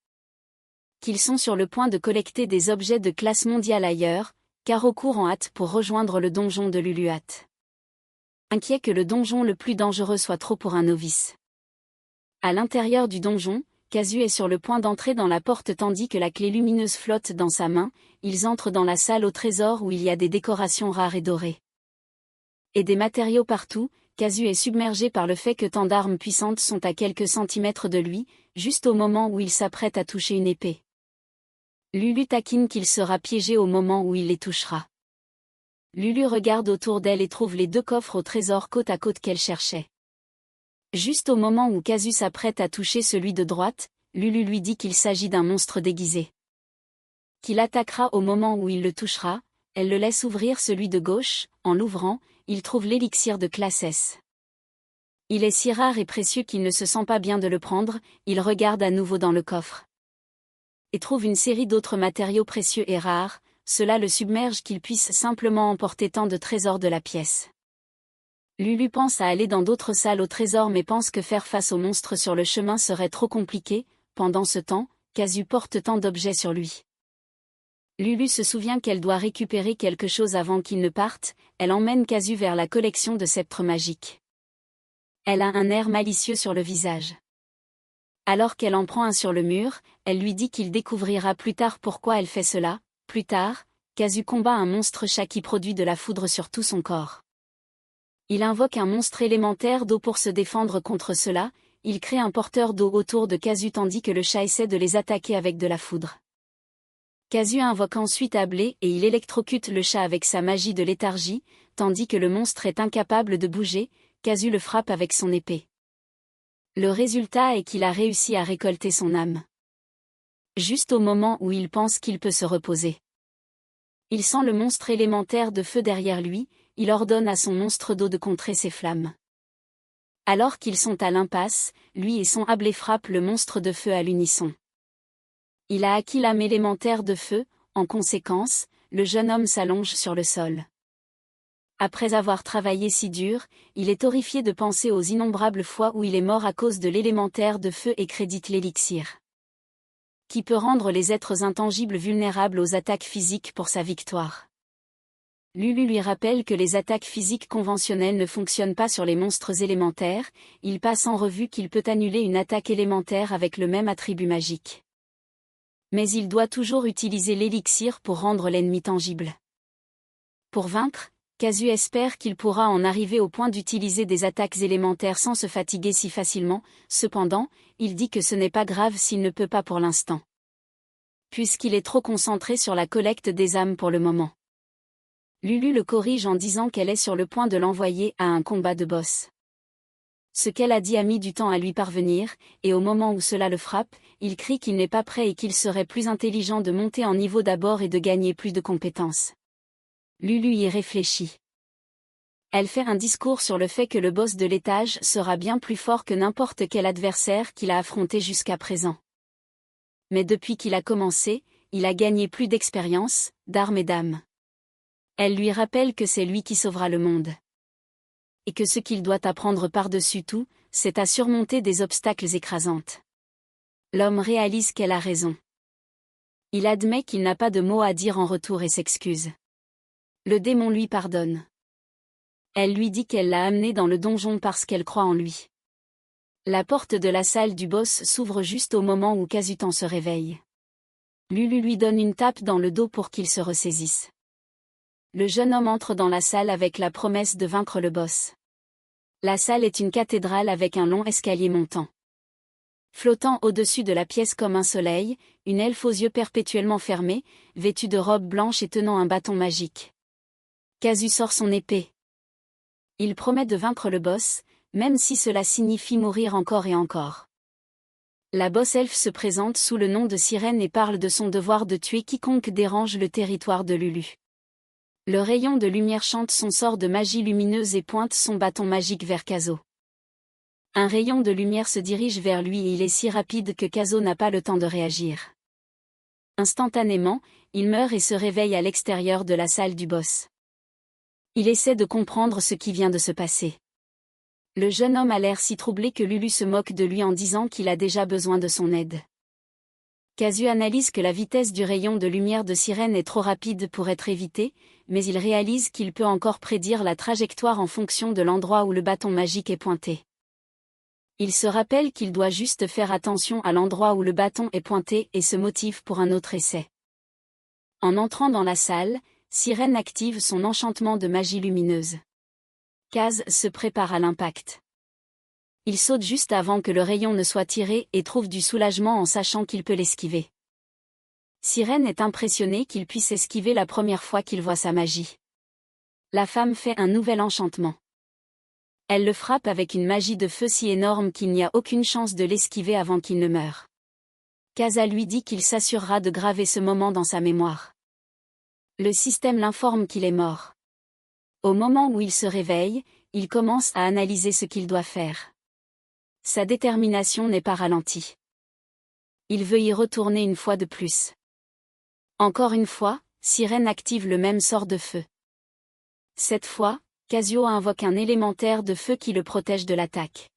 qu'ils sont sur le point de collecter des objets de classe mondiale ailleurs, Karo court en hâte pour rejoindre le donjon de Luluat. Inquiet que le donjon le plus dangereux soit trop pour un novice. À l'intérieur du donjon, Kazu est sur le point d'entrer dans la porte tandis que la clé lumineuse flotte dans sa main. Ils entrent dans la salle au trésor où il y a des décorations rares et dorées. Et des matériaux partout, Kazu est submergé par le fait que tant d'armes puissantes sont à quelques centimètres de lui, juste au moment où il s'apprête à toucher une épée. Lulu taquine qu'il sera piégé au moment où il les touchera. Lulu regarde autour d'elle et trouve les 2 coffres au trésor côte à côte qu'elle cherchait. Juste au moment où Kazu s'apprête à toucher celui de droite, Lulu lui dit qu'il s'agit d'un monstre déguisé. Qu'il attaquera au moment où il le touchera, elle le laisse ouvrir celui de gauche. En l'ouvrant, il trouve l'élixir de classe S. Il est si rare et précieux qu'il ne se sent pas bien de le prendre. Il regarde à nouveau dans le coffre. Et trouve une série d'autres matériaux précieux et rares. Cela le submerge qu'il puisse simplement emporter tant de trésors de la pièce. Lulu pense à aller dans d'autres salles au trésor mais pense que faire face aux monstres sur le chemin serait trop compliqué. Pendant ce temps, Kazu porte tant d'objets sur lui. Lulu se souvient qu'elle doit récupérer quelque chose avant qu'il ne parte. Elle emmène Kazu vers la collection de sceptres magiques. Elle a un air malicieux sur le visage. Alors qu'elle en prend un sur le mur, elle lui dit qu'il découvrira plus tard pourquoi elle fait cela. Plus tard, Kazu combat un monstre chat qui produit de la foudre sur tout son corps. Il invoque un monstre élémentaire d'eau pour se défendre contre cela. Il crée un porteur d'eau autour de Kazu tandis que le chat essaie de les attaquer avec de la foudre. Kazu invoque ensuite Ablé et il électrocute le chat avec sa magie de léthargie, tandis que le monstre est incapable de bouger. Kazu le frappe avec son épée. Le résultat est qu'il a réussi à récolter son âme. Juste au moment où il pense qu'il peut se reposer. Il sent le monstre élémentaire de feu derrière lui. Il ordonne à son monstre d'eau de contrer ses flammes. Alors qu'ils sont à l'impasse, lui et son Ablé frappent le monstre de feu à l'unisson. Il a acquis l'âme élémentaire de feu. En conséquence, le jeune homme s'allonge sur le sol. Après avoir travaillé si dur, il est horrifié de penser aux innombrables fois où il est mort à cause de l'élémentaire de feu et crédite l'élixir. Qui peut rendre les êtres intangibles vulnérables aux attaques physiques pour sa victoire. Lulu lui rappelle que les attaques physiques conventionnelles ne fonctionnent pas sur les monstres élémentaires. Il passe en revue qu'il peut annuler une attaque élémentaire avec le même attribut magique. Mais il doit toujours utiliser l'élixir pour rendre l'ennemi tangible. Pour vaincre, Kazu espère qu'il pourra en arriver au point d'utiliser des attaques élémentaires sans se fatiguer si facilement. Cependant, il dit que ce n'est pas grave s'il ne peut pas pour l'instant. Puisqu'il est trop concentré sur la collecte des âmes pour le moment. Lulu le corrige en disant qu'elle est sur le point de l'envoyer à un combat de boss. Ce qu'elle a dit a mis du temps à lui parvenir, et au moment où cela le frappe, il crie qu'il n'est pas prêt et qu'il serait plus intelligent de monter en niveau d'abord et de gagner plus de compétences. Lulu y réfléchit. Elle fait un discours sur le fait que le boss de l'étage sera bien plus fort que n'importe quel adversaire qu'il a affronté jusqu'à présent. Mais depuis qu'il a commencé, il a gagné plus d'expérience, d'armes et d'âme. Elle lui rappelle que c'est lui qui sauvera le monde. Et que ce qu'il doit apprendre par-dessus tout, c'est à surmonter des obstacles écrasantes. L'homme réalise qu'elle a raison. Il admet qu'il n'a pas de mots à dire en retour et s'excuse. Le démon lui pardonne. Elle lui dit qu'elle l'a amené dans le donjon parce qu'elle croit en lui. La porte de la salle du boss s'ouvre juste au moment où Kazutan se réveille. Lulu lui donne une tape dans le dos pour qu'il se ressaisisse. Le jeune homme entre dans la salle avec la promesse de vaincre le boss. La salle est une cathédrale avec un long escalier montant. Flottant au-dessus de la pièce comme un soleil, une elfe aux yeux perpétuellement fermés, vêtue de robe blanche et tenant un bâton magique. Kazu sort son épée. Il promet de vaincre le boss, même si cela signifie mourir encore et encore. La boss elfe se présente sous le nom de Sirène et parle de son devoir de tuer quiconque dérange le territoire de Lulu. Le rayon de lumière chante son sort de magie lumineuse et pointe son bâton magique vers Kazo. Un rayon de lumière se dirige vers lui et il est si rapide que Kazo n'a pas le temps de réagir. Instantanément, il meurt et se réveille à l'extérieur de la salle du boss. Il essaie de comprendre ce qui vient de se passer. Le jeune homme a l'air si troublé que Lulu se moque de lui en disant qu'il a déjà besoin de son aide. Kazu analyse que la vitesse du rayon de lumière de Sirène est trop rapide pour être évitée, mais il réalise qu'il peut encore prédire la trajectoire en fonction de l'endroit où le bâton magique est pointé. Il se rappelle qu'il doit juste faire attention à l'endroit où le bâton est pointé et se motive pour un autre essai. En entrant dans la salle, Sirène active son enchantement de magie lumineuse. Kaz se prépare à l'impact. Il saute juste avant que le rayon ne soit tiré et trouve du soulagement en sachant qu'il peut l'esquiver. Sirène est impressionnée qu'il puisse esquiver la première fois qu'il voit sa magie. La femme fait un nouvel enchantement. Elle le frappe avec une magie de feu si énorme qu'il n'y a aucune chance de l'esquiver avant qu'il ne meure. Kaza lui dit qu'il s'assurera de graver ce moment dans sa mémoire. Le système l'informe qu'il est mort. Au moment où il se réveille, il commence à analyser ce qu'il doit faire. Sa détermination n'est pas ralentie. Il veut y retourner une fois de plus. Encore une fois, Sirène active le même sort de feu. Cette fois, Kazuo invoque un élémentaire de feu qui le protège de l'attaque.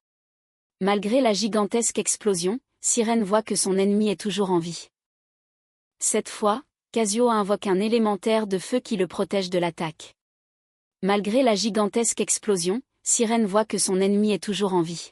Malgré la gigantesque explosion, Sirène voit que son ennemi est toujours en vie. Cette fois, Kazuo invoque un élémentaire de feu qui le protège de l'attaque. Malgré la gigantesque explosion, Sirène voit que son ennemi est toujours en vie.